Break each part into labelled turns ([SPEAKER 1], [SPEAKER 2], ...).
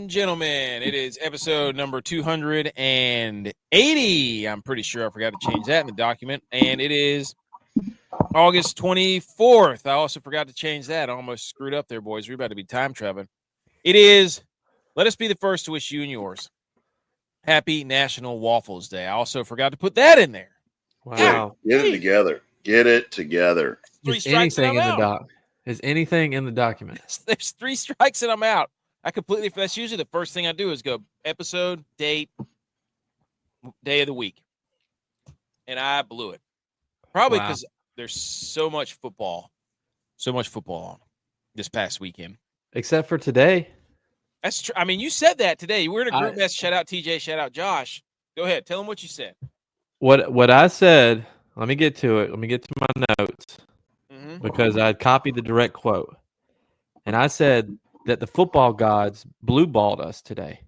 [SPEAKER 1] and gentlemen, it is episode number 280. I'm pretty sure I forgot to change that in the document. And it is August 24th. I also forgot to change that. I almost screwed up there, boys. We're about to be time traveling. It is, let us be the first to wish you and yours happy National Waffles Day. I also forgot to put that in there.
[SPEAKER 2] Wow.
[SPEAKER 3] Get it together. Get it together.
[SPEAKER 2] Is anything in the doc? Is anything in the document?
[SPEAKER 1] There's 3 strikes and I'm out. I completely, that's usually the first thing I do is go episode, date, day of the week. And I blew it. Probably because there's so much football on this past weekend.
[SPEAKER 2] Except for today.
[SPEAKER 1] That's true. I mean, you said that today. We're in a group mess. Shout out TJ, shout out Josh. Go ahead. Tell them what you said.
[SPEAKER 2] What I said, let me get to it. Let me get to my notes. Because I copied the direct quote. And I said that the football gods blue-balled us today.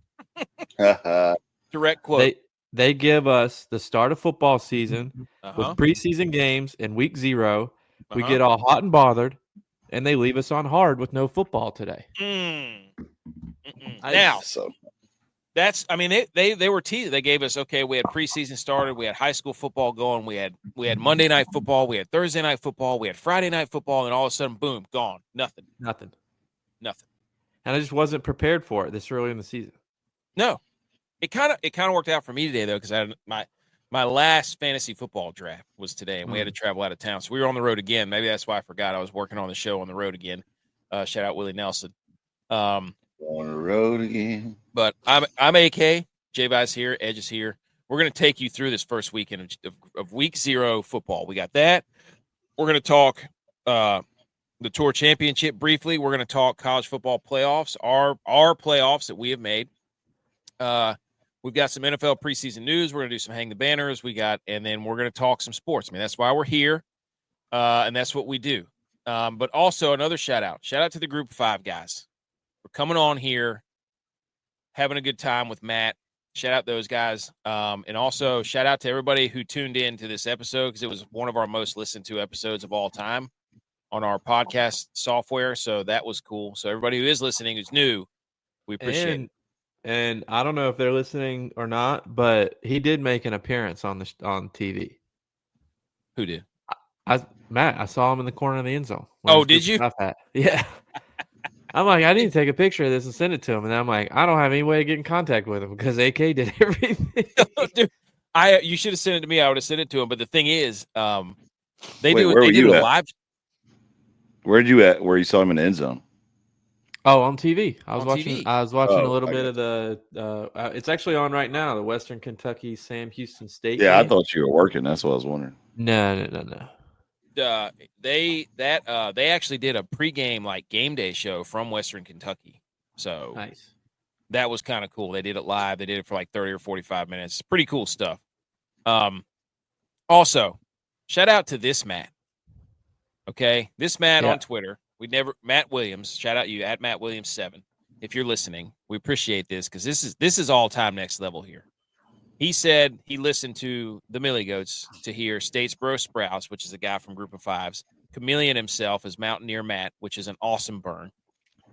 [SPEAKER 1] Direct quote.
[SPEAKER 2] They give us the start of football season with preseason games in week 0. We get all hot and bothered, and they leave us on hard with no football today.
[SPEAKER 1] Now, that's, I mean, they were teasing. They gave us, okay, we had preseason started. We had high school football going. We had Monday night football. We had Thursday night football. We had Friday night football. And all of a sudden, boom, gone. Nothing.
[SPEAKER 2] And I just wasn't prepared for it this early in the season.
[SPEAKER 1] No. It kind of worked out for me today, though, because I had my last fantasy football draft was today, and we had to travel out of town. So we were on the road again. Maybe that's why I forgot I was working on the show on the road again. Shout out Willie Nelson.
[SPEAKER 3] On the road again.
[SPEAKER 1] But I'm AK. G.U.Y.S here. Edge is here. We're going to take you through this first weekend of week 0 football. We got that. We're going to talk the Tour Championship briefly. We're going to talk college football playoffs, our playoffs that we have made. We've got some NFL preseason news. We're going to do some hang the banners. And then we're going to talk some sports. I mean, that's why we're here, and that's what we do. But also another shout out to the group of 5 guys. We're coming on here, having a good time with Matt. Shout out those guys. And also shout out to everybody who tuned in to this episode because it was one of our most listened to episodes of all time on our podcast software. So that was cool. So everybody who is listening, who's new, we appreciate it.
[SPEAKER 2] And I don't know if they're listening or not, but he did make an appearance on TV.
[SPEAKER 1] Who did?
[SPEAKER 2] Matt. I saw him in the corner of the end zone.
[SPEAKER 1] Oh, did you?
[SPEAKER 2] Yeah. I'm like, I need to take a picture of this and send it to him. And I'm like, I don't have any way to get in contact with him because AK did everything.
[SPEAKER 1] Dude, you should have sent it to me. I would have sent it to him. But the thing is, they did a live.
[SPEAKER 3] Where'd you at? Where you saw him in the end zone?
[SPEAKER 2] Oh, on TV. I was watching a little bit
[SPEAKER 3] it.
[SPEAKER 2] of the. It's actually on right now. The Western Kentucky Sam Houston State.
[SPEAKER 3] Yeah,
[SPEAKER 2] game.
[SPEAKER 3] I thought you were working. That's what I was wondering.
[SPEAKER 2] No.
[SPEAKER 1] They actually did a pregame like game day show from Western Kentucky. So
[SPEAKER 2] nice.
[SPEAKER 1] That was kind of cool. They did it live. They did it for like 30 or 45 minutes. Pretty cool stuff. Also, shout out to this Matt. Okay, this Matt on Twitter. Matt Williams. Shout out you at Matt Williams 7. If you're listening, we appreciate this because this is all time next level here. He said he listened to the Millie Goats to hear Statesboro Sprouts, which is a guy from Group of Fives. Chameleon himself is Mountaineer Matt, which is an awesome burn.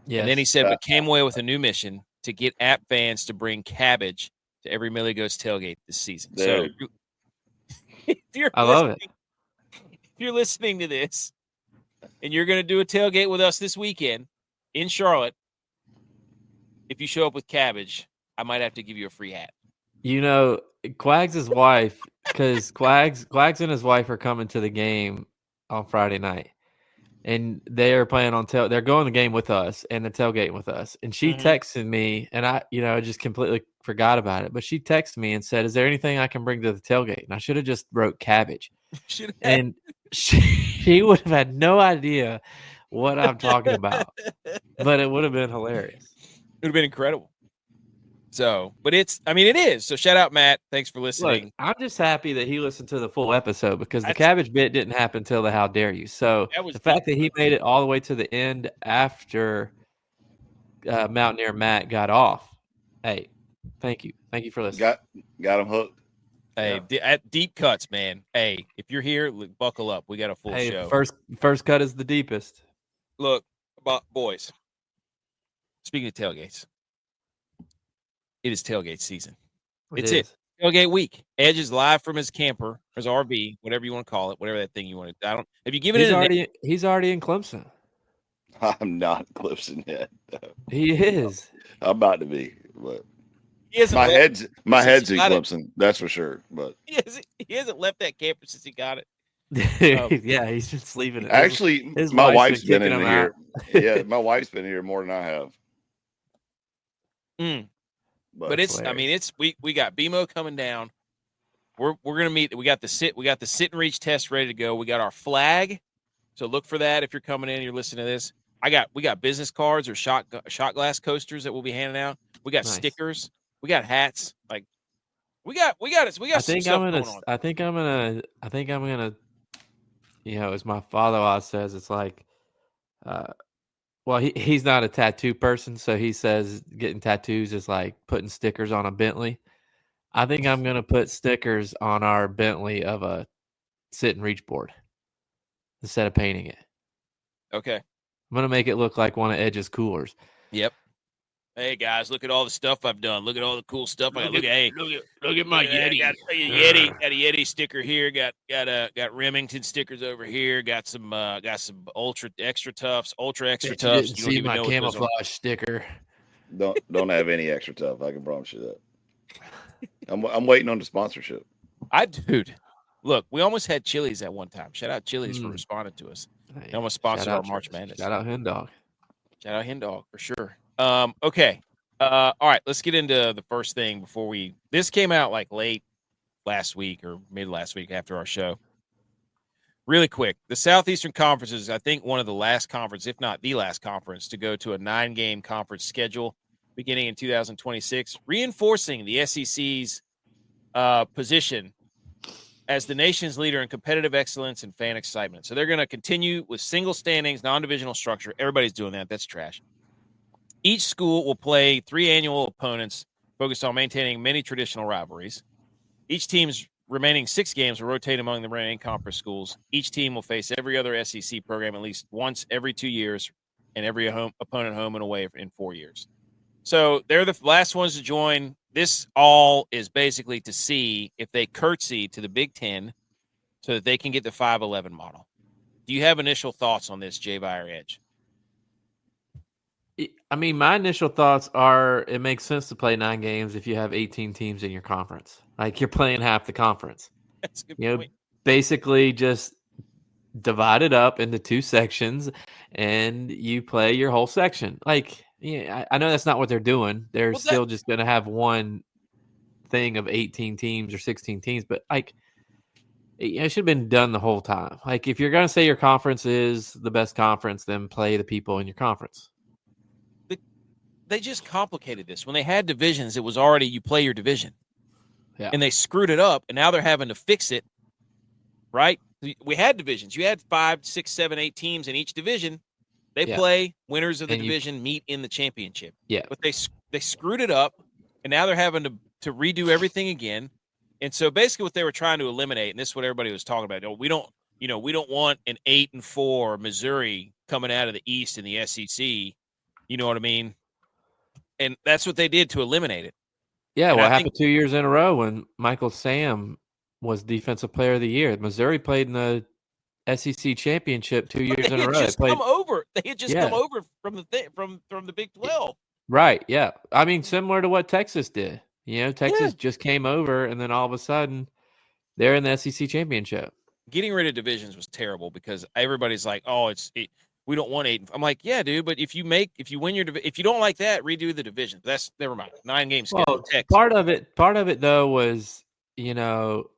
[SPEAKER 1] Yes. And then he said, but came away with a new mission to get app fans to bring cabbage to every Millie Goats tailgate this season.
[SPEAKER 3] There.
[SPEAKER 1] So
[SPEAKER 2] I love it.
[SPEAKER 1] If you're listening to this and you're going to do a tailgate with us this weekend in Charlotte, if you show up with cabbage, I might have to give you a free hat.
[SPEAKER 2] You know, Quags' wife, because Quags and his wife are coming to the game on Friday night, and they are planning on they're going to the game with us and the tailgate with us. And she texted me, and I just completely forgot about it. But she texted me and said, "Is there anything I can bring to the tailgate?" And I should have just wrote cabbage, and she would have had no idea what I'm talking about, but it would have been hilarious.
[SPEAKER 1] It would have been incredible. So, but it is. So shout out, Matt. Thanks for listening.
[SPEAKER 2] Look, I'm just happy that he listened to the full episode because the cabbage bit didn't happen until the how dare you. So the fact that he made it all the way to the end after Mountaineer Matt got off. Hey, thank you. Thank you for listening.
[SPEAKER 3] Got him hooked.
[SPEAKER 1] Hey, at deep cuts, man. Hey, if you're here, buckle up. We got a full show.
[SPEAKER 2] First cut is the deepest.
[SPEAKER 1] Look, boys, speaking of tailgates, It is tailgate season.
[SPEAKER 2] It
[SPEAKER 1] It's
[SPEAKER 2] is.
[SPEAKER 1] tailgate week. Edge is live from his camper, his RV, whatever you want to call it, whatever that thing you want to. Have you given
[SPEAKER 2] He's
[SPEAKER 1] it a name?
[SPEAKER 2] he's already in Clemson.
[SPEAKER 3] I'm not Clemson yet.
[SPEAKER 2] He is.
[SPEAKER 3] I'm about to be, but
[SPEAKER 1] He hasn't
[SPEAKER 3] my
[SPEAKER 1] left
[SPEAKER 3] head's
[SPEAKER 1] since he
[SPEAKER 3] in
[SPEAKER 1] got it.
[SPEAKER 3] Clemson. That's for sure. But
[SPEAKER 1] He hasn't left that camper since he got it.
[SPEAKER 2] Yeah, he's been sleeping it.
[SPEAKER 3] actually,
[SPEAKER 2] His
[SPEAKER 3] my
[SPEAKER 2] wife's
[SPEAKER 3] wife's been
[SPEAKER 2] kicking
[SPEAKER 3] in
[SPEAKER 2] him
[SPEAKER 3] here.
[SPEAKER 2] out.
[SPEAKER 3] Yeah, my wife's been here more than I have.
[SPEAKER 1] But it's, I mean, it's we got BMO coming down. We're gonna meet. We got the sit and reach test ready to go. We got our flag, so look for that if you're coming in. You're listening to this. We got business cards or shot glass coasters that we'll be handing out. We got stickers. We got hats. Like we got some stuff going on.
[SPEAKER 2] I think I'm gonna. You know, as my father-in-law says, it's like, well, he's not a tattoo person, so he says getting tattoos is like putting stickers on a Bentley. I think I'm going to put stickers on our Bentley of a sit and reach board instead of painting it.
[SPEAKER 1] Okay.
[SPEAKER 2] I'm going to make it look like one of Edge's coolers.
[SPEAKER 1] Yep. Hey guys, look at all the stuff I've done. Look at all the cool stuff. Look at my Yeti. Got a Yeti sticker here. Got Remington stickers over here. Got some ultra extra toughs. You
[SPEAKER 2] didn't
[SPEAKER 1] don't
[SPEAKER 2] see
[SPEAKER 1] even
[SPEAKER 2] my
[SPEAKER 1] know
[SPEAKER 2] camouflage sticker.
[SPEAKER 3] Don't have any extra tough. I can promise you that. I'm waiting on the sponsorship.
[SPEAKER 1] Dude, look, we almost had Chili's at one time. Shout out Chili's for responding to us. They almost sponsored our March Madness.
[SPEAKER 2] Shout out Hen Dog.
[SPEAKER 1] Shout out Hen Dog for sure. Okay. All right, let's get into the first thing before this came out like late last week or mid last week after our show. Really quick, the Southeastern Conference is, I think, one of the last conference, if not the last conference, to go to a 9-game conference schedule beginning in 2026, reinforcing the SEC's position as the nation's leader in competitive excellence and fan excitement. So they're going to continue with single standings, non-divisional structure. Everybody's doing that. That's trash. Each school will play 3 annual opponents focused on maintaining many traditional rivalries. Each team's remaining 6 games will rotate among the remaining conference schools. Each team will face every other SEC program at least once every 2 years and every opponent home and away in 4 years. So they're the last ones to join. This all is basically to see if they curtsy to the Big Ten so that they can get the 5-11 model. Do you have initial thoughts on this, J.Y. or Edge?
[SPEAKER 2] I mean, my initial thoughts are it makes sense to play 9 games if you have 18 teams in your conference. Like you're playing half the conference.
[SPEAKER 1] That's a good
[SPEAKER 2] point.
[SPEAKER 1] Know,
[SPEAKER 2] basically just divide it up into 2 sections and you play your whole section. Like, yeah, I know that's not what they're doing. They're still just going to have one thing of 18 teams or 16 teams, but like it should have been done the whole time. Like if you're going to say your conference is the best conference, then play the people in your conference.
[SPEAKER 1] They just complicated this. When they had divisions, it was already you play your division.
[SPEAKER 2] Yeah.
[SPEAKER 1] And they screwed it up, and now they're having to fix it, right? We had divisions. You had 5, 6, 7, 8 teams in each division. They play, winners of the division meet in the championship.
[SPEAKER 2] Yeah.
[SPEAKER 1] But they screwed it up, and now they're having to redo everything again. And so basically what they were trying to eliminate, and this is what everybody was talking about, we don't want an 8-4 Missouri coming out of the East in the SEC. You know what I mean? And that's what they did to eliminate it.
[SPEAKER 2] Yeah, what happened 2 years in a row when Michael Sam was Defensive Player of the Year. Missouri played in the SEC championship 2 years in a row. They
[SPEAKER 1] had just come over from the Big 12.
[SPEAKER 2] Right, yeah. I mean, similar to what Texas did. You know, Texas just came over, and then all of a sudden, they're in the SEC championship.
[SPEAKER 1] Getting rid of divisions was terrible because everybody's like, "Oh, we don't want 8." I'm like, "Yeah, dude, but if you win your division, if you don't like that, redo the division." That's never mind. 9 games schedule.
[SPEAKER 2] Part of it though was, you know,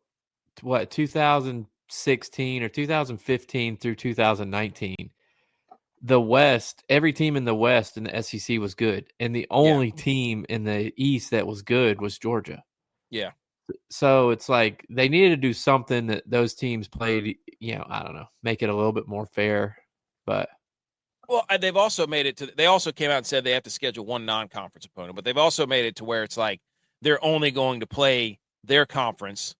[SPEAKER 2] what 2016 or 2015 through 2019. The West, every team in the West in the SEC was good, and the only team in the East that was good was Georgia.
[SPEAKER 1] Yeah.
[SPEAKER 2] So it's like they needed to do something that those teams played, you know, I don't know, make it a little bit more fair. But
[SPEAKER 1] they've also made it to. They also came out and said they have to schedule one non-conference opponent, but they've also made it to where it's like they're only going to play their conference,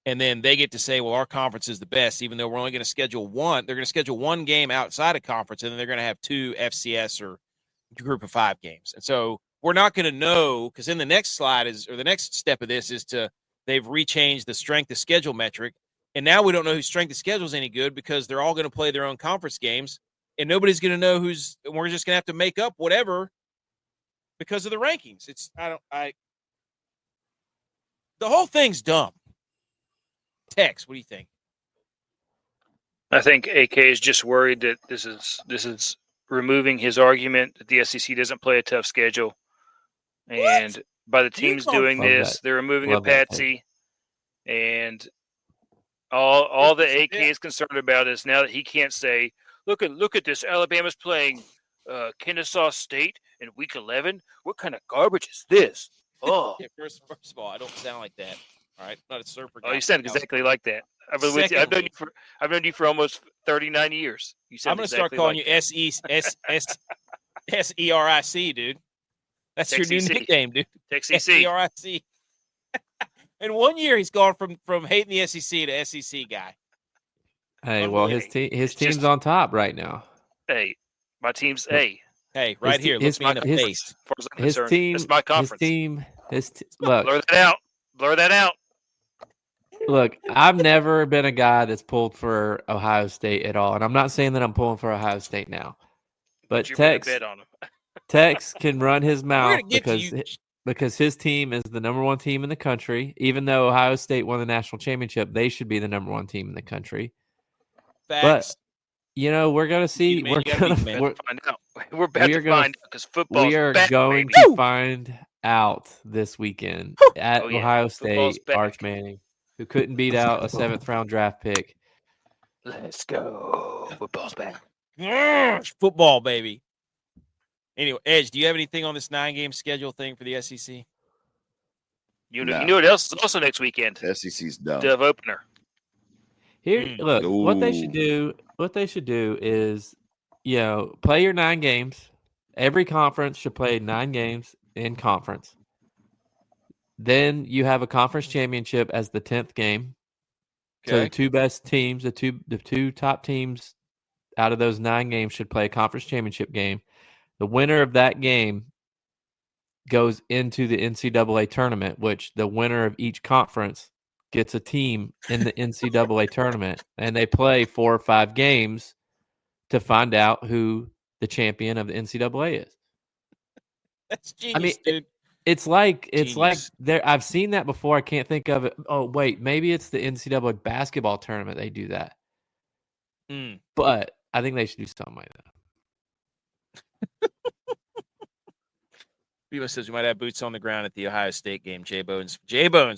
[SPEAKER 1] and then they get to say, "Well, our conference is the best," even though we're only going to schedule one. They're going to schedule one game outside of conference, and then they're going to have 2 FCS or Group of 5 games. And so we're not going to know, because then the next slide the next step of this is they've rechanged the strength of schedule metric. And now we don't know whose strength of schedule is any good because they're all going to play their own conference games. And nobody's going to know we're just going to have to make up whatever because of the rankings. The whole thing's dumb. Tex, what do you think?
[SPEAKER 4] I think AK is just worried that this is removing his argument that the SEC doesn't play a tough schedule. And by the teams doing this, they're removing a patsy. And all the AK is concerned about is now that he can't say, look at this, Alabama's playing Kennesaw State in week 11. What kind of garbage is this? Oh,
[SPEAKER 1] yeah, first of all, I don't sound like that. All right, I'm not a surfer guy.
[SPEAKER 4] Oh, you sound exactly like that. I've been with you. I've known you for almost 39 years.
[SPEAKER 1] I'm going to start calling you SERIC, dude. That's your new nickname, dude. SERIC. In 1 year, he's gone from hating the SEC to SEC guy.
[SPEAKER 2] Hey, well, his team's on top right now.
[SPEAKER 4] Hey, my team's
[SPEAKER 1] Hey, right here, look me in the face.
[SPEAKER 4] As far as I'm concerned, it's my conference.
[SPEAKER 2] Look,
[SPEAKER 4] blur that out.
[SPEAKER 2] Look, I've never been a guy that's pulled for Ohio State at all, and I'm not saying that I'm pulling for Ohio State now. But Tex can run his mouth because his team is the number one team in the country. Even though Ohio State won the national championship, they should be the number one team in the country.
[SPEAKER 1] Facts.
[SPEAKER 2] But we're going to see. We're going to
[SPEAKER 4] find out. We're about to find out because football.
[SPEAKER 2] We are going to find out this weekend at Ohio State. Arch Manning, who couldn't beat out a 7th round draft pick.
[SPEAKER 4] Let's go. Football's back.
[SPEAKER 1] Football, baby. Anyway, Edge, do you have anything on this 9-game schedule thing for the SEC?
[SPEAKER 4] You know what else is also next weekend?
[SPEAKER 3] SEC's done.
[SPEAKER 4] Dove opener.
[SPEAKER 2] Here, look, what they should do is, play your 9 games. Every conference should play 9 games in conference. Then you have a conference championship as the 10th game. Okay. So the two best teams, the two top teams out of those 9 games should play a conference championship game. The winner of that game goes into the NCAA tournament, which the winner of each conference gets a team in the NCAA tournament, and they play 4 or 5 games to find out who the champion of the NCAA is.
[SPEAKER 1] That's genius, dude.
[SPEAKER 2] It's like there. I've seen that before. I can't think of it. Oh wait, maybe it's the NCAA basketball tournament. They do that, but I think they should do something like that.
[SPEAKER 1] Viva says we might have boots on the ground at the Ohio State game. Jay Bones,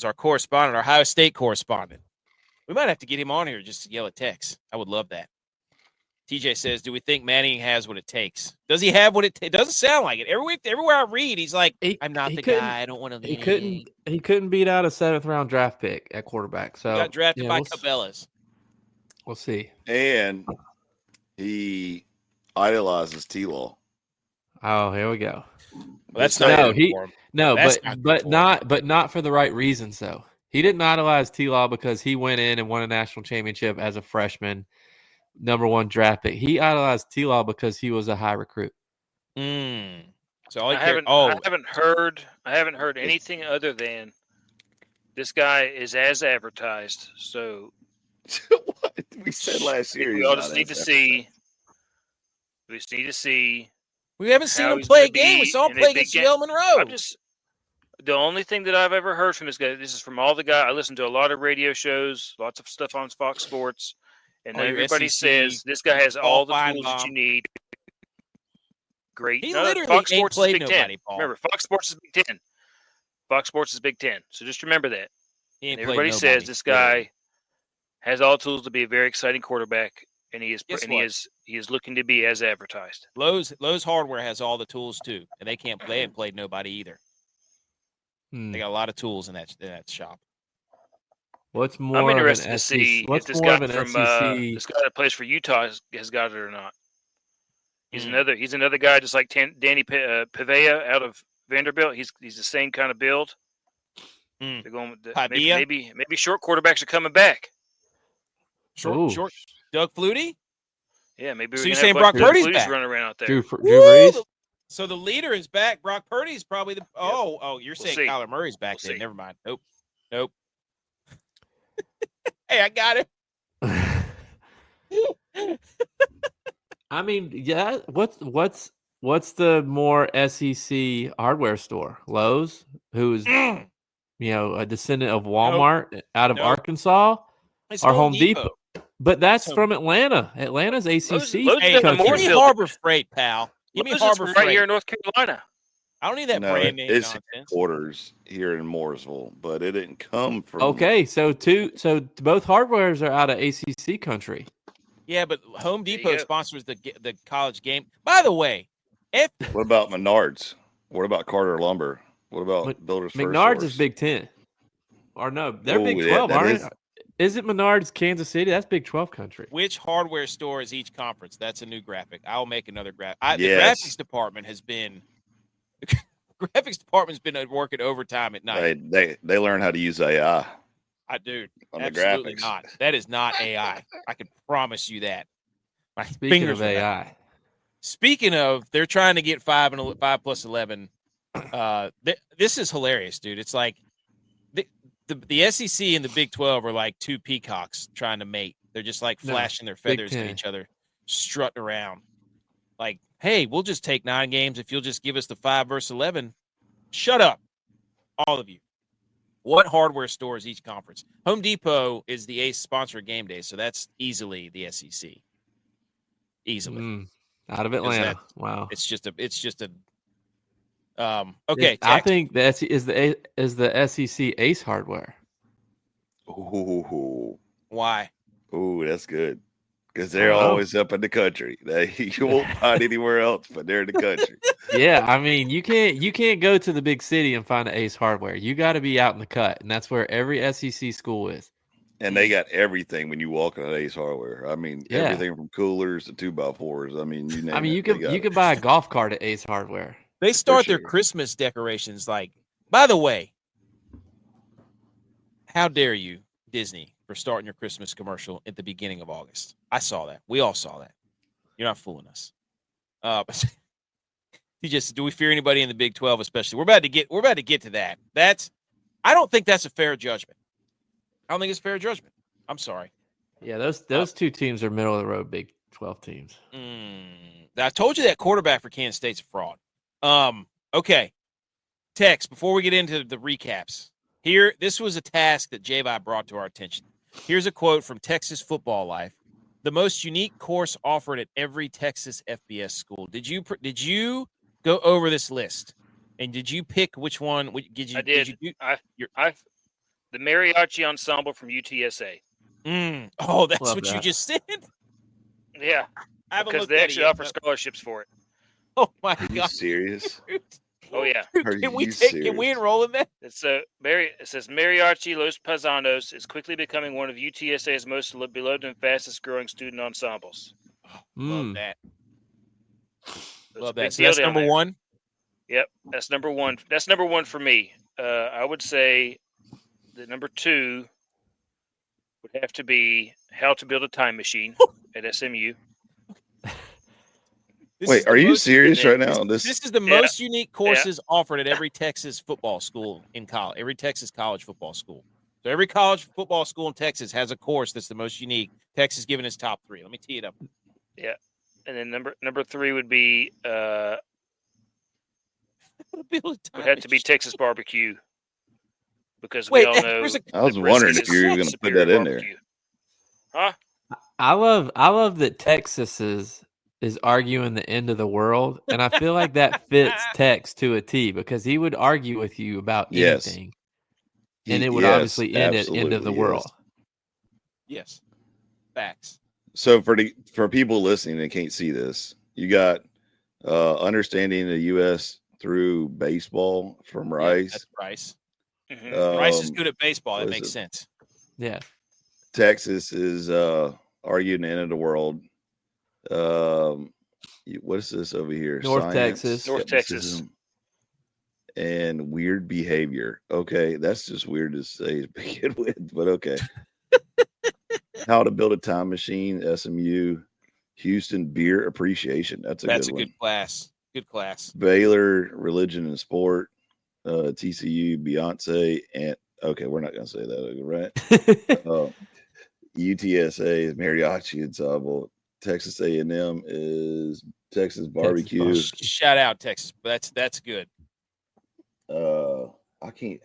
[SPEAKER 1] our correspondent, our Ohio State correspondent. We might have to get him on here just to yell at Tex. I would love that. TJ says, do we think Manning has what it takes? Does he have what it takes? It doesn't sound like it. Everywhere I read, he's like, I'm not the guy. I don't want to.
[SPEAKER 2] He couldn't beat out a 7th round draft pick at quarterback. So
[SPEAKER 1] he got drafted by Cabela's.
[SPEAKER 2] We'll see.
[SPEAKER 3] And he idolizes T-Law.
[SPEAKER 2] Oh, here we go.
[SPEAKER 1] Well, that's not
[SPEAKER 2] but not for the right reasons though. He didn't idolize T-Law because he went in and won a national championship as a freshman, number 1 draft pick. He idolized T-Law because he was a high recruit.
[SPEAKER 4] So I haven't heard anything other than this guy is as advertised. So
[SPEAKER 3] what we said last year.
[SPEAKER 4] We all just need to see. We just need to see.
[SPEAKER 1] We haven't seen him play a game. We saw him play against Yale Monroe.
[SPEAKER 4] The only thing that I've ever heard from this guy, this is from all the guys. I listen to a lot of radio shows, lots of stuff on Fox Sports, and everybody says this guy has all the tools that you need. Great.
[SPEAKER 1] He literally
[SPEAKER 4] Fox
[SPEAKER 1] ain't
[SPEAKER 4] Sports
[SPEAKER 1] played
[SPEAKER 4] is Big
[SPEAKER 1] nobody,
[SPEAKER 4] Ten.
[SPEAKER 1] Paul.
[SPEAKER 4] Remember, Fox Sports is Big Ten. Fox Sports is Big Ten. So just remember that.
[SPEAKER 1] Everybody
[SPEAKER 4] says this guy has all tools to be a very exciting quarterback. And he is looking to be as advertised.
[SPEAKER 1] Lowe's Hardware has all the tools too, and they ain't played nobody either. They got a lot of tools in that shop.
[SPEAKER 2] What's more?
[SPEAKER 4] I'm interested to see
[SPEAKER 2] if
[SPEAKER 4] this guy this guy that plays for Utah has got it or not. He's another guy just like Danny Pavea out of Vanderbilt. He's the same kind of build. They're going maybe short quarterbacks are coming back.
[SPEAKER 1] Short. Doug Flutie?
[SPEAKER 4] Yeah, maybe
[SPEAKER 1] so
[SPEAKER 4] we're
[SPEAKER 1] you're
[SPEAKER 4] going
[SPEAKER 1] saying
[SPEAKER 4] to
[SPEAKER 1] Brock
[SPEAKER 4] have
[SPEAKER 1] Purdy's back.
[SPEAKER 4] running around out there.
[SPEAKER 2] Drew Brees?
[SPEAKER 1] So the leader is back. Brock Purdy's probably the. Oh, you're saying
[SPEAKER 4] see.
[SPEAKER 1] Kyler Murray's back
[SPEAKER 4] We'll
[SPEAKER 1] then.
[SPEAKER 4] see.
[SPEAKER 1] Never mind. Nope. Hey, I got it.
[SPEAKER 2] I mean, yeah. What's the more SEC hardware store? Lowe's, who's a descendant of Walmart out of
[SPEAKER 1] Nope.
[SPEAKER 2] Arkansas,
[SPEAKER 1] It's
[SPEAKER 2] or Home Depot. But that's
[SPEAKER 1] Home
[SPEAKER 2] from Atlanta. Atlanta's ACC.
[SPEAKER 4] Lowe's
[SPEAKER 1] Hey,
[SPEAKER 4] is in
[SPEAKER 1] give me
[SPEAKER 4] Mooresville.
[SPEAKER 1] Harbor Freight, pal. Give me
[SPEAKER 4] Lowe's
[SPEAKER 1] Harbor
[SPEAKER 4] is
[SPEAKER 1] Freight.
[SPEAKER 4] right here in North Carolina.
[SPEAKER 1] I don't need that
[SPEAKER 3] No,
[SPEAKER 1] brand name
[SPEAKER 3] it's
[SPEAKER 1] nonsense.
[SPEAKER 3] headquarters here in Mooresville, but it didn't come from.
[SPEAKER 2] Okay, so both hardwares are out of ACC country.
[SPEAKER 1] Yeah, but Home
[SPEAKER 4] There you
[SPEAKER 1] Depot
[SPEAKER 4] go.
[SPEAKER 1] sponsors the college game. By the way,
[SPEAKER 3] What about Menards? What about Carter Lumber? What about Builders First
[SPEAKER 2] McNard's
[SPEAKER 3] Source?
[SPEAKER 2] is Big 10. Or no, they're
[SPEAKER 3] Oh,
[SPEAKER 2] Big
[SPEAKER 3] yeah,
[SPEAKER 2] 12,
[SPEAKER 3] that
[SPEAKER 2] aren't
[SPEAKER 3] is-
[SPEAKER 2] it? Is it Menards, Kansas City? That's Big 12 country.
[SPEAKER 1] which hardware store is each conference? That's a new graphic. I'll make another graphic. The
[SPEAKER 3] Yes.
[SPEAKER 1] graphics department has been working overtime at night.
[SPEAKER 3] They learn how to use AI
[SPEAKER 1] Dude,
[SPEAKER 3] on the
[SPEAKER 1] absolutely
[SPEAKER 3] graphics.
[SPEAKER 1] not. That is not AI. I can promise you that. My
[SPEAKER 2] Speaking
[SPEAKER 1] fingers
[SPEAKER 2] of
[SPEAKER 1] are back.
[SPEAKER 2] AI,
[SPEAKER 1] Speaking of, they're trying to get 5 plus 11. This is hilarious, dude. It's like the SEC and the Big 12 are like two peacocks trying to mate. They're just like
[SPEAKER 2] No,
[SPEAKER 1] flashing their
[SPEAKER 2] Big
[SPEAKER 1] feathers to
[SPEAKER 2] 10.
[SPEAKER 1] each other, strutting around. Like, hey, we'll just take 9 games if you'll just give us the 5 versus 11. Shut up, all of you. What hardware store is each conference? Home Depot is the Ace sponsor of game day, so that's easily the SEC. Easily.
[SPEAKER 2] Out of Atlanta. Wow.
[SPEAKER 1] It's just a okay.
[SPEAKER 2] I
[SPEAKER 1] text.
[SPEAKER 2] think the SEC Ace hardware.
[SPEAKER 3] Ooh,
[SPEAKER 1] Why?
[SPEAKER 3] that's good. Because they're
[SPEAKER 2] Oh.
[SPEAKER 3] always up in the country. You won't find anywhere else, but they're in the country.
[SPEAKER 2] Yeah, I mean, you can't go to the big city and find an Ace hardware. You got to be out in the cut, and that's where every SEC school is.
[SPEAKER 3] And they got everything when you walk in Ace Hardware. I mean,
[SPEAKER 2] Yeah.
[SPEAKER 3] everything from coolers to 2x4s. I mean, you name it,
[SPEAKER 2] you
[SPEAKER 3] they got
[SPEAKER 2] can
[SPEAKER 3] it.
[SPEAKER 2] buy a golf cart at Ace Hardware.
[SPEAKER 1] They start their
[SPEAKER 3] sure.
[SPEAKER 1] Christmas decorations like. By the way, how dare you, Disney, for starting your Christmas commercial at the beginning of August? I saw that. We all saw that. You're not fooling us. But do we fear anybody in the Big 12 especially? We're about to get to that. I don't think that's a fair judgment. I don't think it's fair judgment. I'm sorry.
[SPEAKER 2] Yeah, those two teams are middle of the road Big 12 teams.
[SPEAKER 1] I told you that quarterback for Kansas State's a fraud. Okay. Tex, before we get into the recaps, this was a task that J.U.Y.S brought to our attention. Here's a quote from Texas Football Life. The most unique course offered at every Texas FBS school. Did you go over this list? And did you pick which one?
[SPEAKER 4] I did. The mariachi ensemble from UTSA.
[SPEAKER 1] Oh, that's
[SPEAKER 2] Love
[SPEAKER 1] what you
[SPEAKER 2] that.
[SPEAKER 1] just said?
[SPEAKER 4] Yeah,
[SPEAKER 1] I haven't
[SPEAKER 4] because
[SPEAKER 1] looked
[SPEAKER 4] they
[SPEAKER 1] at it
[SPEAKER 4] actually
[SPEAKER 1] yet,
[SPEAKER 4] offer
[SPEAKER 1] but-
[SPEAKER 4] scholarships for it.
[SPEAKER 1] Oh, my
[SPEAKER 3] Are you
[SPEAKER 1] God.
[SPEAKER 3] serious?
[SPEAKER 4] Oh yeah,
[SPEAKER 1] Can we
[SPEAKER 3] serious?
[SPEAKER 1] enroll in that?
[SPEAKER 4] it says Mariachi Los Paisanos is quickly becoming one of UTSA's most beloved and fastest growing student ensembles.
[SPEAKER 1] Love that.
[SPEAKER 4] So
[SPEAKER 1] Love
[SPEAKER 4] it's
[SPEAKER 1] that.
[SPEAKER 4] a big
[SPEAKER 1] So that's
[SPEAKER 4] deal down
[SPEAKER 1] number
[SPEAKER 4] there.
[SPEAKER 1] one.
[SPEAKER 4] Yep, that's number one. That's number one for me. I would say the number two would have to be How to Build a Time Machine at SMU.
[SPEAKER 3] Wait, are you serious right now?
[SPEAKER 1] This is the
[SPEAKER 4] Yeah.
[SPEAKER 1] most unique courses offered at every Texas football school in college, every Texas college football school. So every college football school in Texas has a course that's the most unique. Texas giving its top 3. Let me tee it up.
[SPEAKER 4] Yeah, and then number three would be would have to be Texas barbecue because
[SPEAKER 1] Wait,
[SPEAKER 4] we all know.
[SPEAKER 1] there's a-
[SPEAKER 3] I was
[SPEAKER 4] the
[SPEAKER 3] wondering
[SPEAKER 4] brisket
[SPEAKER 3] if you were
[SPEAKER 4] is
[SPEAKER 3] going to put
[SPEAKER 4] superior
[SPEAKER 3] that in there.
[SPEAKER 4] barbecue. Huh?
[SPEAKER 2] I love that Texas is arguing the end of the world, and I feel like that fits Tex to a T because he would argue with you about
[SPEAKER 3] Yes.
[SPEAKER 2] anything, and it would
[SPEAKER 3] Yes,
[SPEAKER 2] obviously end at end of the
[SPEAKER 3] absolutely,
[SPEAKER 2] world.
[SPEAKER 1] Yes. Facts.
[SPEAKER 3] So for people listening that can't see this, you got understanding the U.S. through baseball from
[SPEAKER 1] Yeah,
[SPEAKER 3] Rice.
[SPEAKER 1] that's Rice.
[SPEAKER 4] Mhm.
[SPEAKER 1] Rice is good at baseball. That
[SPEAKER 3] what is
[SPEAKER 1] makes
[SPEAKER 3] it?
[SPEAKER 1] sense.
[SPEAKER 2] Yeah,
[SPEAKER 3] Texas is arguing the end of the world. What is this over here?
[SPEAKER 2] North Texas.
[SPEAKER 4] North Texas.
[SPEAKER 3] skepticism, and weird behavior. Okay, that's just weird to say to begin with, but okay. How to Build a Time Machine, SMU, Houston Beer Appreciation. That's a
[SPEAKER 1] That's a
[SPEAKER 3] good one.
[SPEAKER 1] good class. Good class.
[SPEAKER 3] Baylor, religion and sport, TCU, Beyonce, and okay, we're not going to say that, right? UTSA is mariachi ensemble. Texas A&M is Texas barbecue.
[SPEAKER 1] Shout out Texas. That's good.
[SPEAKER 3] I can't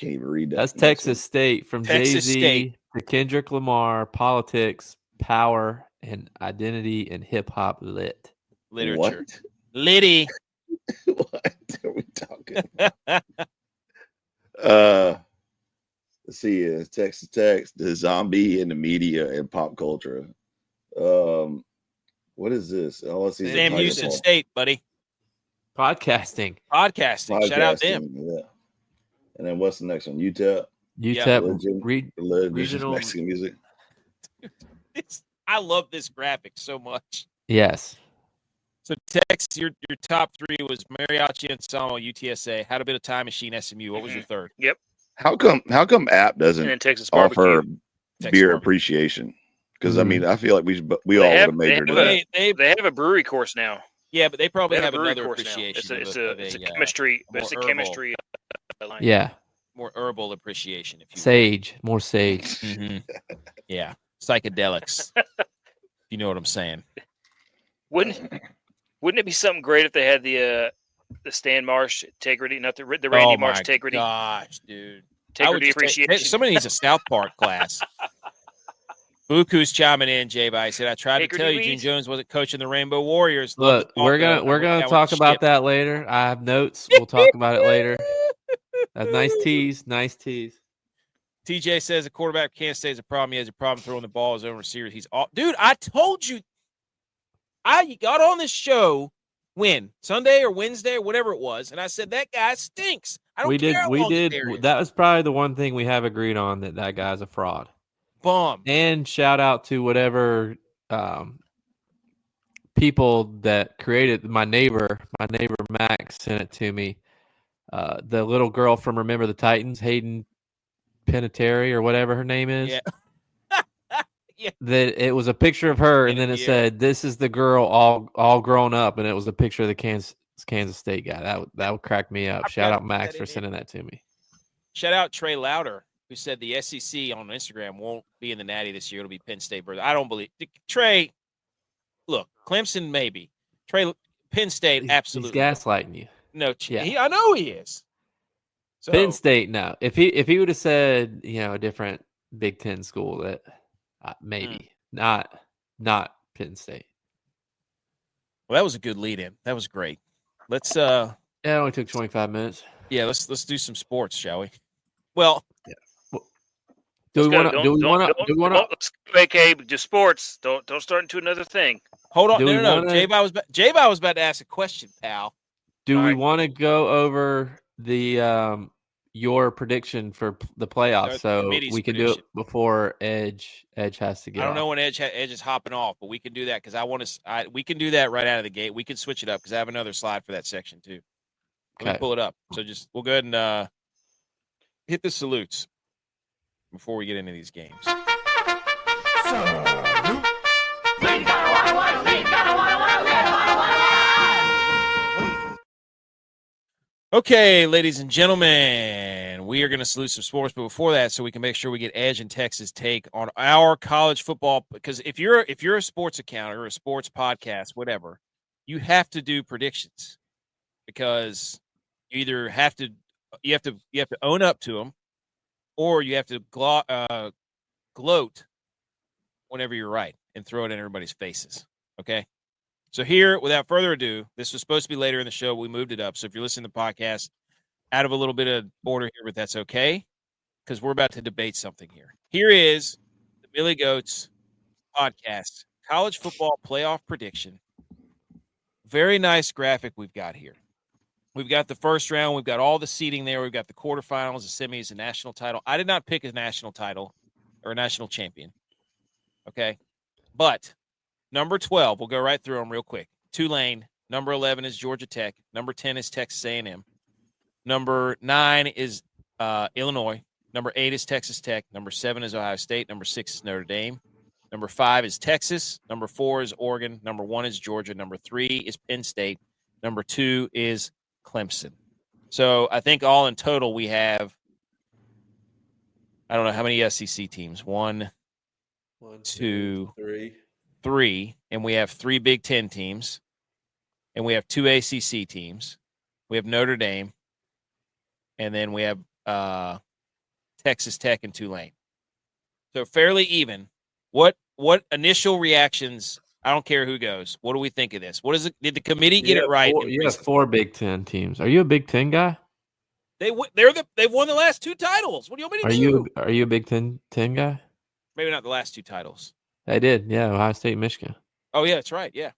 [SPEAKER 3] even read that.
[SPEAKER 2] That's Texas State from
[SPEAKER 1] Texas
[SPEAKER 2] Jay-Z
[SPEAKER 1] State.
[SPEAKER 2] to Kendrick Lamar, politics, power, and identity and hip hop lit.
[SPEAKER 1] Literature.
[SPEAKER 3] What?
[SPEAKER 1] Liddy.
[SPEAKER 3] What are we talking? Let's see, Texas Tech, the zombie in the media and pop culture. What is this? Oh, I see.
[SPEAKER 1] Sam Houston State, buddy.
[SPEAKER 2] Podcasting.
[SPEAKER 1] Shout out them.
[SPEAKER 3] Yeah. And then what's the next one? UTEP.
[SPEAKER 2] UTEP
[SPEAKER 3] regional Mexican music.
[SPEAKER 1] I love this graphic so much.
[SPEAKER 2] Yes.
[SPEAKER 1] So Tex, your top three was Mariachi Ensemble, UTSA, Had a Bit of Time Machine, SMU. What was your third?
[SPEAKER 4] Yep.
[SPEAKER 3] How come App doesn't
[SPEAKER 4] Texas
[SPEAKER 3] offer
[SPEAKER 1] Texas
[SPEAKER 3] beer
[SPEAKER 1] barbecue.
[SPEAKER 3] Appreciation? Because I mean, I feel like we all would have majored in that.
[SPEAKER 4] They have a brewery course now.
[SPEAKER 1] Yeah, but they probably have
[SPEAKER 4] a brewery
[SPEAKER 1] another
[SPEAKER 4] course
[SPEAKER 1] appreciation.
[SPEAKER 4] It's a chemistry. It's a chemistry line.
[SPEAKER 2] Yeah.
[SPEAKER 1] More herbal appreciation, if you
[SPEAKER 2] sage, more sage.
[SPEAKER 1] Mm-hmm. Yeah, psychedelics. You know what I'm saying?
[SPEAKER 4] Wouldn't it be something great if they had the Stan Marsh integrity, not the Randy Marsh integrity?
[SPEAKER 1] Gosh, dude,
[SPEAKER 4] integrity appreciation.
[SPEAKER 1] Somebody needs a South Park class. Buku's chiming in. J-Bye said, "I tried to tell you, Gene Jones wasn't coaching the Rainbow Warriors."
[SPEAKER 2] Look, we're gonna talk about that later. I have notes. We'll talk about it later. That's nice tease.
[SPEAKER 1] TJ says a quarterback can't stay is a problem. He has a problem throwing the ball. His own receivers. He's all, dude. I told you. I got on this show when Sunday or Wednesday or whatever it was, and I said that guy stinks. I don't care.
[SPEAKER 2] We did. That was probably the one thing we have agreed on, that guy's a fraud.
[SPEAKER 1] Bum.
[SPEAKER 2] And shout out to whatever people that created my neighbor Max sent it to me. The little girl from Remember the Titans, Hayden Panettiere or whatever her name is.
[SPEAKER 1] Yeah. Yeah.
[SPEAKER 2] That it was a picture of her, and then it said, "This is the girl all grown up," and it was a picture of the Kansas State guy. That would crack me up. Shout out Max for sending that to me.
[SPEAKER 1] Shout out Trey Louder, who said the SEC on Instagram won't be in the Natty this year. It'll be Penn State. I don't believe Trey. Look, Clemson maybe. Penn State absolutely.
[SPEAKER 2] He's gaslighting you.
[SPEAKER 1] No, I know he is. So,
[SPEAKER 2] Penn State, no. If he would have said, a different Big Ten school, that maybe not Penn State.
[SPEAKER 1] Well, that was a good lead-in. That was great. Let's.
[SPEAKER 2] Yeah, it only took 25 minutes.
[SPEAKER 1] Yeah, let's do some sports, shall we? Well,
[SPEAKER 2] do we want to?
[SPEAKER 4] Let's go, AK, do sports. Don't start into another thing.
[SPEAKER 1] Hold on, no. J-Bye was about to ask a question, pal.
[SPEAKER 2] Do we want to go over the your prediction for the playoffs so we can do it before Edge has to get
[SPEAKER 1] I don't
[SPEAKER 2] off.
[SPEAKER 1] know when Edge is hopping off, but we can do that because we can do that right out of the gate. We can switch it up because I have another slide for that section too. Let me pull it up. So we'll go ahead and hit the salutes before we get into these games. Okay, ladies and gentlemen, we are going to salute some sports, but before that, so we can make sure we get Edge and Texas' take on our college football. Because if you're a sports account or a sports podcast, whatever, you have to do predictions because you either have to own up to them, or you have to gloat whenever you're right and throw it in everybody's faces. Okay. So here, without further ado, this was supposed to be later in the show. We moved it up. So if you're listening to the podcast, out of a little bit of order here, but that's okay because we're about to debate something here. Here is the Billy Goats podcast, college football playoff prediction. Very nice graphic we've got here. We've got the first round. We've got all the seeding there. We've got the quarterfinals, the semis, the national title. I did not pick a national title or a national champion. Okay. But number 12, we'll go right through them real quick. Tulane. Number 11 is Georgia Tech. Number 10 is Texas A&M. Number 9 is Illinois. Number 8 is Texas Tech. Number 7 is Ohio State. Number 6 is Notre Dame. Number 5 is Texas. Number 4 is Oregon. Number 1 is Georgia. Number 3 is Penn State. Number 2 is Clemson. So I think all in total we have, I don't know how many SEC teams. 1, 2, 3, and we have 3 Big Ten teams, and we have 2 ACC teams. We have Notre Dame, and then we have Texas Tech and Tulane. So fairly even. What initial reactions? I don't care who goes. What do we think of this? What is it? Did the committee get it right?
[SPEAKER 2] You have 4 Big Ten teams. Are you a Big Ten guy?
[SPEAKER 1] They've won the last 2 titles. What do you want me to do?
[SPEAKER 2] Are you a Big Ten guy?
[SPEAKER 1] Maybe not the last 2 titles.
[SPEAKER 2] They did, yeah. Ohio State, Michigan.
[SPEAKER 1] Oh yeah, that's right. Yeah,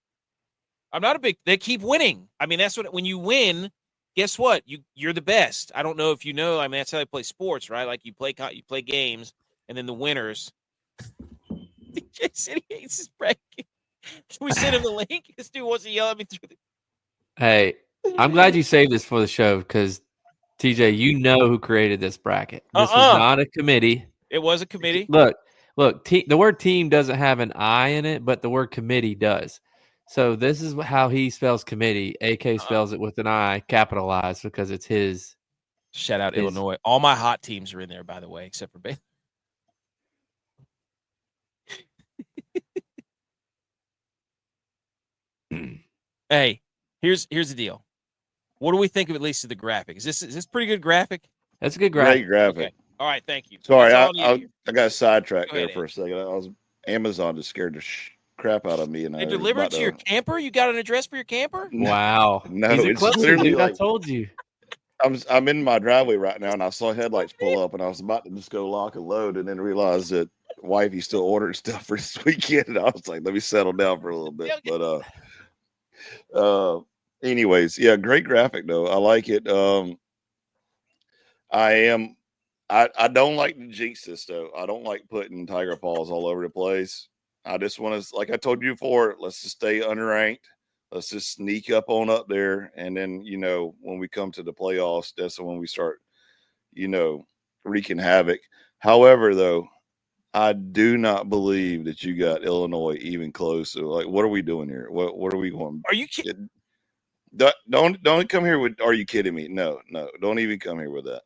[SPEAKER 1] I'm not a big. They keep winning. I mean, that's what when you win. Guess what? You're the best. I don't know if you know. I mean, that's how they play sports, right? Like you play games, and then the winners. DJ said he hates his bracket. Can we send him the link? This dude wants to yell at me through the.
[SPEAKER 2] Hey, I'm glad you saved this for the show because TJ, you know who created this bracket. This was not a committee.
[SPEAKER 1] It was a committee.
[SPEAKER 2] Look. The word team doesn't have an I in it, but the word committee does. So this is how he spells committee. AK spells it with an I, capitalized, because it's his.
[SPEAKER 1] Shout out Illinois. All my hot teams are in there, by the way, except for Baylor. Hey, here's the deal. What do we think of at least of the graphic? Is this pretty good graphic?
[SPEAKER 2] That's a good graphic.
[SPEAKER 3] Great graphic.
[SPEAKER 1] Okay. All right, thank you.
[SPEAKER 3] Sorry, I got sidetracked there for a second.
[SPEAKER 1] Andy.
[SPEAKER 3] Amazon just scared the crap out of me, and
[SPEAKER 1] they delivered it to your camper. You got an address for your camper?
[SPEAKER 2] Wow.
[SPEAKER 3] No,
[SPEAKER 2] he's
[SPEAKER 3] it's
[SPEAKER 2] literally
[SPEAKER 3] like,
[SPEAKER 2] I told you.
[SPEAKER 3] I'm in my driveway right now, and I saw headlights pull up, and I was about to just go lock and load, and then realized that wifey still ordered stuff for this weekend, and I was like, let me settle down for a little bit. But anyways, yeah, great graphic though. I like it. I don't like to jinx this though. I don't like putting tiger paws all over the place. I just want to, like I told you before, let's just stay unranked. Let's just sneak up on up there. And then, when we come to the playoffs, that's when we start, wreaking havoc. However, though, I do not believe that you got Illinois even close. So, like, what are we doing here? What are we going?
[SPEAKER 1] Are you kidding?
[SPEAKER 3] Don't come here with, are you kidding me? No, don't even come here with that.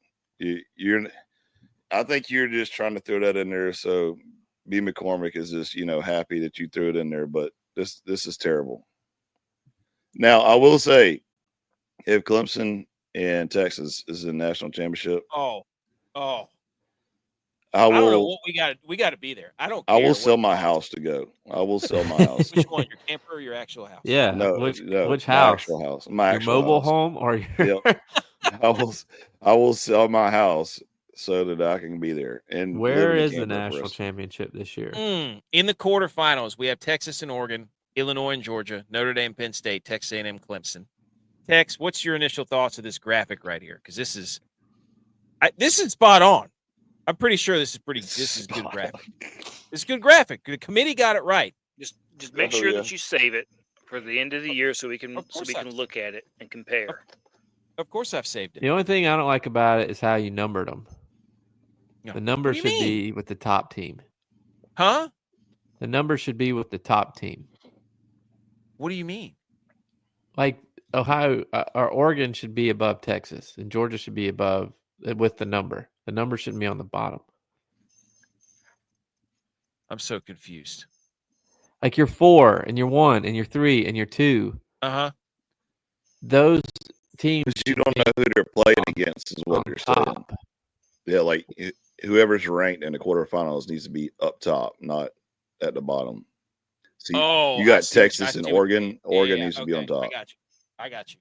[SPEAKER 3] I think you're just trying to throw that in there. So B. McCormick is just, happy that you threw it in there, but this is terrible. Now, I will say, if Clemson and Texas is in the national championship,
[SPEAKER 1] I
[SPEAKER 3] don't
[SPEAKER 1] know what we got to be there. I don't care.
[SPEAKER 3] I will sell my house to go. I will sell my house.
[SPEAKER 1] Which one, your camper or your actual house?
[SPEAKER 2] Yeah.
[SPEAKER 3] No,
[SPEAKER 2] which
[SPEAKER 3] my
[SPEAKER 2] house?
[SPEAKER 3] actual house. My
[SPEAKER 2] your
[SPEAKER 3] actual
[SPEAKER 2] mobile
[SPEAKER 3] house.
[SPEAKER 2] home or your
[SPEAKER 3] Yep. I will sell my house so that I can be there. And
[SPEAKER 2] where is the national championship this year?
[SPEAKER 1] In the quarterfinals, we have Texas and Oregon, Illinois and Georgia, Notre Dame, Penn State, Texas A&M, Clemson. Tex, what's your initial thoughts of this graphic right here? Because this is spot on. I'm pretty sure this is good graphic. It's good graphic. The committee got it right.
[SPEAKER 4] Just make sure that you save it for the end of the year so we can look at it and compare.
[SPEAKER 1] Of course I've saved it.
[SPEAKER 2] The only thing I don't like about it is how you numbered them.
[SPEAKER 1] No.
[SPEAKER 2] The number should be with the top team.
[SPEAKER 1] Huh?
[SPEAKER 2] The number should be with the top team.
[SPEAKER 1] What do you mean?
[SPEAKER 2] Like Ohio or Oregon should be above Texas, and Georgia should be above with the number. The number shouldn't be on the bottom.
[SPEAKER 1] I'm so confused.
[SPEAKER 2] Like you're 4 and you're 1 and you're 3 and you're 2. Those teams
[SPEAKER 3] you don't know who they're playing against is what you're saying. Yeah, like whoever's ranked in the quarterfinals needs to be up top, not at the bottom. See, you got Texas and Oregon. Oregon needs to be on top.
[SPEAKER 1] I got you.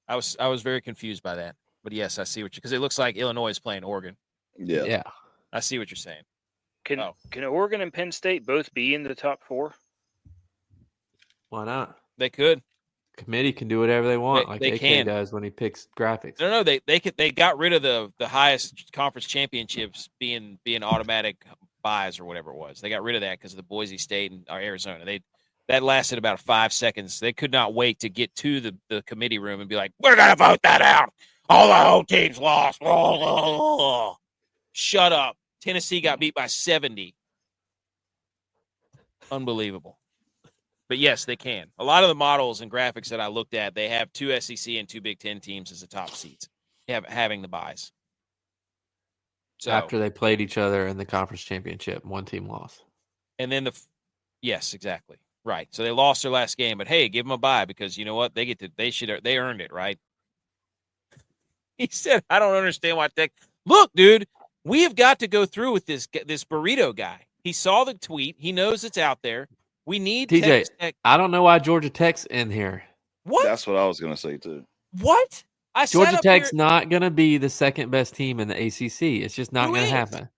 [SPEAKER 1] I was very confused by that. But yes, I see what you, because it looks like Illinois is playing Oregon.
[SPEAKER 2] Yeah.
[SPEAKER 1] I see what you're saying.
[SPEAKER 4] Can Oregon and Penn State both be in the top 4?
[SPEAKER 2] Why not?
[SPEAKER 1] They could.
[SPEAKER 2] Committee can do whatever they want,
[SPEAKER 1] they
[SPEAKER 2] AK
[SPEAKER 1] can.
[SPEAKER 2] does when he picks graphics.
[SPEAKER 1] No, they got rid of the highest conference championships being automatic buys or whatever it was. They got rid of that because of the Boise State and Arizona. That lasted about 5 seconds. They could not wait to get to the committee room and be like, we're gonna vote that out. All the whole teams lost. Shut up. Tennessee got beat by 70. Unbelievable. But yes, they can. A lot of the models and graphics that I looked at, they have 2 SEC and 2 Big Ten teams as the top seeds, having the buys. So
[SPEAKER 2] After they played each other in the conference championship, one team lost.
[SPEAKER 1] and then yes, exactly. Right. So they lost their last game, but hey, give them a bye because you know what? They earned it, right? He said, I don't understand why Tech. Look, dude, we have got to go through with this burrito guy. He saw the tweet. He knows it's out there. We need
[SPEAKER 2] TJ,
[SPEAKER 1] Texas Tech.
[SPEAKER 2] I don't know why Georgia Tech's in here.
[SPEAKER 1] What?
[SPEAKER 3] That's what I was going to say too.
[SPEAKER 1] What?
[SPEAKER 2] Georgia Tech's not going to be the second best team in the ACC. It's just not going to happen.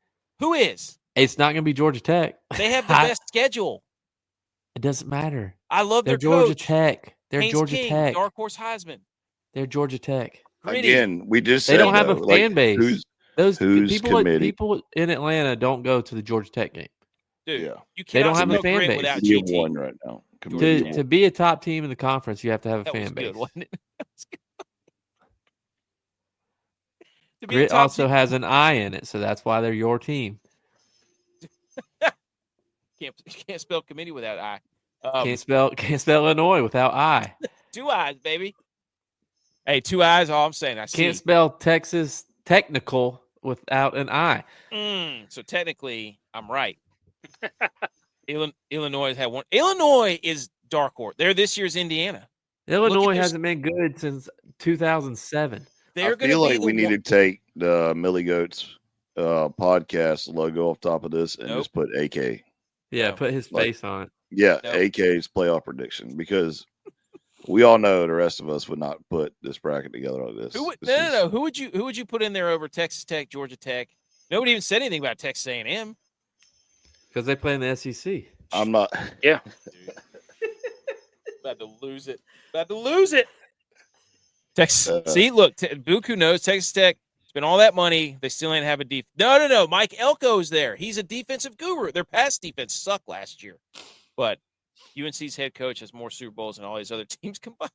[SPEAKER 1] Who is?
[SPEAKER 2] It's not going to be Georgia Tech.
[SPEAKER 1] They have the best schedule.
[SPEAKER 2] It doesn't matter.
[SPEAKER 1] I love their
[SPEAKER 2] Georgia
[SPEAKER 1] coach.
[SPEAKER 2] Tech. They're
[SPEAKER 1] Haynes
[SPEAKER 2] Georgia
[SPEAKER 1] King,
[SPEAKER 2] Tech.
[SPEAKER 1] Dark Horse Heisman.
[SPEAKER 2] They're Georgia Tech.
[SPEAKER 1] Gritty.
[SPEAKER 3] Again, we just
[SPEAKER 2] they
[SPEAKER 3] said,
[SPEAKER 2] don't have a fan base. Those
[SPEAKER 3] who's
[SPEAKER 2] people in Atlanta don't go to the Georgia Tech game.
[SPEAKER 1] Dude,
[SPEAKER 3] Yeah.
[SPEAKER 1] you
[SPEAKER 2] They don't have a
[SPEAKER 1] spell
[SPEAKER 2] fan
[SPEAKER 1] grit
[SPEAKER 2] base.
[SPEAKER 1] without
[SPEAKER 3] Committee
[SPEAKER 1] GT.
[SPEAKER 3] of one right now.
[SPEAKER 2] To be a top team in the conference, you have to have a
[SPEAKER 1] That was
[SPEAKER 2] fan base.
[SPEAKER 1] good, wasn't it? That was good. To be a
[SPEAKER 2] Grit
[SPEAKER 1] top
[SPEAKER 2] also
[SPEAKER 1] team-
[SPEAKER 2] has an I in it, so that's why they're your team.
[SPEAKER 1] Can't spell committee without I.
[SPEAKER 2] Can't spell Illinois without I.
[SPEAKER 1] 2 eyes, baby. Hey, 2 eyes. All I'm saying. I see.
[SPEAKER 2] Can't spell Texas technical without an I.
[SPEAKER 1] So technically, I'm right. Illinois has had one. Illinois is dark horse. They're this year's Indiana.
[SPEAKER 2] Illinois hasn't been good since 2007.
[SPEAKER 1] They're
[SPEAKER 3] I
[SPEAKER 1] going to
[SPEAKER 3] feel
[SPEAKER 1] be
[SPEAKER 3] like we need to take the Millie Goats podcast logo off top of this and just put AK.
[SPEAKER 2] Yeah,
[SPEAKER 1] No.
[SPEAKER 2] put his face on it.
[SPEAKER 3] Yeah,
[SPEAKER 1] Nope.
[SPEAKER 3] AK's playoff prediction because we all know the rest of us would not put this bracket together like this.
[SPEAKER 1] No. Who would you put in there over Texas Tech, Georgia Tech? Nobody even said anything about Texas A&M.
[SPEAKER 2] Because they play in the SEC.
[SPEAKER 3] I'm not.
[SPEAKER 4] Yeah.
[SPEAKER 1] About to lose it. Texas. See, look, Buku knows Texas Tech spent all that money. They still ain't have a defense. No. Mike Elko's there. He's a defensive guru. Their pass defense sucked last year. But UNC's head coach has more Super Bowls than all these other teams combined.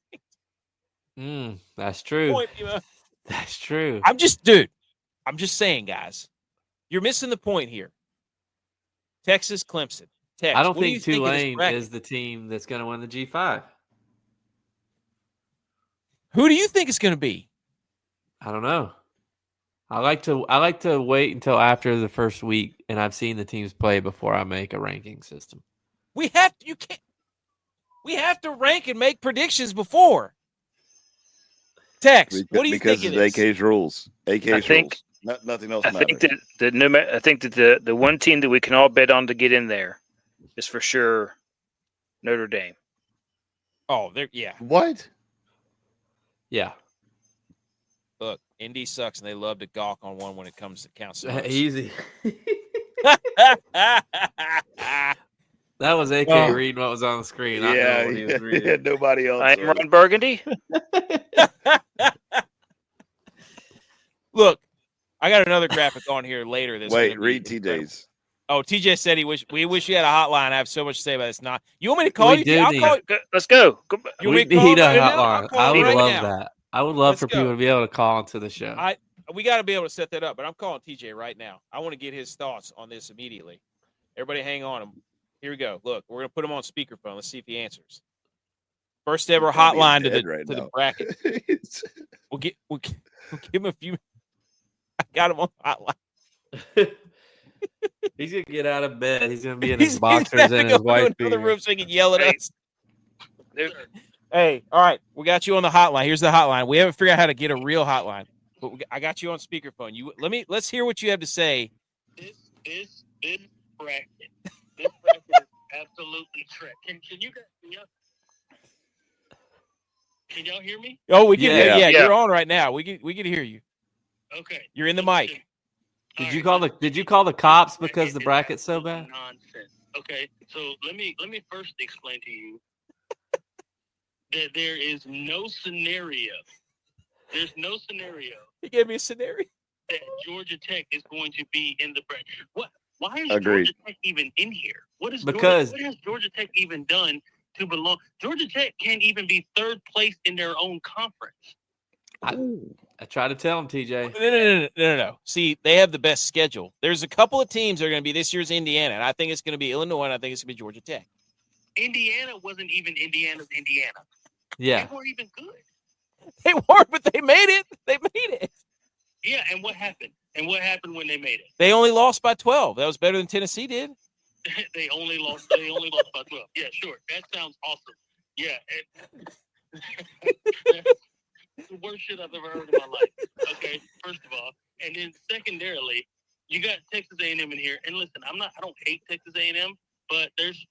[SPEAKER 2] That's true.
[SPEAKER 1] Point,
[SPEAKER 2] That's true.
[SPEAKER 1] I'm just saying, guys. You're missing the point here. Texas, Clemson. Tex,
[SPEAKER 2] I don't
[SPEAKER 1] what do
[SPEAKER 2] think
[SPEAKER 1] you think of this
[SPEAKER 2] Tulane
[SPEAKER 1] bracket?
[SPEAKER 2] is the team that's going to win the G5.
[SPEAKER 1] Who do you think it's going to be?
[SPEAKER 2] I don't know. I like to wait until after the first week and I've seen the teams play before I make a ranking system.
[SPEAKER 1] We have to rank and make predictions before. Tex, what do you
[SPEAKER 3] because
[SPEAKER 1] think
[SPEAKER 3] it's
[SPEAKER 1] it is?
[SPEAKER 3] AK's rules. AK's rules. Nothing else matters.
[SPEAKER 4] I think that the one team that we can all bet on to get in there is for sure Notre Dame.
[SPEAKER 1] Oh, yeah.
[SPEAKER 3] What?
[SPEAKER 2] Yeah.
[SPEAKER 1] Look, Indy sucks, and they love to gawk on one when it comes to counts.
[SPEAKER 2] Easy. That was AK reading what was on the screen. I know what he was reading.
[SPEAKER 3] Nobody else.
[SPEAKER 4] I'm Ron Burgundy.
[SPEAKER 1] Look, I got another graphic on here later.
[SPEAKER 3] Wait, read TJ's.
[SPEAKER 1] Oh, TJ said we wish you had a hotline. I have so much to say about this. Not you want me to call you?
[SPEAKER 2] I'll
[SPEAKER 1] call you.
[SPEAKER 4] Let's go.
[SPEAKER 1] You
[SPEAKER 2] We
[SPEAKER 1] want me to call
[SPEAKER 2] need a
[SPEAKER 1] right now?
[SPEAKER 2] hotline.
[SPEAKER 1] I'll call
[SPEAKER 2] I would
[SPEAKER 1] right
[SPEAKER 2] love
[SPEAKER 1] now.
[SPEAKER 2] that. I would love
[SPEAKER 1] Let's
[SPEAKER 2] for
[SPEAKER 1] go.
[SPEAKER 2] people to be able to call into the show.
[SPEAKER 1] We got to be able to set that up, but I'm calling TJ right now. I want to get his thoughts on this immediately. Everybody hang on. Here we go. Look, we're going to put him on speakerphone. Let's see if he answers. First ever hotline to the bracket. We'll give him a few. I got him on the hotline.
[SPEAKER 2] He's going to get out of bed. He's going to be in his boxers and his wife
[SPEAKER 1] in the room so he can yell at
[SPEAKER 4] Hey.
[SPEAKER 1] us. Hey, all right. We got you on the hotline. Here's the hotline. We haven't figured out how to get a real hotline, but I got you on speakerphone. Let's hear what you have to say.
[SPEAKER 5] This bracket. This bracket is absolutely trash. Can you guys hear me? Can y'all hear me?
[SPEAKER 1] Oh, we can.
[SPEAKER 2] Yeah.
[SPEAKER 1] Yeah, you're on right now. We can hear you.
[SPEAKER 5] Okay.
[SPEAKER 1] You're in the mic.
[SPEAKER 2] Did you call the cops because the bracket's so bad?
[SPEAKER 5] Nonsense. Okay, so let me first explain to you that there is no scenario. There's no scenario
[SPEAKER 1] He gave me a scenario.
[SPEAKER 5] that Georgia Tech is going to be in the bracket. What? Why is
[SPEAKER 3] Agreed.
[SPEAKER 5] Georgia Tech even in here? What has Georgia Tech even done to belong? Georgia Tech can't even be third place in their own conference.
[SPEAKER 2] I tried to tell him, TJ.
[SPEAKER 1] No. See, they have the best schedule. There's a couple of teams that are going to be this year's Indiana, and I think it's going to be Illinois, and I think it's going to be Georgia Tech.
[SPEAKER 5] Indiana wasn't even Indiana's Indiana.
[SPEAKER 2] Yeah.
[SPEAKER 5] They weren't even good.
[SPEAKER 1] They weren't, but they made it. They made it.
[SPEAKER 5] Yeah, and what happened? And what happened when they made it?
[SPEAKER 1] They only lost by 12. That was better than Tennessee did.
[SPEAKER 5] They only lost by 12. Yeah, sure. That sounds awesome. Yeah. That's the worst shit I've ever heard in my life. Okay, first of all. And then secondarily, you got Texas A&M in here. And listen, I don't hate Texas A&M, but there's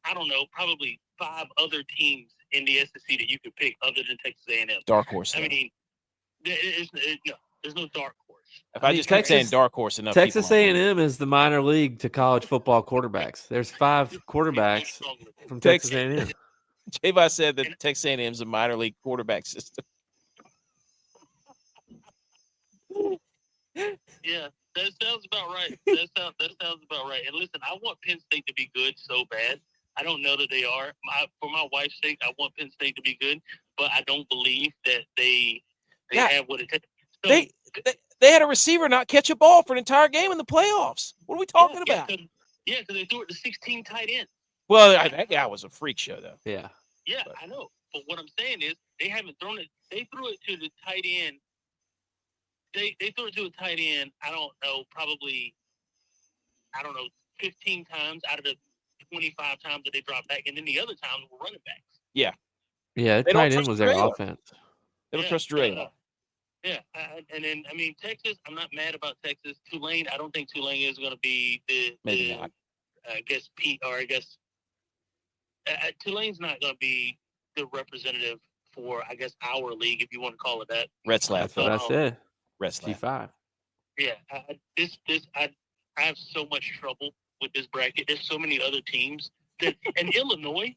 [SPEAKER 5] I don't know, probably 5 other teams in the SEC that you could pick other than Texas A&M.
[SPEAKER 1] Dark horse.
[SPEAKER 5] I mean, there's no dark horse.
[SPEAKER 1] If I just keep saying dark horse enough,
[SPEAKER 2] Texas A&M is the minor league to college football quarterbacks. There's 5 quarterbacks from Texas A&M.
[SPEAKER 1] J.U.Y.S said that Texas A&M is a minor league quarterback system.
[SPEAKER 5] Yeah, that sounds about right. That sounds about right. And listen, I want Penn State to be good so bad. I don't know that they are. For my wife's sake, I want Penn State to be good, but I don't believe that they have what it takes. So,
[SPEAKER 1] they had a receiver not catch a ball for an entire game in the playoffs. What are we talking about?
[SPEAKER 5] because they threw it to 16 tight ends.
[SPEAKER 1] Well, that guy was a freak show, though.
[SPEAKER 2] Yeah.
[SPEAKER 5] Yeah, I know. But what I'm saying is they haven't thrown it. They threw it to the tight end. They threw it to a tight end, I don't know, 15 times out of the 25 times that they dropped back. And then the other times were running backs.
[SPEAKER 1] Yeah.
[SPEAKER 2] Yeah, the tight end was their offense.
[SPEAKER 1] They don't trust Dre.
[SPEAKER 5] Yeah. And then, I mean, Texas, I'm not mad about Texas. Tulane, I don't think Tulane is going to be
[SPEAKER 1] Maybe not.
[SPEAKER 5] Tulane's not going to be the representative for, I guess, our league, if you want to call it that.
[SPEAKER 1] Red Slab.
[SPEAKER 2] That's what I said.
[SPEAKER 1] Red Slab.
[SPEAKER 2] G5.
[SPEAKER 5] Yeah, I have so much trouble with this bracket. There's so many other teams and Illinois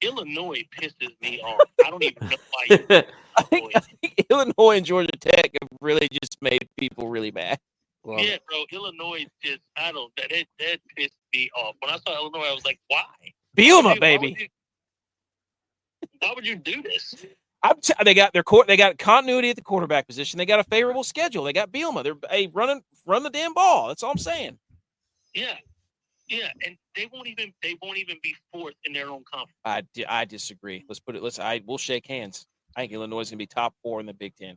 [SPEAKER 5] pisses me off. I don't even know why.
[SPEAKER 1] I think Illinois and Georgia Tech have really just made people really mad.
[SPEAKER 2] Well,
[SPEAKER 5] yeah, bro, Illinois just that pissed me off. When I saw Illinois, I was like, why?
[SPEAKER 1] Bielema, baby.
[SPEAKER 5] Why would you do this?
[SPEAKER 1] They got they got continuity at the quarterback position. They got a favorable schedule. They got Bielema. They're run the damn ball. That's all I'm saying.
[SPEAKER 5] Yeah, and they won't even be fourth in their own conference.
[SPEAKER 1] I disagree. Let's put it. We'll shake hands. I think Illinois is going to be top 4 in the Big Ten.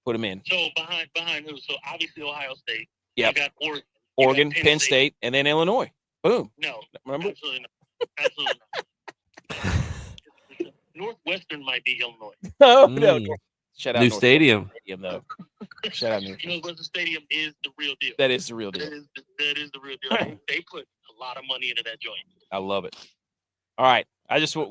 [SPEAKER 1] Put them in.
[SPEAKER 5] So behind who? So obviously Ohio State.
[SPEAKER 1] Yeah.
[SPEAKER 5] You got
[SPEAKER 1] Oregon, Penn State, and then Illinois. Boom.
[SPEAKER 5] No,
[SPEAKER 1] remember?
[SPEAKER 5] Absolutely not. Absolutely not. Northwestern might be Illinois.
[SPEAKER 1] No. Shout out
[SPEAKER 2] New stadium.
[SPEAKER 1] Though. Shout out
[SPEAKER 5] Northwestern Stadium is the real deal.
[SPEAKER 1] That is the real deal.
[SPEAKER 5] That is the real deal. They put a lot of money into that joint.
[SPEAKER 1] I love it. All right.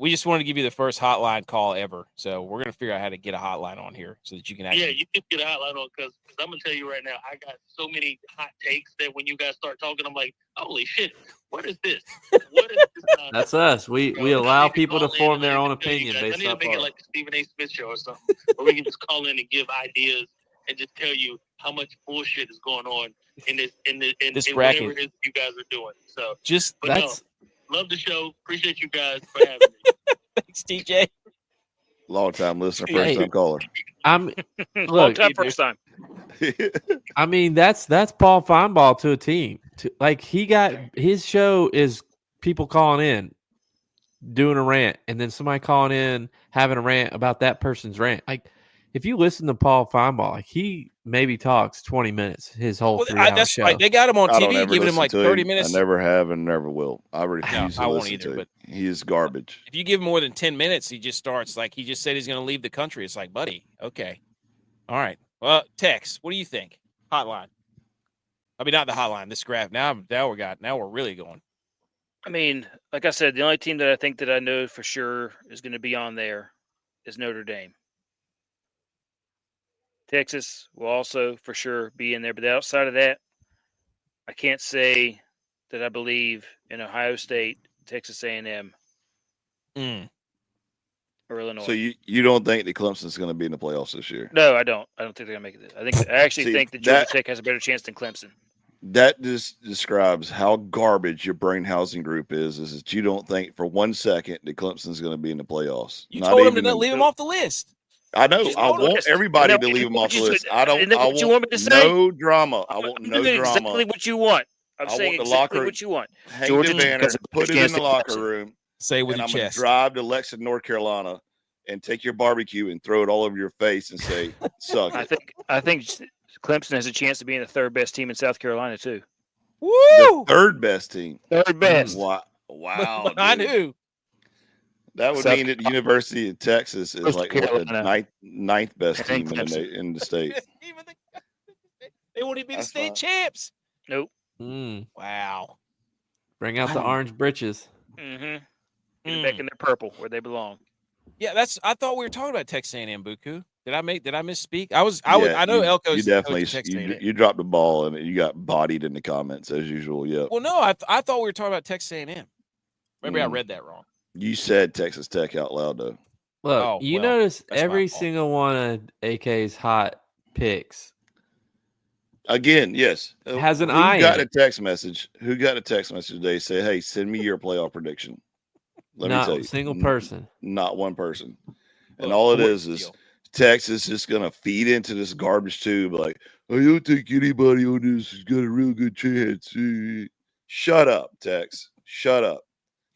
[SPEAKER 1] We just wanted to give you the first hotline call ever. So we're gonna figure out how to get a hotline on here so that you can actually.
[SPEAKER 5] Yeah, you can get a hotline on because I'm gonna tell you right now, I got so many hot takes that when you guys start talking, I'm like, holy shit, what is this? What is this?
[SPEAKER 2] That's us. We allow people to form their own opinion based
[SPEAKER 5] I need to
[SPEAKER 2] off
[SPEAKER 5] make it
[SPEAKER 2] our.
[SPEAKER 5] like the Stephen A. Smith show or something, where we can just call in and give ideas and just tell you how much bullshit is going on in this
[SPEAKER 1] bracket.
[SPEAKER 5] whatever it is you guys are doing. So love the show. Appreciate you guys for having me.
[SPEAKER 1] Thanks, TJ.
[SPEAKER 3] Long time listener, first time caller.
[SPEAKER 2] Look,
[SPEAKER 4] first time.
[SPEAKER 2] I mean, that's Paul Feinbaugh to a team. He got his show is people calling in, doing a rant, and then somebody calling in having a rant about that person's rant. Like, if you listen to Paul Feinbaugh, he maybe talks 20 minutes his whole 3-hour show.
[SPEAKER 1] Right. They got him on TV, giving him like 30 minutes.
[SPEAKER 3] I never have and never will. I refuse to listen to
[SPEAKER 1] but
[SPEAKER 3] him. He is garbage.
[SPEAKER 1] If you give him more than 10 minutes, he just starts like he just said he's going to leave the country. It's like, buddy, okay, all right. Well, Tex, what do you think? Hotline. I mean, not the hotline. This graph. Now we're really going.
[SPEAKER 4] I mean, like I said, the only team that I think that I know for sure is going to be on there is Notre Dame. Texas will also for sure be in there, but outside of that, I can't say that I believe in Ohio State, Texas A&M, or Illinois.
[SPEAKER 3] So you don't think that Clemson's going to be in the playoffs this year?
[SPEAKER 4] No, I don't. I don't think they're going to make it. I actually think that Georgia Tech has a better chance than Clemson.
[SPEAKER 3] That just describes how garbage your brain housing group is that you don't think for 1 second that Clemson's going to be in the playoffs.
[SPEAKER 1] You told him to not leave him off the list.
[SPEAKER 3] I know. I want everybody to leave him off the list. I want no drama. I want no drama.
[SPEAKER 4] Exactly what you want. I'm saying exactly what you want.
[SPEAKER 3] Hang the banner, put it in the locker room.
[SPEAKER 1] Say with
[SPEAKER 3] and
[SPEAKER 1] your
[SPEAKER 3] I'm going to
[SPEAKER 1] chest.
[SPEAKER 3] drive to Lexington, North Carolina, and take your barbecue and throw it all over your face and say, "Suck it."
[SPEAKER 4] I think Clemson has a chance to be in the third best team in South Carolina too.
[SPEAKER 1] Woo!
[SPEAKER 3] The third best team.
[SPEAKER 4] Third best.
[SPEAKER 3] Wow,
[SPEAKER 1] I
[SPEAKER 3] dude.
[SPEAKER 1] knew.
[SPEAKER 3] That would
[SPEAKER 4] South
[SPEAKER 3] mean that the University of Texas is
[SPEAKER 4] Coastal
[SPEAKER 3] like what, the
[SPEAKER 4] Carolina.
[SPEAKER 3] ninth best
[SPEAKER 4] I think
[SPEAKER 3] team in the state.
[SPEAKER 1] They won't even be the
[SPEAKER 3] That's
[SPEAKER 1] state
[SPEAKER 3] fine.
[SPEAKER 1] champs.
[SPEAKER 4] Nope.
[SPEAKER 1] Wow.
[SPEAKER 2] Bring out the
[SPEAKER 3] Wow.
[SPEAKER 2] orange britches.
[SPEAKER 4] Mm-hmm. Get back in their purple where they belong.
[SPEAKER 1] Yeah, I thought we were talking about Texas A&M, Buku. Did I misspeak? I know
[SPEAKER 3] You
[SPEAKER 1] Elko's
[SPEAKER 3] definitely
[SPEAKER 1] Texas A&M.
[SPEAKER 3] you dropped the ball and you got bodied in the comments as usual. Yep.
[SPEAKER 1] Well, no, I thought we were talking about Texas A&M. Maybe I read that wrong.
[SPEAKER 3] You said Texas Tech out loud though.
[SPEAKER 2] Look, notice
[SPEAKER 1] that's my
[SPEAKER 2] every
[SPEAKER 1] fault.
[SPEAKER 2] single one of AK's hot picks
[SPEAKER 3] Again, yes.
[SPEAKER 2] has an
[SPEAKER 3] Who
[SPEAKER 2] eye
[SPEAKER 3] got
[SPEAKER 2] in
[SPEAKER 3] a
[SPEAKER 2] it.
[SPEAKER 3] text message? Who got a text message today? Say, hey, send me your playoff prediction. Let me
[SPEAKER 2] Not
[SPEAKER 3] tell
[SPEAKER 2] a
[SPEAKER 3] you,
[SPEAKER 2] single person.
[SPEAKER 3] not one person. And
[SPEAKER 1] Look,
[SPEAKER 3] all it
[SPEAKER 1] what
[SPEAKER 3] is
[SPEAKER 1] deal?
[SPEAKER 3] Texas is going to feed into this garbage tube. Like, I don't think anybody on this has got a real good chance. Shut up, Tex. Shut up.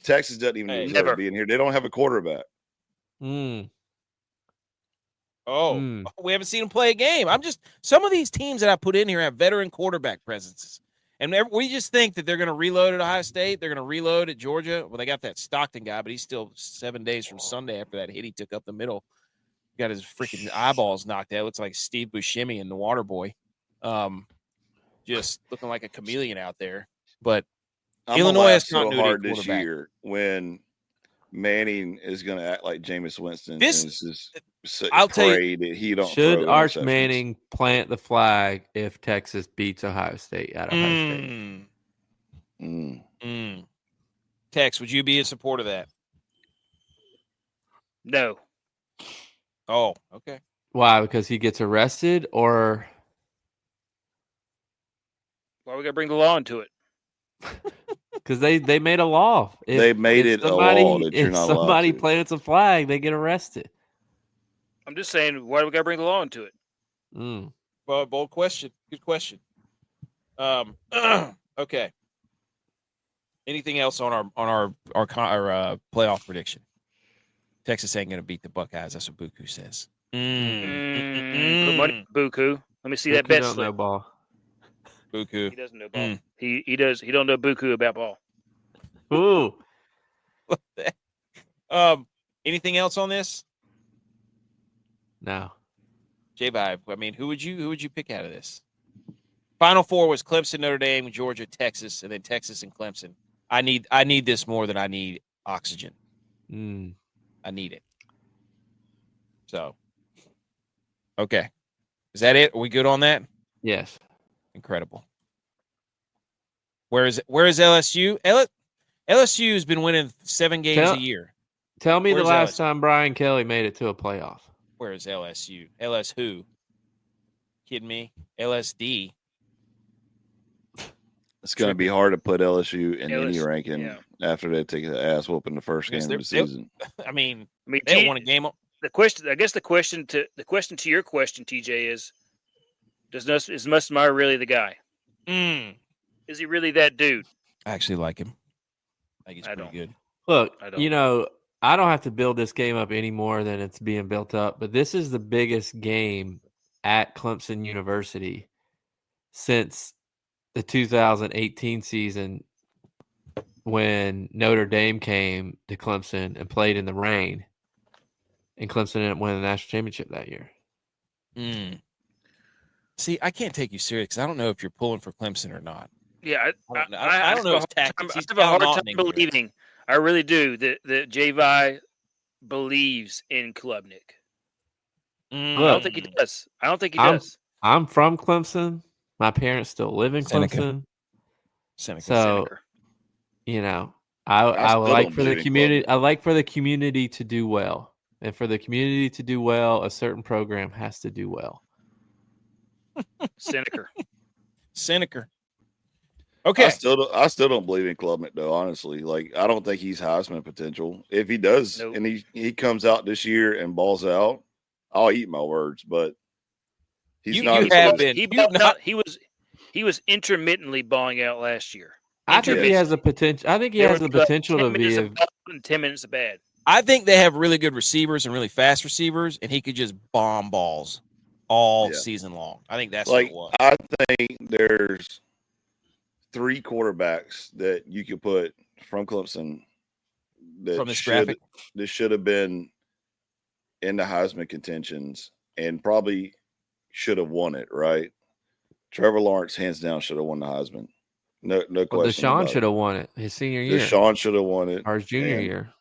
[SPEAKER 3] Texas doesn't even deserve
[SPEAKER 4] never.
[SPEAKER 3] being here. They don't have a quarterback.
[SPEAKER 1] Oh, we haven't seen him play a game. Some of these teams that I put in here have veteran quarterback presences. And we just think that they're going to reload at Ohio State. They're going to reload at Georgia. Well, they got that Stockton guy, but he's still 7 days from Sunday after that hit he took up the middle. Got his freaking eyeballs knocked out. Looks like Steve Buscemi in The Water Boy. Just looking like a chameleon out there. But Illinois has
[SPEAKER 3] so
[SPEAKER 1] continuity
[SPEAKER 3] hard this
[SPEAKER 1] quarterback.
[SPEAKER 3] year when Manning is going to act like Jameis Winston. And it's just
[SPEAKER 1] I'll tell you,
[SPEAKER 3] that he don't
[SPEAKER 2] Should
[SPEAKER 3] throw
[SPEAKER 2] Arch
[SPEAKER 3] interceptions.
[SPEAKER 2] Manning plant the flag if Texas beats Ohio State at Ohio State?
[SPEAKER 1] Tex, would you be in support of that?
[SPEAKER 4] No.
[SPEAKER 1] Oh, okay.
[SPEAKER 2] Why? Because he gets arrested, or
[SPEAKER 4] Why we got to bring the law into it?
[SPEAKER 2] because they made a law.
[SPEAKER 3] They made it a law that you're not allowed
[SPEAKER 2] somebody
[SPEAKER 3] to.
[SPEAKER 2] plants a flag, they get arrested.
[SPEAKER 4] I'm just saying, why do we got to bring the law into it?
[SPEAKER 1] Well, bold question. Good question. Okay. Anything else on our playoff prediction? Texas ain't going to beat the Buckeyes. That's what Buku says.
[SPEAKER 4] Put money, Buku. Let me see that bet
[SPEAKER 2] don't know
[SPEAKER 4] slip.
[SPEAKER 2] ball.
[SPEAKER 4] Buku. He doesn't know ball. He does. He don't know Buku about ball.
[SPEAKER 2] Ooh.
[SPEAKER 1] Anything else on this?
[SPEAKER 2] No.
[SPEAKER 1] J-Vibe, I mean, who would you pick out of this? Final four was Clemson, Notre Dame, Georgia, Texas, and then Texas and Clemson. I need this more than I need oxygen. I need it. So, okay. Is that it? Are we good on that?
[SPEAKER 2] Yes.
[SPEAKER 1] Incredible. Where is LSU? LSU has been winning 7 games a year.
[SPEAKER 2] Tell me
[SPEAKER 1] Where's
[SPEAKER 2] the last
[SPEAKER 1] LSU?
[SPEAKER 2] time Brian Kelly made it to a playoff.
[SPEAKER 1] Where is LSU? LS who? Kidding me? LSD.
[SPEAKER 3] It's going to be hard to put LSU in any ranking
[SPEAKER 4] yeah.
[SPEAKER 3] after they take the ass whooping the first game of the season.
[SPEAKER 1] I mean, they don't want a game.
[SPEAKER 4] The question to your question, TJ, is: is Musselmeyer really the guy? Is he really that dude?
[SPEAKER 1] I actually like him. I think he's pretty good.
[SPEAKER 2] Look, I don't have to build this game up any more than it's being built up, but this is the biggest game at Clemson University since the 2018 season when Notre Dame came to Clemson and played in the rain, and Clemson ended up winning the national championship that year.
[SPEAKER 1] See, I can't take you serious because I don't know if you're pulling for Clemson or not.
[SPEAKER 4] Yeah,
[SPEAKER 1] I don't know his tactics.
[SPEAKER 4] I have a hard time believing. I really do that J.U.Y.S believes in Klubnik. I don't think he does.
[SPEAKER 2] I'm from Clemson. My parents still live in Clemson.
[SPEAKER 1] Seneca.
[SPEAKER 2] I like for the community. I like for the community to do well, and for the community to do well, a certain program has to do well.
[SPEAKER 4] Seneca.
[SPEAKER 1] Okay.
[SPEAKER 3] I still don't believe in Klubnik though. Honestly, like I don't think he's Heisman potential. If he does, and he comes out this year and balls out, I'll eat my words. But he's not.
[SPEAKER 4] He was intermittently balling out last year.
[SPEAKER 2] I think he has the potential. I think he has the potential to be a
[SPEAKER 4] 10 minutes of bad.
[SPEAKER 1] I think they have really good receivers and really fast receivers, and he could just bomb balls all season long. I think that's what it was.
[SPEAKER 3] I think there's 3 quarterbacks that you could put from Clemson that
[SPEAKER 1] From this graphic?
[SPEAKER 3] This should have been in the Heisman contentions and probably should have won it, right? Trevor Lawrence, hands down, should have won the Heisman. No question.
[SPEAKER 2] Deshaun should have won it his senior year.
[SPEAKER 3] Deshaun should have won it.
[SPEAKER 2] Or his junior year.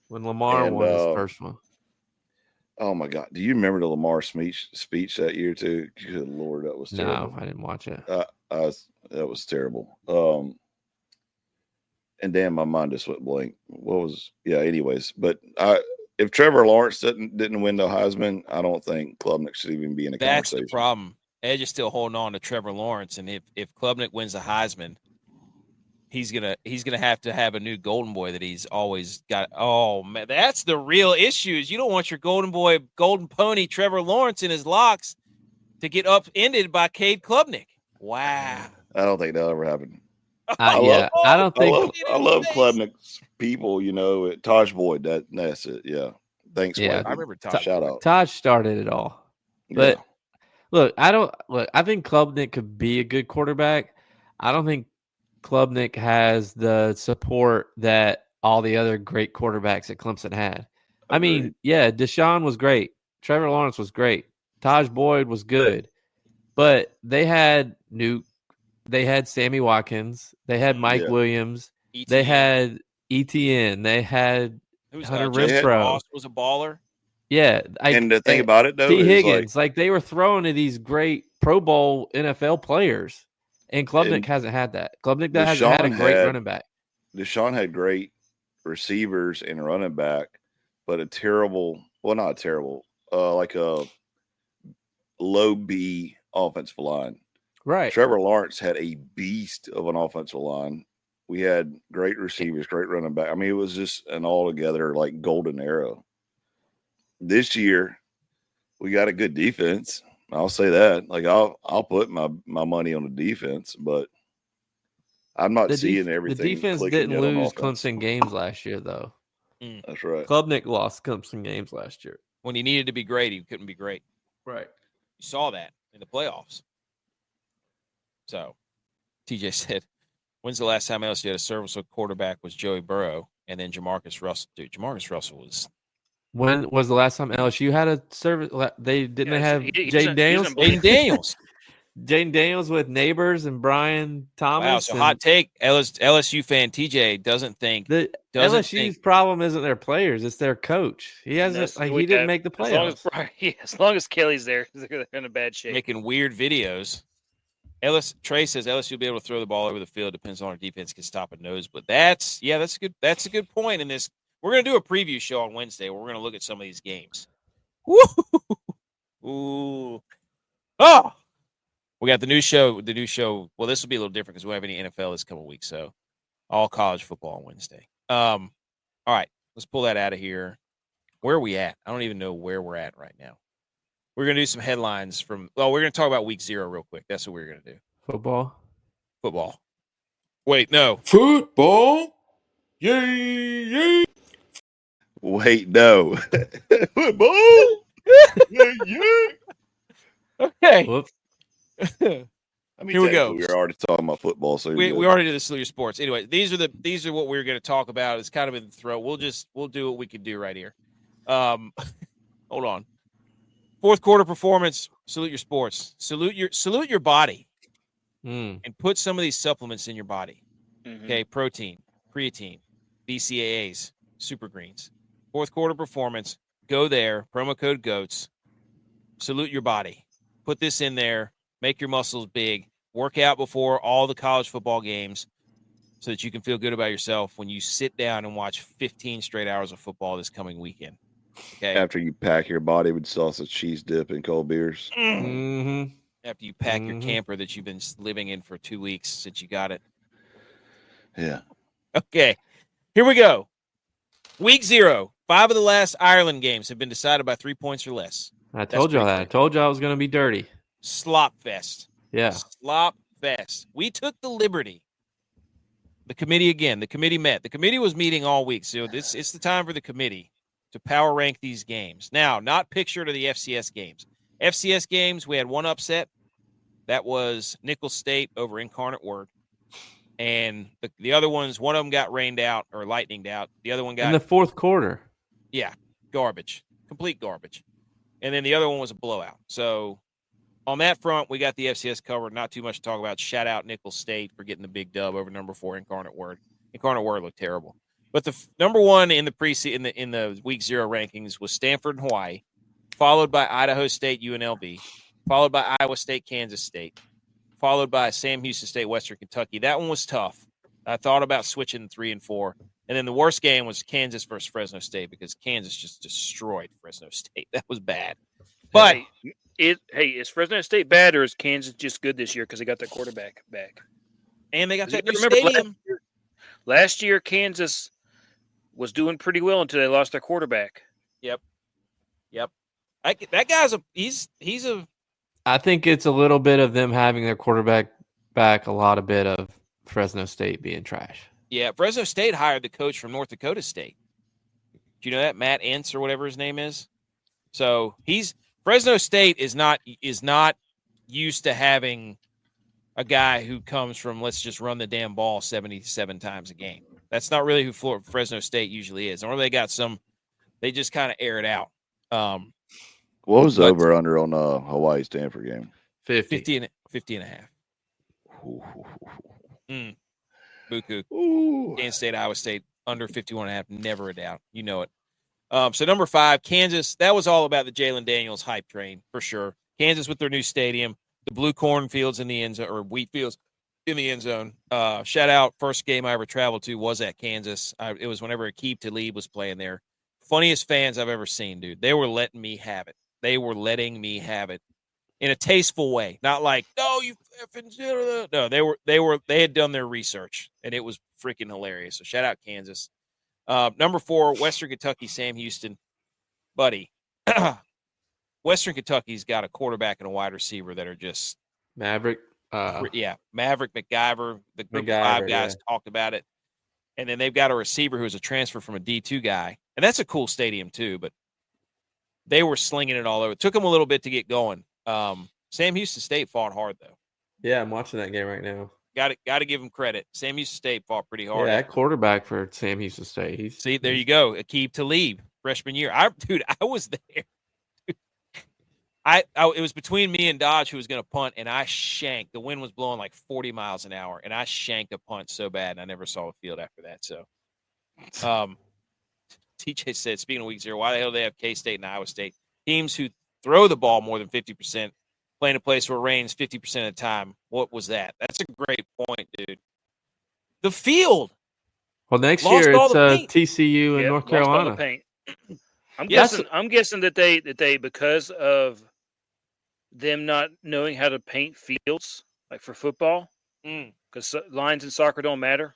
[SPEAKER 2] When Lamar won his first one.
[SPEAKER 3] Oh my God! Do you remember the Lamar speech that year too? Good Lord, that was terrible.
[SPEAKER 2] No, I didn't watch it.
[SPEAKER 3] That was terrible. And damn, my mind just went blank. Anyways, but if Trevor Lawrence didn't win the Heisman, I don't think Klubnik should even be in the conversation.
[SPEAKER 1] That's the problem. Edge is still holding on to Trevor Lawrence, and if Klubnik wins the Heisman, he's gonna have to have a new golden boy that he's always got. Oh man, that's the real issue. Is you don't want your golden boy, golden pony, Trevor Lawrence in his locks to get upended by Cade Klubnik. Wow.
[SPEAKER 3] I don't think that'll ever happen.
[SPEAKER 2] I love
[SPEAKER 3] Klubnik's people. Taj Boyd. That's it. Yeah. Thanks.
[SPEAKER 2] Yeah,
[SPEAKER 3] Klubnik.
[SPEAKER 1] I remember Taj.
[SPEAKER 3] Shout out.
[SPEAKER 2] Taj started it all, but look, I think Klubnik could be a good quarterback. I don't think Klubnik has the support that all the other great quarterbacks at Clemson had. I mean, Deshaun was great. Trevor Lawrence was great. Taj Boyd was good. But they had Nuke. They had Sammy Watkins. They had Mike Williams.
[SPEAKER 1] ETN.
[SPEAKER 2] They had ETN. They had Hunter Renfrow.
[SPEAKER 1] Was a baller.
[SPEAKER 2] Yeah.
[SPEAKER 3] And the thing about it, though,
[SPEAKER 2] T.
[SPEAKER 3] is
[SPEAKER 2] Higgins. Like they were throwing to these great Pro Bowl NFL players. And Klubnik hasn't had that. Klubnik hasn't had a great running back.
[SPEAKER 3] Deshaun had great receivers and running back, but a terrible, not terrible, like a low B offensive line.
[SPEAKER 2] Right.
[SPEAKER 3] Trevor Lawrence had a beast of an offensive line. We had great receivers, great running back. I mean, it was just an altogether like golden era. This year, we got a good defense. I'll say that. Like I'll put my money on the defense, but I'm not seeing everything.
[SPEAKER 2] The defense didn't lose Clemson games last year, though.
[SPEAKER 3] That's right.
[SPEAKER 2] Klubnik lost Clemson games last year.
[SPEAKER 1] When he needed to be great, he couldn't be great.
[SPEAKER 2] Right.
[SPEAKER 1] You saw that in the playoffs. So, TJ said, when's the last time LSU had a serviceable quarterback was Joey Burrow and then Jamarcus Russell. Dude, Jamarcus Russell was.
[SPEAKER 2] When was the last time LSU had a service? They didn't have Jaden Daniels.
[SPEAKER 1] Jaden Daniels.
[SPEAKER 2] Jaden Daniels with Neighbors and Brian Thomas.
[SPEAKER 1] Wow, so hot take. LSU fan TJ doesn't think
[SPEAKER 2] LSU's problem isn't their players; it's their coach. He hasn't. He didn't make the playoffs.
[SPEAKER 4] As long as Kelly's there, they're in a bad shape.
[SPEAKER 1] Making weird videos. Trey says LSU will be able to throw the ball over the field. Depends on our defense can stop a nose. But that's a good point in this. We're going to do a preview show on Wednesday where we're going to look at some of these games. Woo! Ooh. Oh! We got the new show. Well, this will be a little different because we won't have any NFL this coming week. So all college football on Wednesday. All right. Let's pull that out of here. Where are we at? I don't even know where we're at right now. We're going to do some headlines we're going to talk about week 0 real quick. That's what we're going to do.
[SPEAKER 2] Football.
[SPEAKER 1] Wait, no.
[SPEAKER 6] Football. Yay.
[SPEAKER 3] Wait, no. Football. Yeah.
[SPEAKER 1] Okay.
[SPEAKER 2] Whoops.
[SPEAKER 3] I mean,
[SPEAKER 1] here we go.
[SPEAKER 3] We were already talking about football, so
[SPEAKER 1] we already did the Salute Your Sports. Anyway, these are what we're going to talk about. It's kind of in the throat. We'll do what we can do right here. Hold on. Fourth quarter performance. Salute Your Sports. Salute your body, and put some of these supplements in your body. Mm-hmm. Okay, protein, creatine, BCAAs, super greens. Fourth quarter performance. Go there. Promo code GOATS. Salute your body. Put this in there. Make your muscles big. Work out before all the college football games so that you can feel good about yourself when you sit down and watch 15 straight hours of football this coming weekend. Okay.
[SPEAKER 3] After you pack your body with sausage, cheese dip, and cold beers.
[SPEAKER 2] Mm-hmm.
[SPEAKER 1] After you pack your camper that you've been living in for 2 weeks since you got it.
[SPEAKER 3] Yeah.
[SPEAKER 1] Okay. Here we go. Week 0. 5 of the last Ireland games have been decided by 3 points or less.
[SPEAKER 2] I told y'all that. I told y'all it was going to be dirty.
[SPEAKER 1] Slop fest.
[SPEAKER 2] Yeah.
[SPEAKER 1] Slop fest. We took the liberty the committee again. The committee met. The committee was meeting all week. So it's the time for the committee to power rank these games. Now, not picture to the FCS games. FCS games, we had one upset. That was Nicholls State over Incarnate Word. And the other ones, one of them got rained out or lightninged out. The other one got
[SPEAKER 2] in the fourth quarter.
[SPEAKER 1] Yeah, garbage, complete garbage. And then the other one was a blowout. So on that front, we got the FCS covered. Not too much to talk about. Shout out Nicholls State for getting the big dub over number 4 Incarnate Word. Incarnate Word looked terrible. But the number one in the preseason in the week 0 rankings was Stanford and Hawaii, followed by Idaho State, UNLV, followed by Iowa State, Kansas State, followed by Sam Houston State, Western Kentucky. That one was tough. I thought about switching 3 and 4. And then the worst game was Kansas versus Fresno State because Kansas just destroyed Fresno State. That was bad. But
[SPEAKER 4] is Fresno State bad or is Kansas just good this year because they got their quarterback back?
[SPEAKER 1] And they got that new
[SPEAKER 4] Remember
[SPEAKER 1] stadium.
[SPEAKER 4] Last year, Kansas was doing pretty well until they lost their quarterback.
[SPEAKER 1] Yep. That guy's he's a.
[SPEAKER 2] I think it's a little bit of them having their quarterback back, a lot of bit of Fresno State being trash.
[SPEAKER 1] Yeah, Fresno State hired the coach from North Dakota State. Do you know that? Matt Entz or whatever his name is. So Fresno State is not used to having a guy who comes from let's just run the damn ball 77 times a game. That's not really who Fresno State usually is. Or they got they just kind of air it out.
[SPEAKER 3] What was the over under on Hawaii Stanford game?
[SPEAKER 2] 50
[SPEAKER 1] and a half. Buku. Kansas State, Iowa State, under 51.5, never a doubt. You know it. So number 5, Kansas. That was all about the Jalen Daniels hype train for sure. Kansas with their new stadium, the blue cornfields in the end zone, or wheat fields in the end zone. Shout out, first game I ever traveled to was at Kansas. It was whenever Aqib Talib was playing there. Funniest fans I've ever seen, dude. They were letting me have it. In a tasteful way, not like, no, you effing. No, they had done their research, and it was freaking hilarious. So shout out Kansas. Number 4, Western Kentucky, Sam Houston, buddy. Western Kentucky's got a quarterback and a wide receiver that are just
[SPEAKER 2] Maverick.
[SPEAKER 1] Maverick, McGyver. The group of 5 guys talked about it, and then they've got a receiver who's a transfer from a D2 guy, and that's a cool stadium too. But they were slinging it all over. It took them a little bit to get going. Sam Houston State fought hard though.
[SPEAKER 2] Yeah, I'm watching that game right now.
[SPEAKER 1] Got to give them credit. Sam Houston State fought pretty hard.
[SPEAKER 2] Yeah, that quarterback for Sam Houston State.
[SPEAKER 1] See, there you go. Aqib Talib, freshman year. I was there. It was between me and Dodge who was going to punt, and I shanked. The wind was blowing like 40 miles an hour, and I shanked a punt so bad, and I never saw a field after that. So, TJ said, speaking of week 0, why the hell do they have K-State and Iowa State? Teams who throw the ball more than 50%, playing a place where it rains 50% of the time. What was that? That's a great point, dude. The field.
[SPEAKER 2] Well, next year it's TCU and North Carolina.
[SPEAKER 4] Lost all the paint. I'm guessing that they because of them not knowing how to paint fields, like for football, because lines in soccer don't matter.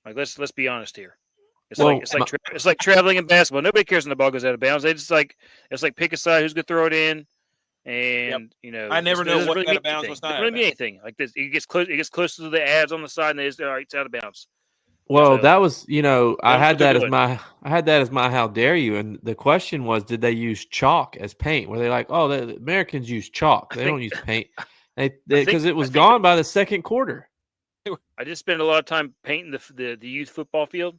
[SPEAKER 4] Like let's be honest here. It's like traveling in basketball. Nobody cares when the ball goes out of bounds. It's like pick a side who's gonna throw it in, and
[SPEAKER 1] I never know what's out of bounds. What's not out of bounds.
[SPEAKER 4] Anything like this. It gets close. It gets close to the ads on the side, and it's out of bounds.
[SPEAKER 2] Well, that was I had that as my how dare you, and the question was, did they use chalk as paint? Were they like, oh, the Americans use chalk, they don't use paint, because it was gone by the second quarter.
[SPEAKER 4] I just spent a lot of time painting the youth football field.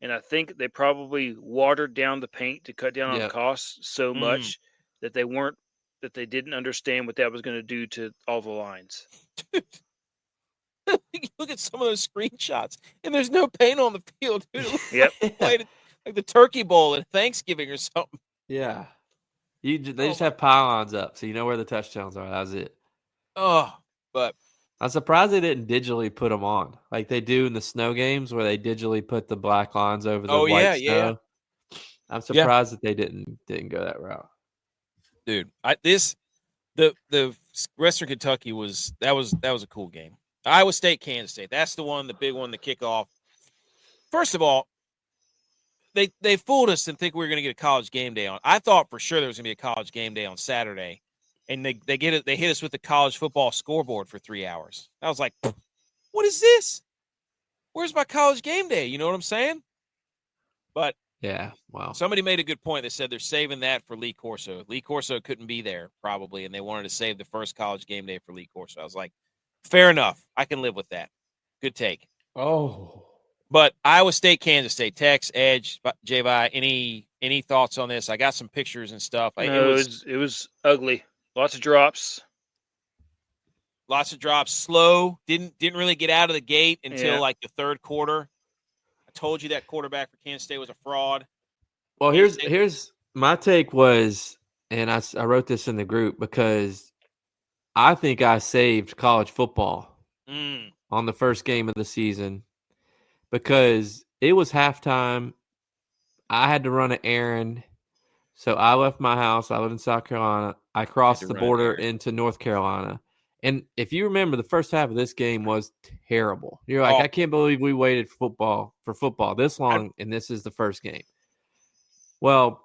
[SPEAKER 4] And I think they probably watered down the paint to cut down on costs so much that they didn't understand what that was going to do to all the lines.
[SPEAKER 1] Look at some of those screenshots, and there's no paint on the field. Dude.
[SPEAKER 4] Yep,
[SPEAKER 1] like the Turkey Bowl at Thanksgiving or something.
[SPEAKER 2] Yeah, they just have pylons up, so you know where the touchdowns are. That was it.
[SPEAKER 1] Oh, but
[SPEAKER 2] I'm surprised they didn't digitally put them on like they do in the snow games where they digitally put the black lines over the white snow. Yeah. I'm surprised that they didn't go that route.
[SPEAKER 1] Dude, the Western Kentucky was a cool game. Iowa State, Kansas State. That's the one, the big one, the kickoff. First of all, they fooled us and think we were going to get a college game day on. I thought for sure there was going to be a college game day on Saturday. And they hit us with the college football scoreboard for 3 hours. I was like, what is this? Where's my college game day? You know what I'm saying? But
[SPEAKER 2] Yeah, wow.
[SPEAKER 1] somebody made a good point. They said they're saving that for Lee Corso. Lee Corso couldn't be there probably, and they wanted to save the first college game day for Lee Corso. I was like, fair enough. I can live with that. Good take.
[SPEAKER 2] Oh.
[SPEAKER 1] But Iowa State, Kansas State, Tex, Edge, J-Vi, any thoughts on this? I got some pictures and stuff.
[SPEAKER 4] No, it was ugly. Lots of drops.
[SPEAKER 1] Lots of drops. Slow. Didn't really get out of the gate until
[SPEAKER 4] Yeah.
[SPEAKER 1] like the third quarter. I told you that quarterback for Kansas State was a fraud.
[SPEAKER 2] Well, here's my take was, and I wrote this in the group because I think I saved college football on the first game of the season because it was halftime. I had to run an errand. So I left my house. I live in South Carolina. I crossed the border into North Carolina. And if you remember, the first half of this game was terrible. You're like, I can't believe we waited for football this long, and this is the first game. Well,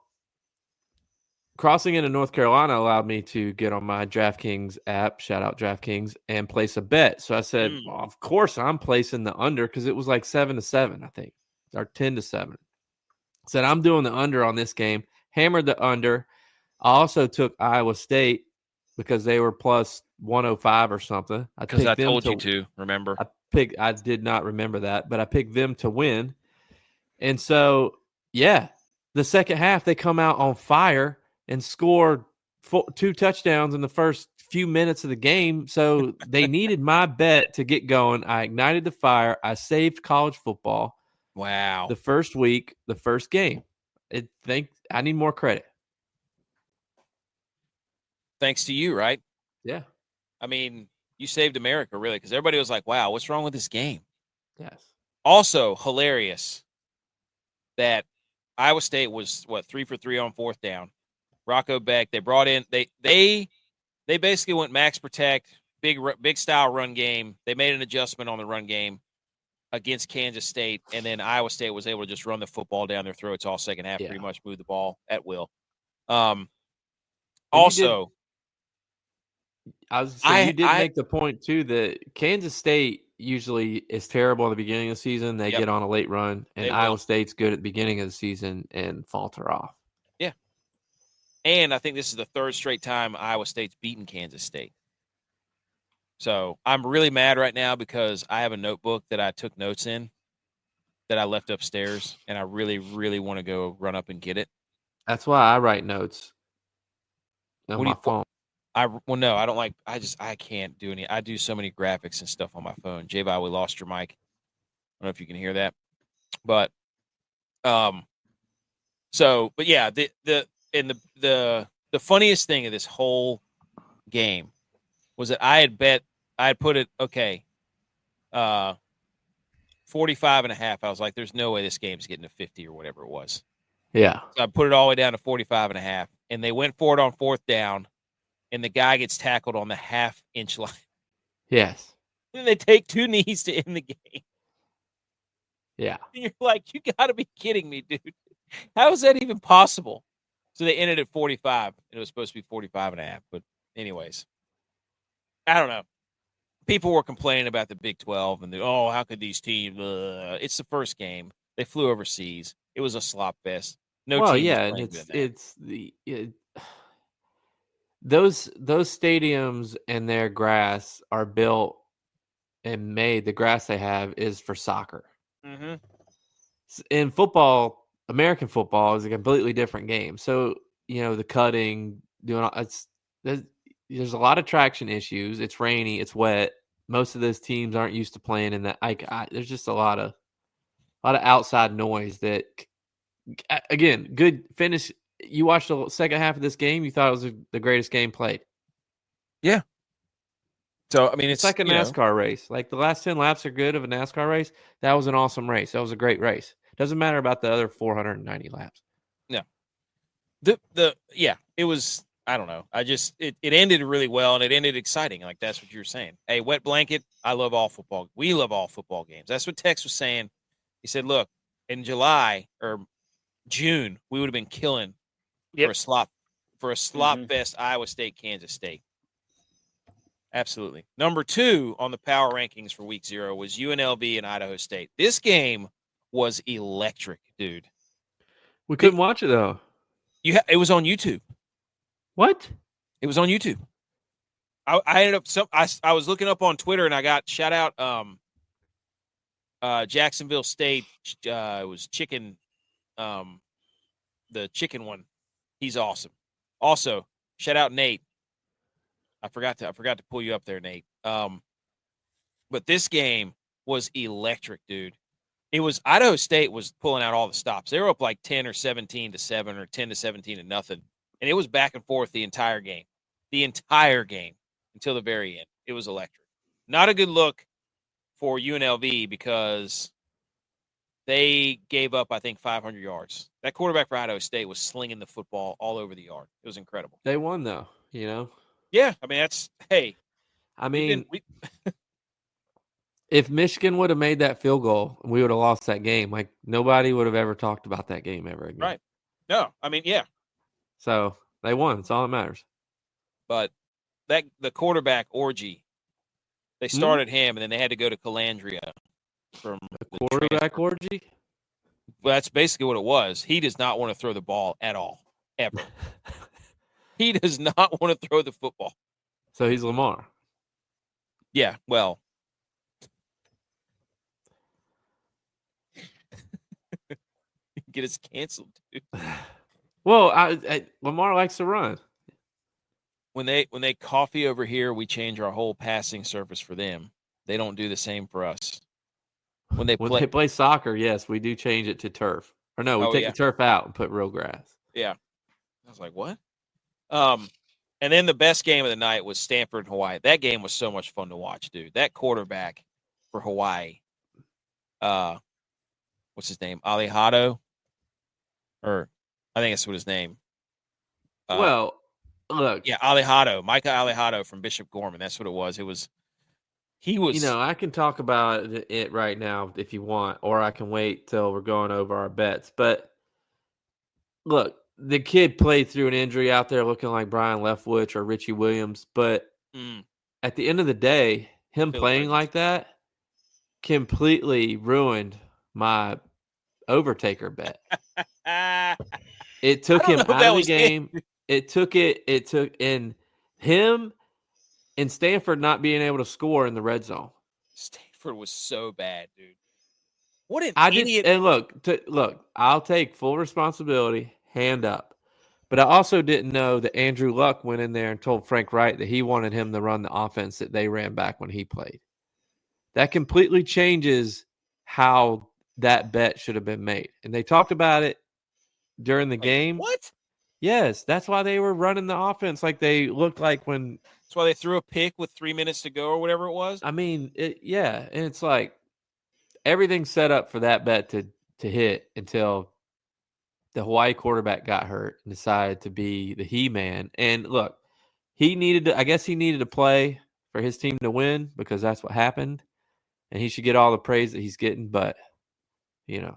[SPEAKER 2] crossing into North Carolina allowed me to get on my DraftKings app, shout out DraftKings, and place a bet. So I said, well, of course I'm placing the under because it was like 7-7, I think, or 10-7. Said I'm doing the under on this game. Hammered the under. I also took Iowa State because they were plus 105 or something.
[SPEAKER 1] Because I told you to, remember?
[SPEAKER 2] I did not remember that, but I picked them to win. And so, yeah, the second half, they come out on fire and score 2 touchdowns in the first few minutes of the game. So they needed my bet to get going. I ignited the fire. I saved college football.
[SPEAKER 1] Wow.
[SPEAKER 2] The first week, the first game. I need more credit.
[SPEAKER 1] Thanks to you, right?
[SPEAKER 2] Yeah.
[SPEAKER 1] I mean, you saved America, really, because everybody was like, wow, what's wrong with this game?
[SPEAKER 2] Yes.
[SPEAKER 1] Also, hilarious that Iowa State was, 3 for 3 on fourth down. Rocco Beck, they brought in, they basically went max protect, big style run game. They made an adjustment on the run game against Kansas State, and then Iowa State was able to just run the football down their throats all second half, pretty much move the ball at will. Also,
[SPEAKER 2] you did make the point too that Kansas State usually is terrible at the beginning of the season. They get on a late run, and Iowa State's good at the beginning of the season and falter off.
[SPEAKER 1] Yeah, and I think this is the third straight time Iowa State's beaten Kansas State. So I'm really mad right now because I have a notebook that I took notes in that I left upstairs, and I really, really want to go run up and get it.
[SPEAKER 2] That's why I write notes on my phone.
[SPEAKER 1] No, I don't like. I can't do any. I do so many graphics and stuff on my phone. J-Vi, we lost your mic. I don't know if you can hear that, but but yeah, the funniest thing of this whole game was that I had put it 45.5. I was like, there's no way this game's getting to 50 or whatever it was.
[SPEAKER 2] Yeah.
[SPEAKER 1] So I put it all the way down to 45.5, and they went for it on fourth down, and the guy gets tackled on the half-inch line.
[SPEAKER 2] Yes.
[SPEAKER 1] And they take 2 knees to end the game.
[SPEAKER 2] Yeah.
[SPEAKER 1] And you're like, you got to be kidding me, dude. How is that even possible? So they ended at 45, and it was supposed to be 45.5. But anyways, I don't know. People were complaining about the Big 12 and how could these teams? It's the first game. They flew overseas. It was a slop fest.
[SPEAKER 2] Well, yeah, and those stadiums and their grass are built and made. The grass they have is for soccer.
[SPEAKER 1] Mm-hmm.
[SPEAKER 2] In football, American football is a completely different game. So the cutting, there's a lot of traction issues. It's rainy. It's wet. Most of those teams aren't used to playing in that. There's just a lot of outside noise that. Again, good finish. You watched the second half of this game. You thought it was the greatest game played.
[SPEAKER 1] Yeah. So, I mean,
[SPEAKER 2] it's like a NASCAR race. Like the last 10 laps are good of a NASCAR race. That was an awesome race. That was a great race. Doesn't matter about the other 490 laps.
[SPEAKER 1] No. It was, I don't know. It ended really well, and it ended exciting. Like, that's what you were saying. Hey, wet blanket, I love all football. We love all football games. That's what Tex was saying. He said, look, in July or June, we would have been killing for a slop fest, Iowa State, Kansas State. Absolutely. Number 2 on the power rankings for week 0 was UNLV and Idaho State. This game was electric, dude.
[SPEAKER 2] We couldn't watch it though.
[SPEAKER 1] It was on YouTube.
[SPEAKER 2] What?
[SPEAKER 1] It was on YouTube. I ended up I was looking up on Twitter and I got shout out Jacksonville State. It was chicken, the chicken one. He's awesome. Also, shout out Nate. I forgot to pull you up there, Nate. But this game was electric, dude. It was Idaho State was pulling out all the stops. They were up like 10 or 17 to 7 or 10 to 17 to nothing. And it was back and forth the entire game. The entire game until the very end. It was electric. Not a good look for UNLV because they gave up, I think, 500 yards. That quarterback for Idaho State was slinging the football all over the yard. It was incredible.
[SPEAKER 2] They won though, you know?
[SPEAKER 1] Yeah, I mean,
[SPEAKER 2] I mean, if Michigan would have made that field goal, we would have lost that game. Like, nobody would have ever talked about that game ever again.
[SPEAKER 1] Right. No, I mean, yeah.
[SPEAKER 2] So they won. It's all that matters.
[SPEAKER 1] But the quarterback orgy, they started him, and then they had to go to Calandria from
[SPEAKER 2] the quarterback
[SPEAKER 1] transfer.
[SPEAKER 2] orgy.
[SPEAKER 1] Well, that's basically what it was. He does not want to throw the ball at all, ever. He does not want to throw the football.
[SPEAKER 2] So he's Lamar.
[SPEAKER 1] Yeah, well. Get us canceled, dude.
[SPEAKER 2] Well, Lamar likes to run.
[SPEAKER 1] When they coffee over here, we change our whole passing surface for them. They don't do the same for us. When they
[SPEAKER 2] play soccer, yes, we do change it to turf. Or no, we take the turf out and put real grass.
[SPEAKER 1] Yeah. I was like, what? And then the best game of the night was Stanford and Hawaii. That game was so much fun to watch, dude. That quarterback for Hawaii, what's his name? Alejado? Or I think that's what his name.
[SPEAKER 2] Well, look.
[SPEAKER 1] Yeah, Alejado. Micah Alejado from Bishop Gorman. That's what it was. He was.
[SPEAKER 2] You know, I can talk about it right now if you want, or I can wait till we're going over our bets. But look, the kid played through an injury out there looking like Brian Leftwich or Richie Williams. But at the end of the day, him playing like that completely ruined my overtaker bet. It took him out of the game. It took in him and Stanford not being able to score in the red zone.
[SPEAKER 1] Stanford was so bad, dude. What an idiot.
[SPEAKER 2] And look, I'll take full responsibility, hand up. But I also didn't know that Andrew Luck went in there and told Frank Wright that he wanted him to run the offense that they ran back when he played. That completely changes how that bet should have been made. And they talked about it during the game.
[SPEAKER 1] What?
[SPEAKER 2] Yes, that's why they were running the offense like they looked like when.
[SPEAKER 1] That's why they threw a pick with 3 minutes to go or whatever it was.
[SPEAKER 2] I mean, and it's like everything's set up for that bet to hit until the Hawaii quarterback got hurt and decided to be the he-man. And look, I guess he needed to play for his team to win because that's what happened. And he should get all the praise that he's getting, but you know,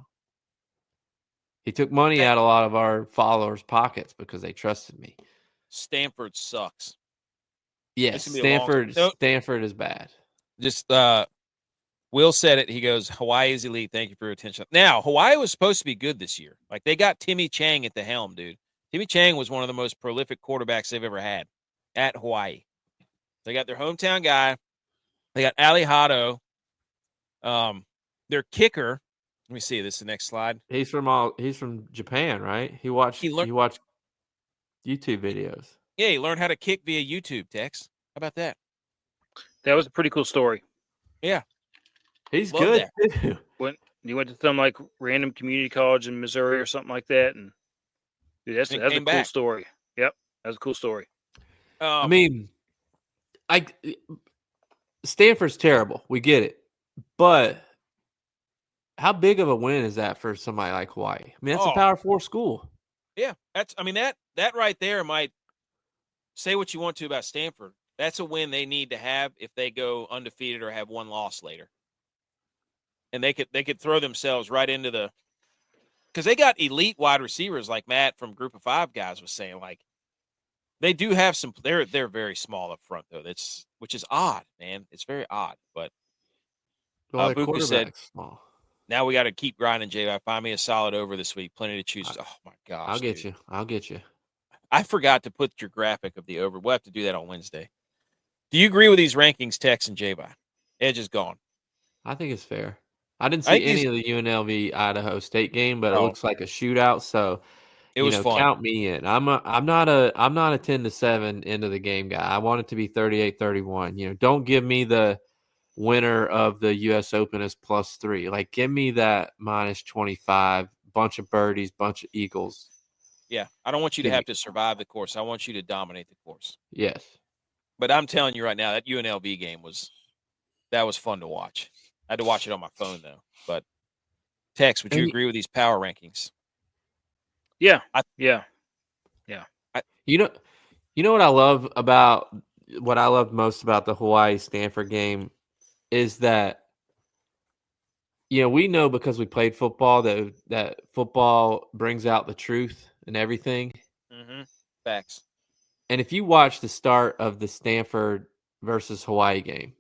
[SPEAKER 2] he took money out of a lot of our followers' pockets because they trusted me.
[SPEAKER 1] Stanford sucks.
[SPEAKER 2] Yes, Stanford is bad.
[SPEAKER 1] Just Will said it. He goes, Hawaii is elite. Thank you for your attention. Now, Hawaii was supposed to be good this year. Like, they got Timmy Chang at the helm, dude. Timmy Chang was one of the most prolific quarterbacks they've ever had at Hawaii. They got their hometown guy. They got Alejado. Their kicker. Let me see. This is the next slide.
[SPEAKER 2] He's from Japan, right? He watched YouTube videos.
[SPEAKER 1] Yeah, he learned how to kick via YouTube, Tex. How about that?
[SPEAKER 4] That was a pretty cool story.
[SPEAKER 1] Yeah.
[SPEAKER 2] He's good too.
[SPEAKER 4] When you went to some like random community college in Missouri or something like that, and dude, that's a cool story. Yep, that's a cool story.
[SPEAKER 2] I mean, Stanford's terrible. We get it, but how big of a win is that for somebody like Hawaii? I mean, that's a Power 4 school.
[SPEAKER 1] Yeah, that right there might say what you want to about Stanford. That's a win they need to have if they go undefeated or have one loss later. And they could throw themselves right into because they got elite wide receivers like Matt from Group of Five guys was saying. Like, They do have some. They're very small up front though. Which is odd, man. It's very odd. But
[SPEAKER 2] Well, their
[SPEAKER 1] Buka said,
[SPEAKER 2] quarterback's small.
[SPEAKER 1] now we got to keep grinding, J. Find me a solid over this week. Plenty to choose. Oh my gosh,
[SPEAKER 2] I'll get
[SPEAKER 1] dude.
[SPEAKER 2] you. I'll get you.
[SPEAKER 1] I forgot to put your graphic of the over. We'll have to do that on Wednesday. Do you agree with these rankings, Tex and J? Edge is gone.
[SPEAKER 2] I think it's fair. I didn't see any of the UNLV Idaho State game, but it looks like a shootout. So
[SPEAKER 1] it was fun.
[SPEAKER 2] Count me in. I'm not a 10-7 into the game guy. I want it to be 38-31. Don't give me the winner of the U.S. Open as +3. Like, give me that -25, bunch of birdies, bunch of eagles.
[SPEAKER 1] Yeah, I don't want you to have to survive the course. I want you to dominate the course.
[SPEAKER 2] Yes.
[SPEAKER 1] But I'm telling you right now, that UNLV game was fun to watch. I had to watch it on my phone, though. But, Tex, would you agree with these power rankings?
[SPEAKER 4] Yeah.
[SPEAKER 2] You know what I love about what I loved most about the Hawaii-Stanford game is that, we know because we played football that football brings out the truth and everything.
[SPEAKER 1] Mm-hmm. Facts.
[SPEAKER 2] And if you watch the start of the Stanford versus Hawaii game,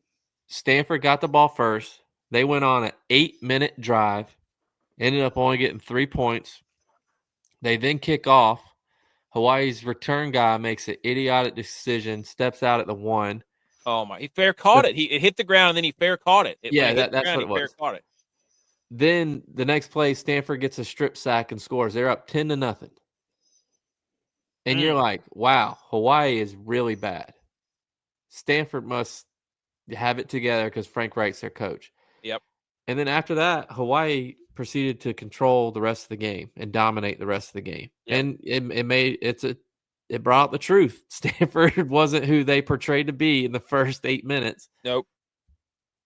[SPEAKER 2] Stanford got the ball first. They went on an 8-minute drive, ended up only getting 3 points. They then kick off. Hawaii's return guy makes an idiotic decision, steps out at the 1.
[SPEAKER 1] Oh, my. He fair caught it. It hit the ground, and then he fair caught it.
[SPEAKER 2] That's what it was.
[SPEAKER 1] Fair caught it.
[SPEAKER 2] Then the next play, Stanford gets a strip sack and scores. They're up 10-0. And you're like, wow, Hawaii is really bad. Stanford must have it together because Frank Wright's their coach.
[SPEAKER 1] Yep.
[SPEAKER 2] And then after that, Hawaii proceeded to control the rest of the game and dominate the rest of the game. Yep. And it brought out the truth. Stanford wasn't who they portrayed to be in the first 8 minutes.
[SPEAKER 1] Nope.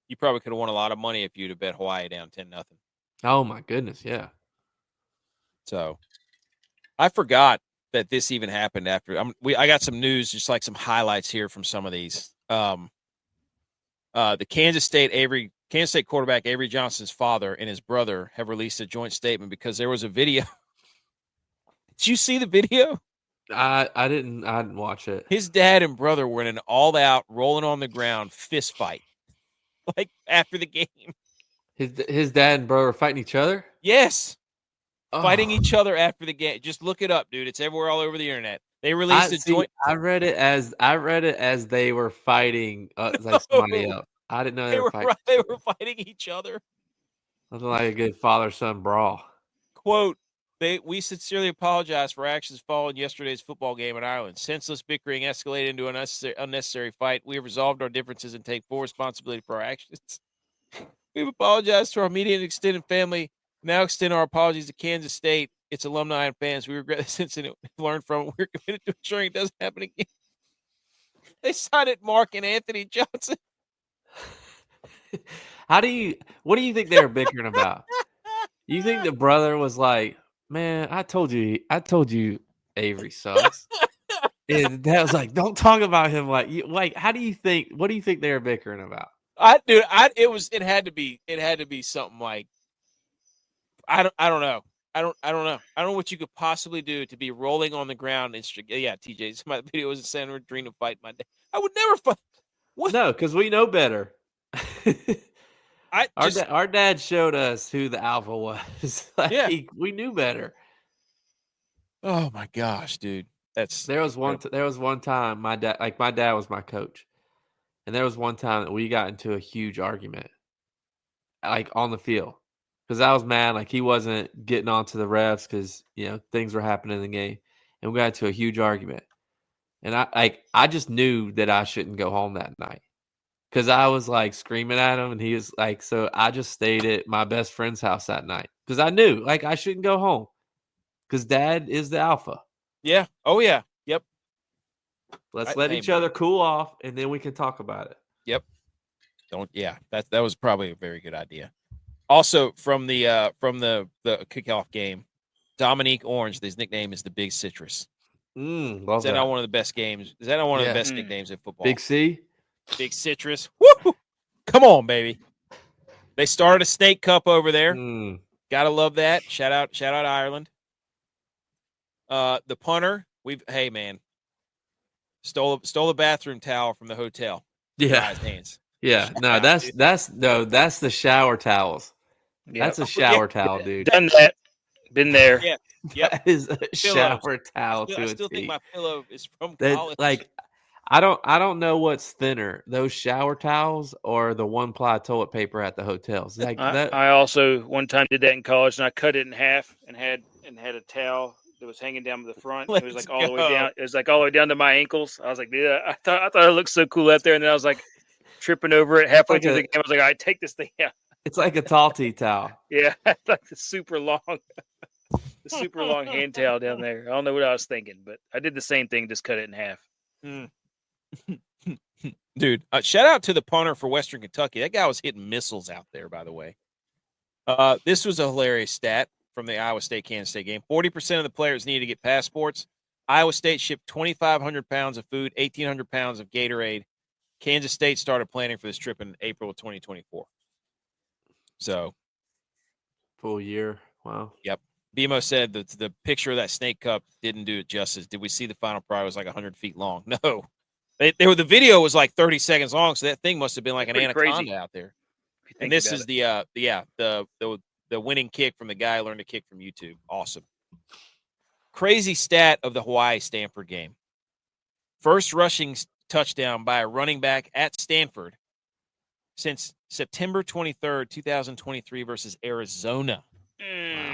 [SPEAKER 1] You probably could have won a lot of money if you'd have bet Hawaii down 10-0.
[SPEAKER 2] Oh my goodness, yeah.
[SPEAKER 1] So I forgot that this even happened after. I got some news, just like some highlights here from some of these. The Kansas State quarterback Avery Johnson's father and his brother have released a joint statement because there was a video. Did you see the video?
[SPEAKER 2] I didn't watch it.
[SPEAKER 1] His dad and brother were in an all-out, rolling on the ground fist fight, like after the game.
[SPEAKER 2] His dad and brother were fighting each other?
[SPEAKER 1] Yes. Fighting each other after the game. Just look it up, dude. It's everywhere all over the internet. They released a joint.
[SPEAKER 2] I read it as they were fighting like somebody else. I didn't know they were fighting.
[SPEAKER 1] They were fighting each other.
[SPEAKER 2] Something like a good father-son brawl.
[SPEAKER 1] Quote, we sincerely apologize for actions following yesterday's football game in Ireland. Senseless bickering escalated into an unnecessary fight. We have resolved our differences and take full responsibility for our actions. We've apologized to our immediate and extended family. Now extend our apologies to Kansas State, its alumni and fans. We regret this incident. We've learned from it. We're committed to ensuring it doesn't happen again. They signed it Mark and Anthony Johnson.
[SPEAKER 2] What do you think they were bickering about? You think the brother was like, man, I told you Avery sucks. And that was like, don't talk about him what do you think they were bickering about?
[SPEAKER 1] It had to be something like, I don't know. I don't know. I don't know what you could possibly do to be rolling on the ground. TJ, my video was saying we're dreaming of fighting my dad. I would never fight.
[SPEAKER 2] What? No, because we know better. Our dad showed us who the alpha was. We knew better.
[SPEAKER 1] Oh my gosh, dude.
[SPEAKER 2] There was one time my dad was my coach. And there was one time that we got into a huge argument. Like on the field. Because I was mad, like he wasn't getting onto the refs because things were happening in the game, and we got into a huge argument. And I just knew that I shouldn't go home that night because I was like screaming at him, and he was like, so I just stayed at my best friend's house that night because I knew like I shouldn't go home because Dad is the alpha.
[SPEAKER 1] Yeah. Oh yeah. Yep.
[SPEAKER 2] Let's let each other cool off, and then we can talk about it.
[SPEAKER 1] Yep. That was probably a very good idea. Also, from the kickoff game, Dominique Orange, his nickname is the Big Citrus.
[SPEAKER 2] Love
[SPEAKER 1] is that not one of the best games? Is that not one of the best nicknames in football?
[SPEAKER 2] Big C?
[SPEAKER 1] Big Citrus. Woo! Come on, baby. They started a Snake Cup over there. Gotta love that. Shout out Ireland. The punter, hey man. Stole a bathroom towel from the hotel.
[SPEAKER 2] Yeah.
[SPEAKER 1] Dry his hands.
[SPEAKER 2] Yeah.
[SPEAKER 1] Shout
[SPEAKER 2] No,
[SPEAKER 1] out,
[SPEAKER 2] that's
[SPEAKER 1] dude.
[SPEAKER 2] that's the shower towels.
[SPEAKER 4] Yeah.
[SPEAKER 2] That's a shower towel, dude.
[SPEAKER 4] Done that. Been there.
[SPEAKER 1] Yeah. Yep.
[SPEAKER 2] That is a
[SPEAKER 1] Pillows.
[SPEAKER 2] shower towel
[SPEAKER 1] I
[SPEAKER 2] to a
[SPEAKER 1] still think
[SPEAKER 2] T.
[SPEAKER 1] my pillow is from
[SPEAKER 2] That,
[SPEAKER 1] college.
[SPEAKER 2] like, I don't know what's thinner, those shower towels or the 1-ply toilet paper at the hotels. Like that.
[SPEAKER 4] I also one time did that in college, and I cut it in half and had a towel that was hanging down the front. It was
[SPEAKER 1] Let's
[SPEAKER 4] like all the way
[SPEAKER 1] go.
[SPEAKER 4] down. It was like all the way down to my ankles. I was like, yeah, I thought it looked so cool out there, and then I was like tripping over it halfway
[SPEAKER 2] Like
[SPEAKER 4] through
[SPEAKER 2] a-
[SPEAKER 4] the game. I was like, all right, take this thing out.
[SPEAKER 2] It's like a tall tea towel.
[SPEAKER 4] Yeah, like the super long hand towel down there. I don't know what I was thinking, but I did the same thing, just cut it in half.
[SPEAKER 1] Dude, shout out to the punter for Western Kentucky. That guy was hitting missiles out there, by the way. This was a hilarious stat from the Iowa State-Kansas State game. 40% of the players needed to get passports. Iowa State shipped 2,500 pounds of food, 1,800 pounds of Gatorade. Kansas State started planning for this trip in April of 2024. So,
[SPEAKER 2] Full year. Wow.
[SPEAKER 1] yep. BMO said that the picture of that snake cup didn't do it justice. Did we see the final prize was like 100 feet long? No. The video was like 30 seconds long, so that thing must have been like an
[SPEAKER 4] Pretty
[SPEAKER 1] anaconda
[SPEAKER 4] crazy.
[SPEAKER 1] out there.
[SPEAKER 4] If you
[SPEAKER 1] And
[SPEAKER 4] think
[SPEAKER 1] this
[SPEAKER 4] about
[SPEAKER 1] is
[SPEAKER 4] it.
[SPEAKER 1] the winning kick from the guy who learned to kick from YouTube. Awesome. Crazy stat of the Hawaii-Stanford game. First rushing touchdown by a running back at Stanford since September 23rd, 2023 versus Arizona.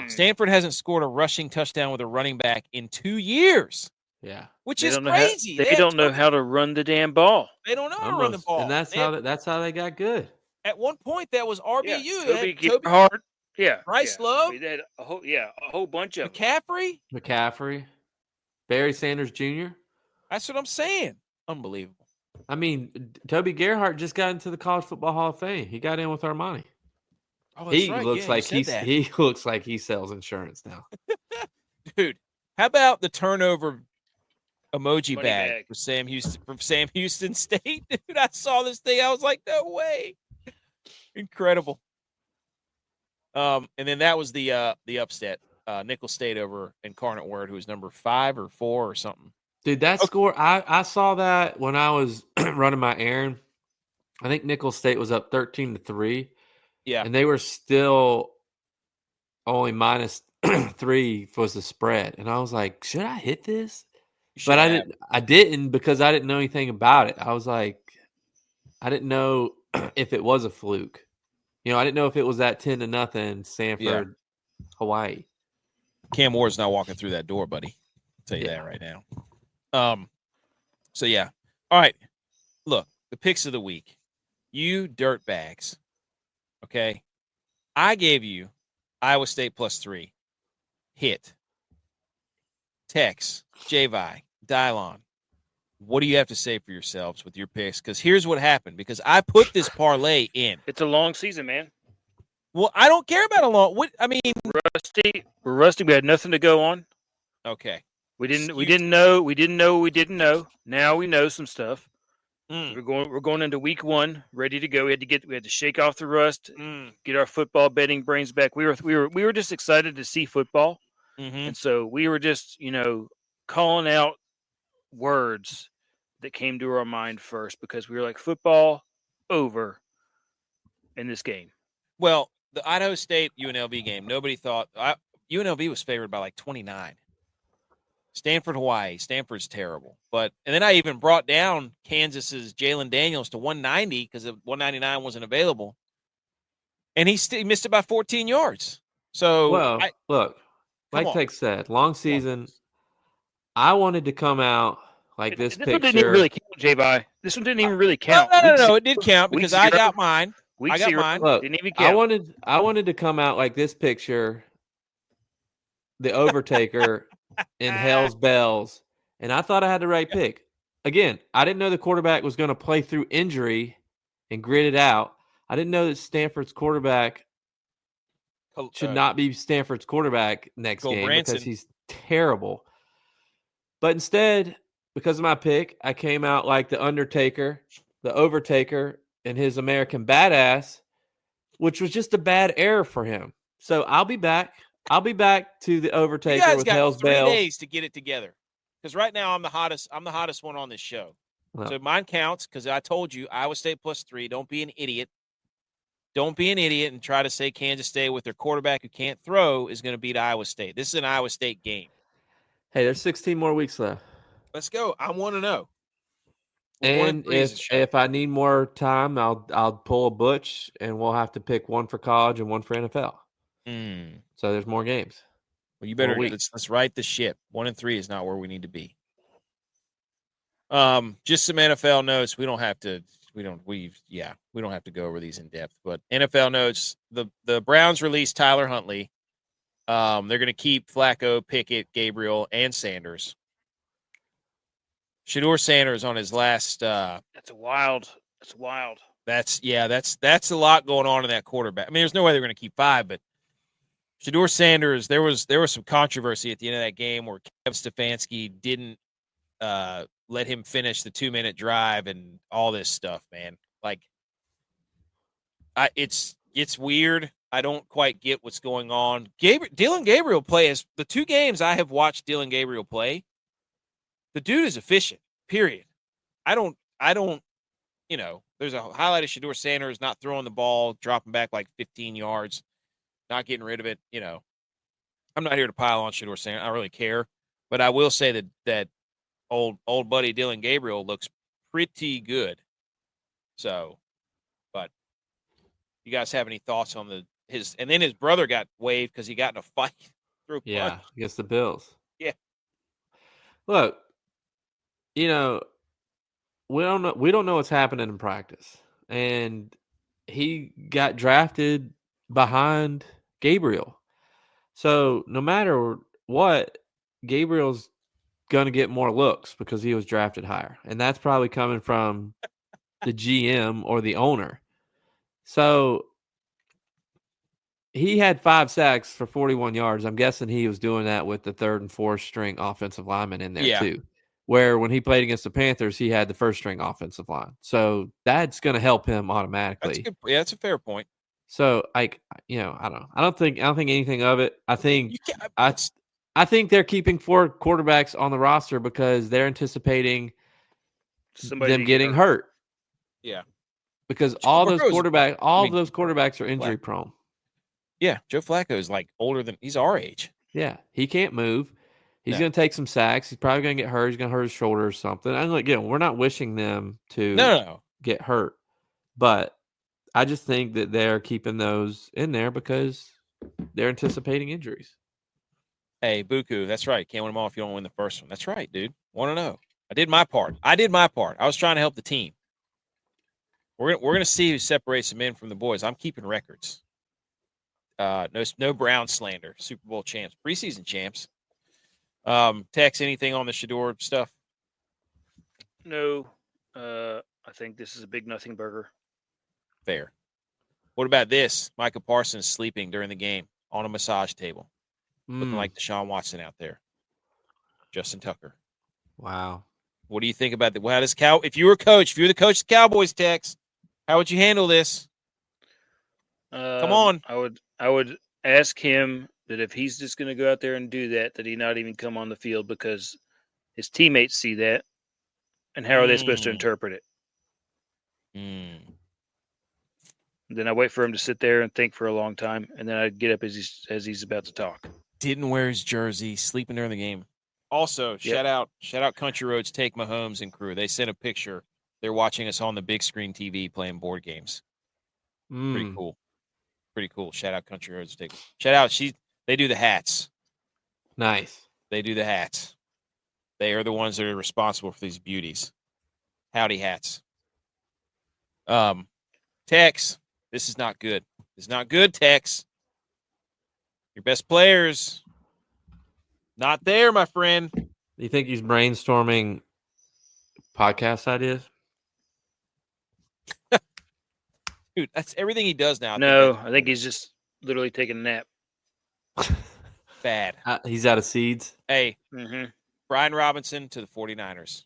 [SPEAKER 1] Stanford hasn't scored a rushing touchdown with a running back in 2 years,
[SPEAKER 2] Yeah.
[SPEAKER 1] which
[SPEAKER 4] They
[SPEAKER 1] is
[SPEAKER 4] don't know
[SPEAKER 1] crazy.
[SPEAKER 4] They don't know how to run the damn ball.
[SPEAKER 1] They don't know how to run the
[SPEAKER 2] Almost.
[SPEAKER 1] ball.
[SPEAKER 2] And that's how they got good.
[SPEAKER 1] At one point, that was RBU.
[SPEAKER 4] Yeah,
[SPEAKER 1] Toby
[SPEAKER 4] Gerhardt. Yeah,
[SPEAKER 1] Bryce
[SPEAKER 4] yeah.
[SPEAKER 1] Love.
[SPEAKER 4] They had a whole bunch of them.
[SPEAKER 1] McCaffrey.
[SPEAKER 2] Barry Sanders Jr.
[SPEAKER 1] That's what I'm saying. Unbelievable.
[SPEAKER 2] I mean, Toby Gerhardt just got into the College Football Hall of Fame. He got in with Armani.
[SPEAKER 1] Oh, that's
[SPEAKER 2] He
[SPEAKER 1] right.
[SPEAKER 2] looks
[SPEAKER 1] Yeah,
[SPEAKER 2] like
[SPEAKER 1] you said that.
[SPEAKER 2] he looks like he sells insurance now.
[SPEAKER 1] Dude, how about the turnover emoji
[SPEAKER 4] Money bag.
[SPEAKER 1] for Sam Houston State? Dude, I saw this thing. I was like, no way. Incredible. And then that was the upset. Nicholls State over Incarnate Word, who was number 5 or 4 or something.
[SPEAKER 2] Dude, that score, I saw that when I was running my errand. I think Nicholls State was up 13-3.
[SPEAKER 1] Yeah.
[SPEAKER 2] And they were still only -3 was the spread. And I was like, should I hit this? But I didn't because I didn't know anything about it. I was like, I didn't know if it was a fluke. You know, I didn't know if it was that 10-0 Stanford, Hawaii.
[SPEAKER 1] Cam Ward's not walking through that door, buddy. I'll tell you that right now. So yeah. All right. Look, the picks of the week. You dirtbags. Okay. I gave you Iowa State +3. Hit. Tex, J.Vi, Dylon. What do you have to say for yourselves with your picks? Because here's what happened. Because I put this parlay in.
[SPEAKER 4] It's a long season, man.
[SPEAKER 1] Well, I don't care about a long.
[SPEAKER 4] We're rusty. We had nothing to go on.
[SPEAKER 1] Okay.
[SPEAKER 4] We didn't know. Now we know some stuff. We're going into week 1, ready to go. We had to shake off the rust, get our football betting brains back. We were just excited to see football. And so we were just, calling out words that came to our mind first because we were like, football over in this game.
[SPEAKER 1] Well, the Idaho State UNLV game, nobody thought UNLV was favored by like 29. Stanford, Hawaii. Stanford's terrible. And then I even brought down Kansas's Jalen Daniels to 190 because 199 wasn't available. And he missed it by 14 yards. So,
[SPEAKER 2] look, like Tex said, long season. I wanted to come out like this picture.
[SPEAKER 4] One didn't even really count, J.Vi. This one didn't even really count.
[SPEAKER 1] No, it did count because I got mine.
[SPEAKER 4] I got mine.
[SPEAKER 2] Look,
[SPEAKER 4] didn't even count.
[SPEAKER 2] I wanted to come out like this picture, the Overtaker in Hell's Bells, and I thought I had the right pick. Again, I didn't know the quarterback was going to play through injury and grit it out. I didn't know that Stanford's quarterback should not be Stanford's quarterback next game because he's terrible. But instead, because of my pick, I came out like the Undertaker, the Overtaker, and his American Badass, which was just a bad error for him. So I'll be back. I'll be back to the Overtaker with Hell's Bells.
[SPEAKER 1] 3 days to get it together. because right now I'm the hottest one on this show.
[SPEAKER 2] Well,
[SPEAKER 1] So mine counts because I told you Iowa State +3. Don't be an idiot. Don't be an idiot and try to say Kansas State with their quarterback who can't throw is going to beat Iowa State. This is an Iowa State game.
[SPEAKER 2] hey, there's 16 more weeks left.
[SPEAKER 1] Let's go. I want to know.
[SPEAKER 2] And if I need more time, I'll pull a Butch, and we'll have to pick one for college and one for NFL. So there's more games.
[SPEAKER 1] Well, you better let's right the ship. 1-3 is not where we need to be. Just some NFL notes. We don't have to go over these in depth, but NFL notes. The Browns released Tyler Huntley. They're going to keep Flacco, Pickett, Gabriel, and Sanders. Shedeur Sanders on his last.
[SPEAKER 4] That's wild.
[SPEAKER 1] That's a lot going on in that quarterback. I mean, there's no way they're going to keep 5, but Shedeur Sanders. There was some controversy at the end of that game where Kev Stefanski didn't let him finish the 2-minute drive and all this stuff, man. Like, it's weird. I don't quite get what's going on. Dylan Gabriel plays the 2 games I have watched Dylan Gabriel play. The dude is efficient, period. I don't, there's a highlight of Shedeur Sanders not throwing the ball, dropping back like 15 yards, not getting rid of it. I'm not here to pile on Shedeur Sanders. I don't really care. But I will say that old buddy Dylan Gabriel looks pretty good. So, but you guys have any thoughts on and then his brother got waived because he got in a fight through a punch.
[SPEAKER 2] Against the Bills.
[SPEAKER 1] Yeah.
[SPEAKER 2] Look, we don't know what's happening in practice. And he got drafted behind Gabriel. So no matter what, Gabriel's going to get more looks because he was drafted higher. And that's probably coming from the GM or the owner. So he had 5 sacks for 41 yards. I'm guessing he was doing that with the 3rd and 4th string offensive lineman in there too. Where when he played against the Panthers, he had the 1st string offensive line. So that's going to help him automatically.
[SPEAKER 1] That's a fair point.
[SPEAKER 2] So I don't think anything of it. I think they're keeping 4 quarterbacks on the roster because they're anticipating them getting hurt.
[SPEAKER 1] Yeah.
[SPEAKER 2] Because all those quarterbacks are injury prone.
[SPEAKER 1] Yeah, Joe Flacco is like he's our age.
[SPEAKER 2] Yeah, he can't move. He's going to take some sacks. He's probably going to get hurt. He's going to hurt his shoulder or something. And we're not wishing them to get hurt, but I just think that they're keeping those in there because they're anticipating injuries.
[SPEAKER 1] Hey, Buku, that's right. Can't win them all if you don't win the first one. That's right, dude. 1-0. I did my part. I was trying to help the team. We're gonna see who separates the men from the boys. I'm keeping records. No Brown slander. Super Bowl champs, preseason champs. Tex, anything on the Shedeur stuff?
[SPEAKER 4] No. I think this is a big nothing burger.
[SPEAKER 1] Fair. What about this? Micah Parsons sleeping during the game on a massage table. Looking like Deshaun Watson out there. Justin Tucker.
[SPEAKER 2] Wow.
[SPEAKER 1] What do you think about that? Well, if you were the coach of the Cowboys, Tex, how would you handle this? Come on.
[SPEAKER 4] I would ask him that if he's just going to go out there and do that he not even come on the field because his teammates see that, and how are they supposed to interpret it? Then I wait for him to sit there and think for a long time, and then I'd get up as he's about to talk.
[SPEAKER 1] Didn't wear his jersey, sleeping during the game. Also, shout out Country Roads Take Mahomes and crew. They sent a picture. They're watching us on the big screen TV playing board games. Pretty cool. Pretty cool. Shout out Country Roads Take. Shout out. They do the hats.
[SPEAKER 2] Nice.
[SPEAKER 1] They do the hats. They are the ones that are responsible for these beauties. Howdy hats. Tex, this is not good. It's not good, Tex. Your best players not there, my friend.
[SPEAKER 2] You think he's brainstorming podcast ideas?
[SPEAKER 1] Dude, that's everything he does now.
[SPEAKER 4] No, I think he's just literally taking a nap.
[SPEAKER 1] Bad.
[SPEAKER 2] He's out of seeds.
[SPEAKER 1] Hey, Brian Robinson to the 49ers.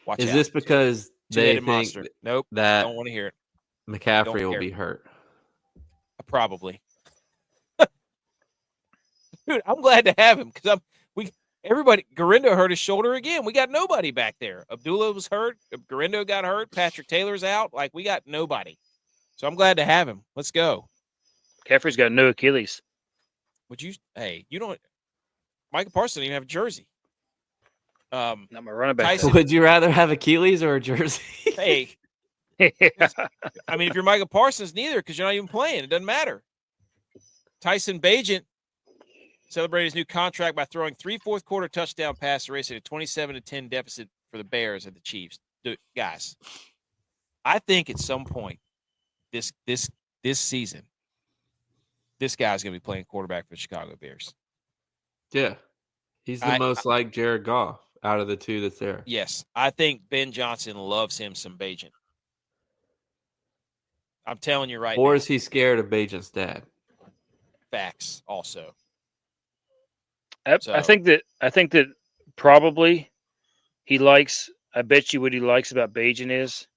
[SPEAKER 1] Watch
[SPEAKER 2] Is
[SPEAKER 1] out.
[SPEAKER 2] this because they think
[SPEAKER 1] monster. Nope.
[SPEAKER 2] that
[SPEAKER 1] don't want to hear it.
[SPEAKER 2] McCaffrey will be hurt?
[SPEAKER 1] Probably. Dude, I'm glad to have him because Everybody, Garindo hurt his shoulder again. We got nobody back there. Abdullah was hurt. Garindo got hurt. Patrick Taylor's out. Like, we got nobody. So I'm glad to have him. Let's go.
[SPEAKER 4] Caffrey's got no Achilles.
[SPEAKER 1] You don't. Michael Parsons didn't even have a jersey.
[SPEAKER 4] Not my running back.
[SPEAKER 1] Tyson-
[SPEAKER 2] Would you rather have Achilles or a jersey?
[SPEAKER 1] Hey, I mean, if you're Michael Parsons, neither, because you're not even playing. It doesn't matter. Tyson Bagent celebrated his new contract by throwing 3 fourth-quarter touchdown passes, erasing a 27-10 deficit for the Bears at the Chiefs. Guys, I think at some point this season, this guy's going to be playing quarterback for the Chicago Bears.
[SPEAKER 2] Yeah. He's the most like Jared Goff out of the two that's there.
[SPEAKER 1] Yes. I think Ben Johnson loves him some Bagent. I'm telling you right now.
[SPEAKER 2] Or is he scared of Bagent's dad?
[SPEAKER 1] Facts also.
[SPEAKER 4] I think that probably he likes. I bet you what he likes about Bajan is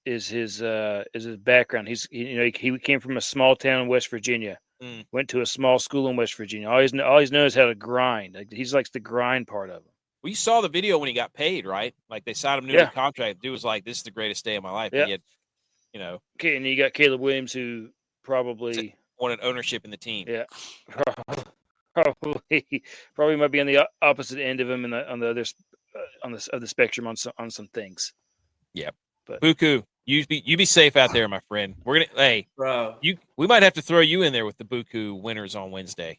[SPEAKER 4] his background. He came from a small town in West Virginia. Went to a small school in West Virginia. All he knows how to grind. Like, he likes the grind part of it.
[SPEAKER 1] Well, you saw the video when he got paid, right? Like, they signed him to a new contract. The dude was like, "This is the greatest day of my life."
[SPEAKER 4] Yeah.
[SPEAKER 1] He had,
[SPEAKER 4] Okay, and you got Caleb Williams, who probably
[SPEAKER 1] wanted ownership in the team.
[SPEAKER 4] Yeah, probably might be on the opposite end of him on the spectrum on some things.
[SPEAKER 1] Yeah,
[SPEAKER 4] but
[SPEAKER 1] Buku, you be safe out there, my friend. We're gonna
[SPEAKER 2] bro.
[SPEAKER 1] We might have to throw you in there with the Buku winners on Wednesday.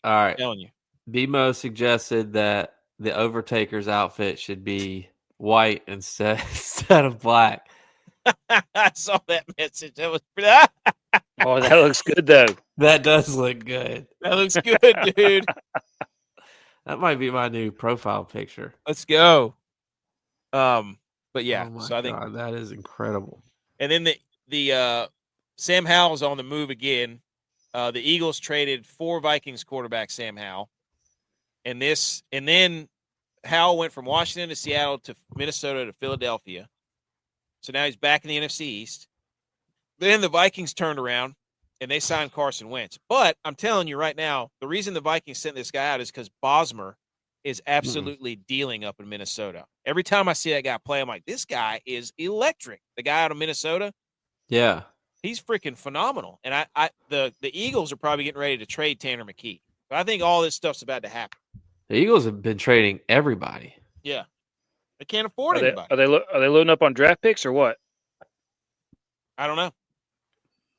[SPEAKER 2] All right,
[SPEAKER 1] I'm telling you.
[SPEAKER 2] BMO suggested that the Overtaker's outfit should be white instead of black.
[SPEAKER 1] I saw that message. That was
[SPEAKER 4] oh, that looks good though.
[SPEAKER 2] That does look good.
[SPEAKER 1] That looks good, dude.
[SPEAKER 2] That might be my new profile picture.
[SPEAKER 1] Let's go. But yeah,
[SPEAKER 2] Oh my
[SPEAKER 1] so I think
[SPEAKER 2] God, that is incredible.
[SPEAKER 1] And then the Sam Howell's on the move again. The Eagles traded 4 Vikings quarterbacks, Sam Howell. And then Howell went from Washington to Seattle to Minnesota to Philadelphia. So now he's back in the NFC East. Then the Vikings turned around and they signed Carson Wentz. But I'm telling you right now, the reason the Vikings sent this guy out is because Bosmer is absolutely dealing up in Minnesota. Every time I see that guy play, I'm like, this guy is electric. The guy out of Minnesota.
[SPEAKER 2] Yeah.
[SPEAKER 1] He's freaking phenomenal. And the Eagles are probably getting ready to trade Tanner McKee. But I think all this stuff's about to happen.
[SPEAKER 2] The Eagles have been trading everybody.
[SPEAKER 1] Yeah. They can't afford
[SPEAKER 4] Are
[SPEAKER 1] anybody.
[SPEAKER 4] they loading up on draft picks or what?
[SPEAKER 1] I don't know.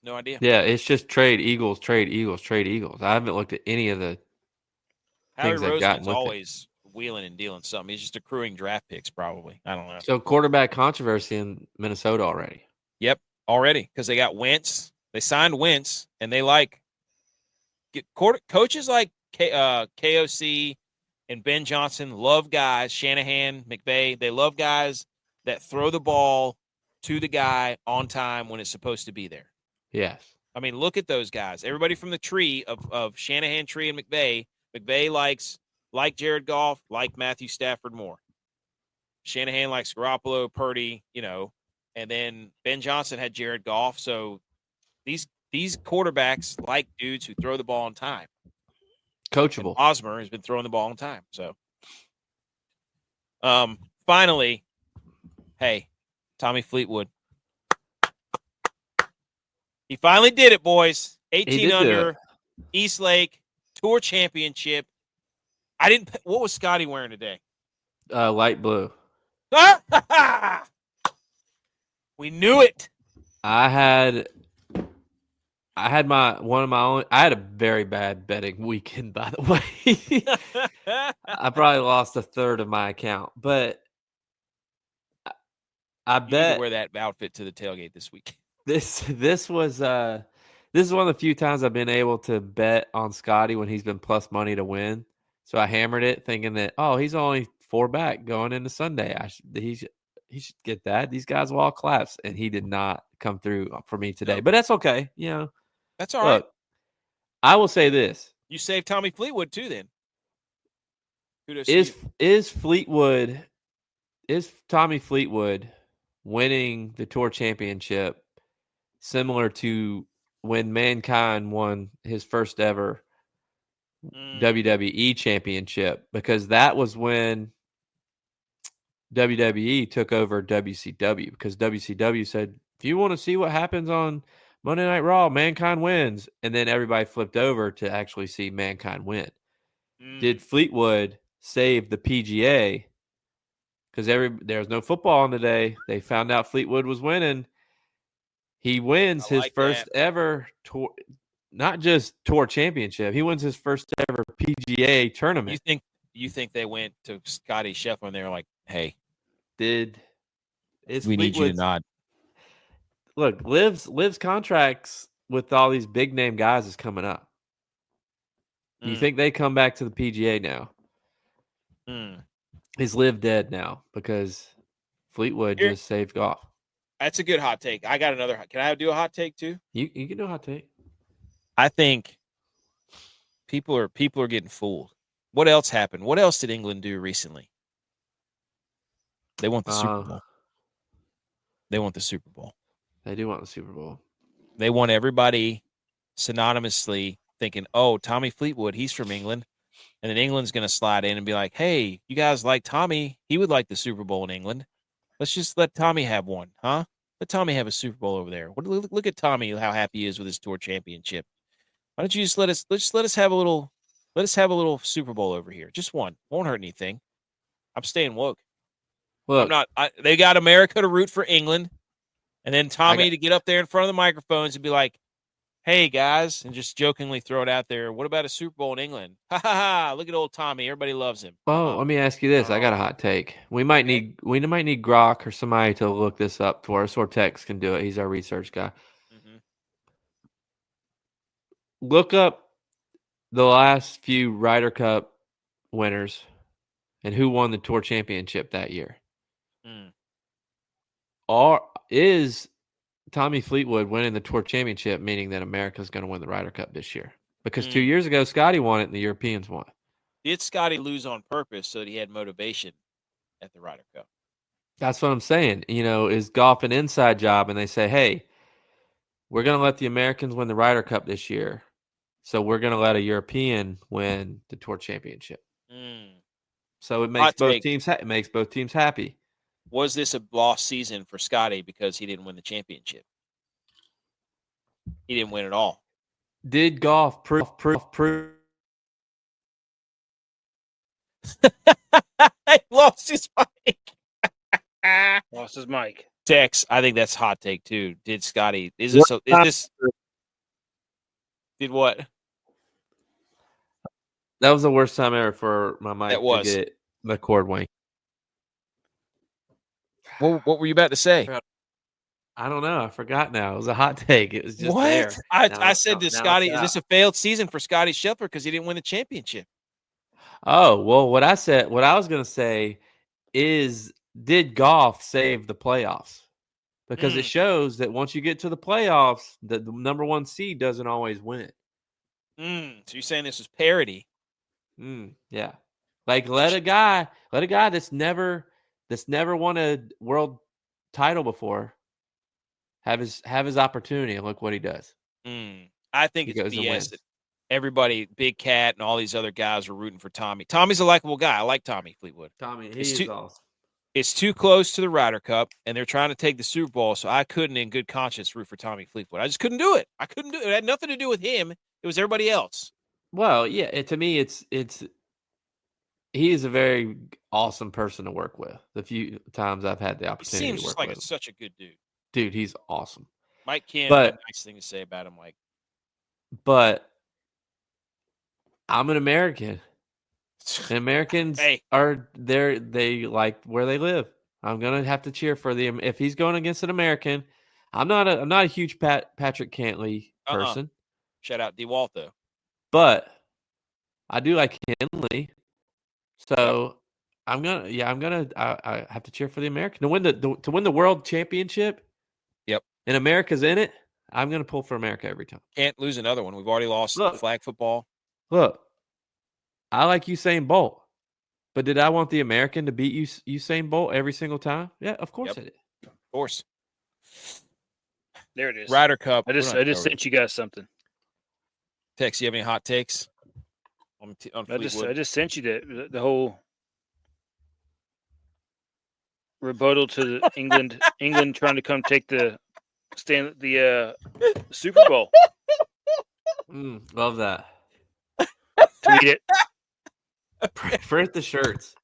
[SPEAKER 1] No idea.
[SPEAKER 2] Yeah, it's just trade Eagles, trade Eagles, trade Eagles. I haven't looked at any of the
[SPEAKER 1] Harry
[SPEAKER 2] things they've gotten
[SPEAKER 1] Roseman's
[SPEAKER 2] with
[SPEAKER 1] always wheeling and dealing something. He's just accruing draft picks probably. I don't know.
[SPEAKER 2] So quarterback controversy in Minnesota already.
[SPEAKER 1] Yep, already, because they got Wentz. They signed Wentz, and they coaches like KOC and Ben Johnson love guys, Shanahan, McVay. They love guys that throw the ball to the guy on time when it's supposed to be there.
[SPEAKER 2] Yes.
[SPEAKER 1] I mean, look at those guys. Everybody from the tree of Shanahan, Tree, and McVay. McVay likes Jared Goff, like Matthew Stafford more. Shanahan likes Garoppolo, Purdy, and then Ben Johnson had Jared Goff. So these quarterbacks like dudes who throw the ball on time.
[SPEAKER 2] Coachable.
[SPEAKER 1] And Osmer has been throwing the ball on time. So finally, hey, Tommy Fleetwood. He finally did it, boys. 18 under, East Lake, Tour Championship. What was Scotty wearing today?
[SPEAKER 2] Light blue.
[SPEAKER 1] We knew it.
[SPEAKER 2] I had I had a very bad betting weekend, by the way. I probably lost a third of my account, but I bet
[SPEAKER 1] you need to wear that outfit to the tailgate this week.
[SPEAKER 2] This is one of the few times I've been able to bet on Scotty when he's been plus money to win. So I hammered it, thinking that he's only 4 back going into Sunday. He should get that. These guys will all collapse, and he did not come through for me today. But that's okay.
[SPEAKER 1] That's all right.
[SPEAKER 2] I will say this:
[SPEAKER 1] you saved Tommy Fleetwood too. Then
[SPEAKER 2] is Tommy Fleetwood winning the Tour Championship similar to when Mankind won his first ever WWE championship, because that was when WWE took over WCW, because WCW said, if you want to see what happens on Monday Night Raw, Mankind wins. And then everybody flipped over to actually see Mankind win. Did Fleetwood save the PGA? Because there was no football on the day. They found out Fleetwood was winning. He wins his first ever tour, not just tour championship. He wins his first ever PGA tournament.
[SPEAKER 1] You think they went to Scotty Scheffler and they were like, "Hey,
[SPEAKER 2] we
[SPEAKER 1] need you to nod."
[SPEAKER 2] Look, Liv's contracts with all these big name guys is coming up. You think they come back to the PGA now? He's Liv dead now because Fleetwood just saved golf.
[SPEAKER 1] That's a good hot take. I got another. Can I do a hot take too?
[SPEAKER 2] You can do a hot take.
[SPEAKER 1] I think people are getting fooled. What else happened? What else did England do recently? They want the Super Bowl. They want the Super Bowl.
[SPEAKER 2] They do want the Super Bowl.
[SPEAKER 1] They want everybody synonymously thinking, "Oh, Tommy Fleetwood, he's from England." And then England's going to slide in and be like, "Hey, you guys like Tommy? He would like the Super Bowl in England. Let's just let Tommy have one, huh? Let Tommy have a Super Bowl over there. Look at Tommy, how happy he is with his tour championship. Why don't you just let us have a little Super Bowl over here? Just one. Won't hurt anything." I'm staying woke.
[SPEAKER 2] Look,
[SPEAKER 1] they got America to root for England, and then Tommy to get up there in front of the microphones and be like, "Hey guys," and just jokingly throw it out there. "What about a Super Bowl in England? Ha ha ha! Look at old Tommy. Everybody loves him."
[SPEAKER 2] Well, let me ask you this. I got a hot take. We might need Grok or somebody to look this up for us, or Tex can do it. He's our research guy. Look up the last few Ryder Cup winners and who won the tour championship that year. Is Tommy Fleetwood winning the tour championship, meaning that America's going to win the Ryder Cup this year? Because 2 years ago, Scotty won it and the Europeans won.
[SPEAKER 1] Did Scotty lose on purpose so that he had motivation at the Ryder Cup?
[SPEAKER 2] That's what I'm saying. Is golf an inside job? And they say, "Hey, we're going to let the Americans win the Ryder Cup this year, so we're going to let a European win the tour championship." So it makes both teams happy.
[SPEAKER 1] Was this a lost season for Scotty because he didn't win the championship? He didn't win at all.
[SPEAKER 2] Did golf prove?
[SPEAKER 1] He lost his mic.
[SPEAKER 4] Lost his mic.
[SPEAKER 1] Tex, I think that's hot take too. Did Scotty? Did what?
[SPEAKER 2] That was the worst time ever for my mic
[SPEAKER 1] to
[SPEAKER 2] get the cord wank.
[SPEAKER 1] What were you about to say?
[SPEAKER 2] I don't know. I forgot now. It was a hot take. It was just
[SPEAKER 1] what?
[SPEAKER 2] there.
[SPEAKER 1] I said to Scotty, is this a failed season for Scotty Scheffler because he didn't win the championship?
[SPEAKER 2] Oh, well, what I was going to say is, did golf save the playoffs? Because it shows that once you get to the playoffs, the number one seed doesn't always win.
[SPEAKER 1] So you're saying this is parity?
[SPEAKER 2] Yeah. Like let a guy that's never won a world title before have his opportunity, and look what he does.
[SPEAKER 1] I think it's BS that everybody, Big Cat and all these other guys are rooting for Tommy. Tommy's a likable guy. I like Tommy Fleetwood.
[SPEAKER 2] He's awesome.
[SPEAKER 1] It's too close to the Ryder Cup, and they're trying to take the Super Bowl, so I couldn't in good conscience root for Tommy Fleetwood. I just couldn't do it. It had nothing to do with him. It was everybody else.
[SPEAKER 2] Well, yeah, to me, he is a very awesome person to work with. The few times I've had the opportunity to work with him.
[SPEAKER 1] Such a good dude.
[SPEAKER 2] Dude, he's awesome.
[SPEAKER 1] Mike Kim had a nice thing to say about him.
[SPEAKER 2] But I'm an American. And Americans they like where they live. I'm gonna have to cheer for them if he's going against an American. I'm not a huge Patrick Cantley person.
[SPEAKER 1] Shout out DeWalt though.
[SPEAKER 2] But I do like Cantley. So I have to cheer for the American to win the world championship.
[SPEAKER 1] Yep.
[SPEAKER 2] And America's in it. I'm gonna pull for America every time.
[SPEAKER 1] Can't lose another one. We've already lost flag football.
[SPEAKER 2] Look, I like Usain Bolt, but did I want the American to beat Usain Bolt every single time? Yeah, of course I did.
[SPEAKER 1] Of course.
[SPEAKER 4] There it is.
[SPEAKER 1] Ryder Cup.
[SPEAKER 4] I just sent you guys something.
[SPEAKER 1] Tex, you have any hot takes on
[SPEAKER 4] I
[SPEAKER 1] Fleetwood.
[SPEAKER 4] just sent you the whole rebuttal to England trying to come take the Super Bowl.
[SPEAKER 2] Love that.
[SPEAKER 4] Tweet it.
[SPEAKER 2] Print the shirts.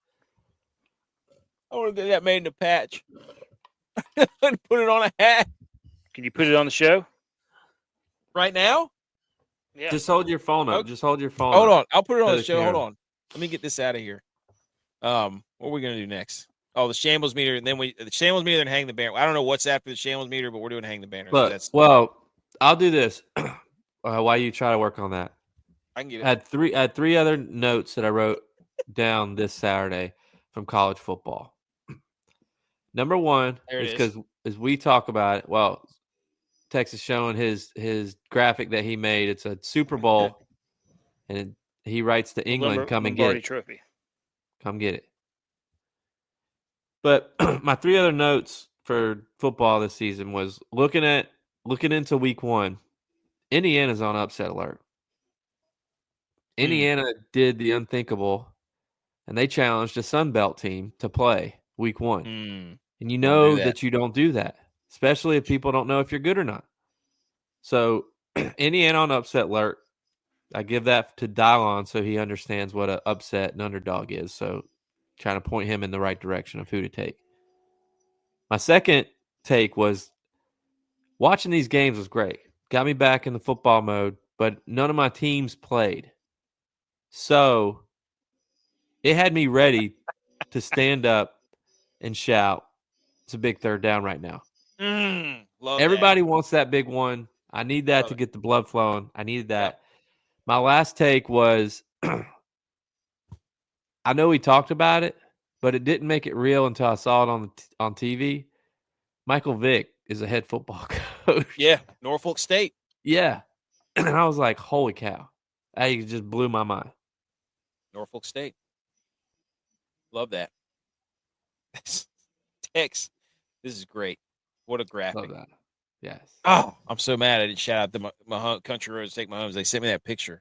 [SPEAKER 1] I want to get that made in a patch and put it on a hat
[SPEAKER 4] Can you put it on the show?
[SPEAKER 1] right now.
[SPEAKER 4] Yeah.
[SPEAKER 2] Just hold your phone up.
[SPEAKER 1] Okay.
[SPEAKER 2] Just hold your phone
[SPEAKER 1] Hold
[SPEAKER 2] up.
[SPEAKER 1] on, I'll put it on
[SPEAKER 2] To
[SPEAKER 1] the
[SPEAKER 2] the
[SPEAKER 1] show. Hold
[SPEAKER 2] camera.
[SPEAKER 1] on, let me get this out of here. What are we gonna do next? Oh, the Shambles Meter, and then the Shambles Meter, then hang the banner. I don't know what's after the Shambles Meter, but we're doing hang the banner.
[SPEAKER 2] Look, well, I'll do this while you try to work on that.
[SPEAKER 1] I can get
[SPEAKER 2] I
[SPEAKER 1] it.
[SPEAKER 2] had three other notes that I wrote down this Saturday from college football. Number one
[SPEAKER 1] There it
[SPEAKER 2] is
[SPEAKER 1] is.
[SPEAKER 2] because as we talk about it, well, Texas showing his graphic that he made. It's a Super Bowl, and he writes to England, "Come and get
[SPEAKER 4] Lombardi
[SPEAKER 2] it.
[SPEAKER 4] Trophy.
[SPEAKER 2] Come get it." But my three other notes for football this season was looking into week one. Indiana's on upset alert. Indiana did the unthinkable, and they challenged a Sun Belt team to play week one. And you know that you don't do that, especially if people don't know if you're good or not. So Indiana on upset alert. I give that to Dylon so he understands what an upset and underdog is. So trying to point him in the right direction of who to take. My second take was watching these games was great. Got me back in the football mode, but none of my teams played. So it had me ready to stand up and shout, "It's a big third down right now."
[SPEAKER 1] Love
[SPEAKER 2] Everybody wants that big one. I need that to get the blood flowing. I needed that.
[SPEAKER 1] Yep.
[SPEAKER 2] My last take was I know we talked about it, but it didn't make it real until I saw it on TV. Michael Vick is a head football coach.
[SPEAKER 1] Yeah, Norfolk State.
[SPEAKER 2] Yeah. And I was like, holy cow. It just blew my mind.
[SPEAKER 1] Norfolk State. Love that. Tex, this is great. What a graphic.
[SPEAKER 2] Love that. Yes.
[SPEAKER 1] Oh, I'm so mad I didn't shout out to my Country Roads Take My Homes. They sent me that picture,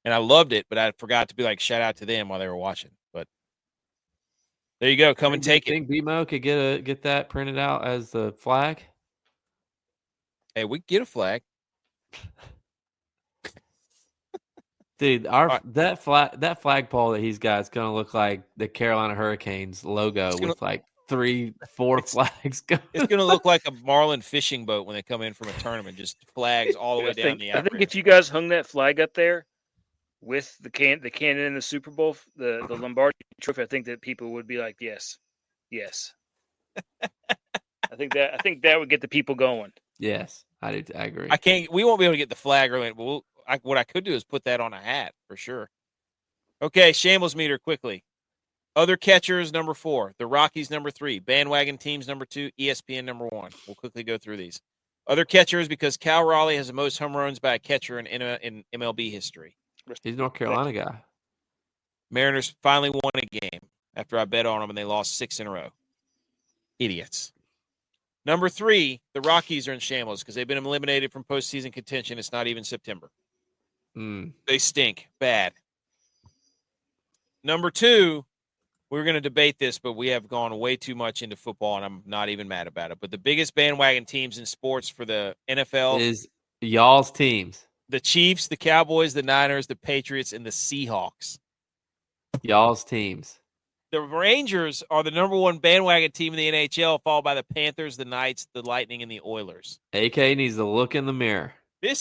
[SPEAKER 1] and I loved it, but I forgot to be like shout out to them while they were watching. But there you go. Come and take it.
[SPEAKER 2] Think BMO could get that printed out as the flag?
[SPEAKER 1] Hey, we can get a flag.
[SPEAKER 2] Dude, that flagpole that he's got is gonna look like the Carolina Hurricanes logo with like 3-4 flags going.
[SPEAKER 1] It's gonna look like a marlin fishing boat when they come in from a tournament, just flags all the way down the
[SPEAKER 4] I think if you guys hung that flag up there with the cannon in the Super Bowl, the Lombardi Trophy, I think that people would be like, yes. I think that would get the people going.
[SPEAKER 2] Yes, I agree.
[SPEAKER 1] We won't be able to get the flag early, but what I could do is put that on a hat for sure. Okay, Shambles Meter quickly. Other catchers, number 4. The Rockies, number 3. Bandwagon teams, number 2. ESPN, number 1. We'll quickly go through these. Other catchers, because Cal Raleigh has the most home runs by a catcher in MLB history.
[SPEAKER 2] He's a North Carolina guy.
[SPEAKER 1] Mariners finally won a game after I bet on them, and they lost 6 in a row. Idiots. Number 3, the Rockies are in shambles because they've been eliminated from postseason contention. It's not even September. They stink bad. Number 2, we're going to debate this, but we have gone way too much into football, and I'm not even mad about it. But the biggest bandwagon teams in sports for the NFL
[SPEAKER 2] is y'all's teams.
[SPEAKER 1] The Chiefs, the Cowboys, the Niners, the Patriots, and the Seahawks.
[SPEAKER 2] Y'all's teams.
[SPEAKER 1] The Rangers are the number 1 bandwagon team in the NHL, followed by the Panthers, the Knights, the Lightning, and the Oilers.
[SPEAKER 2] AK needs to look in the mirror.
[SPEAKER 1] I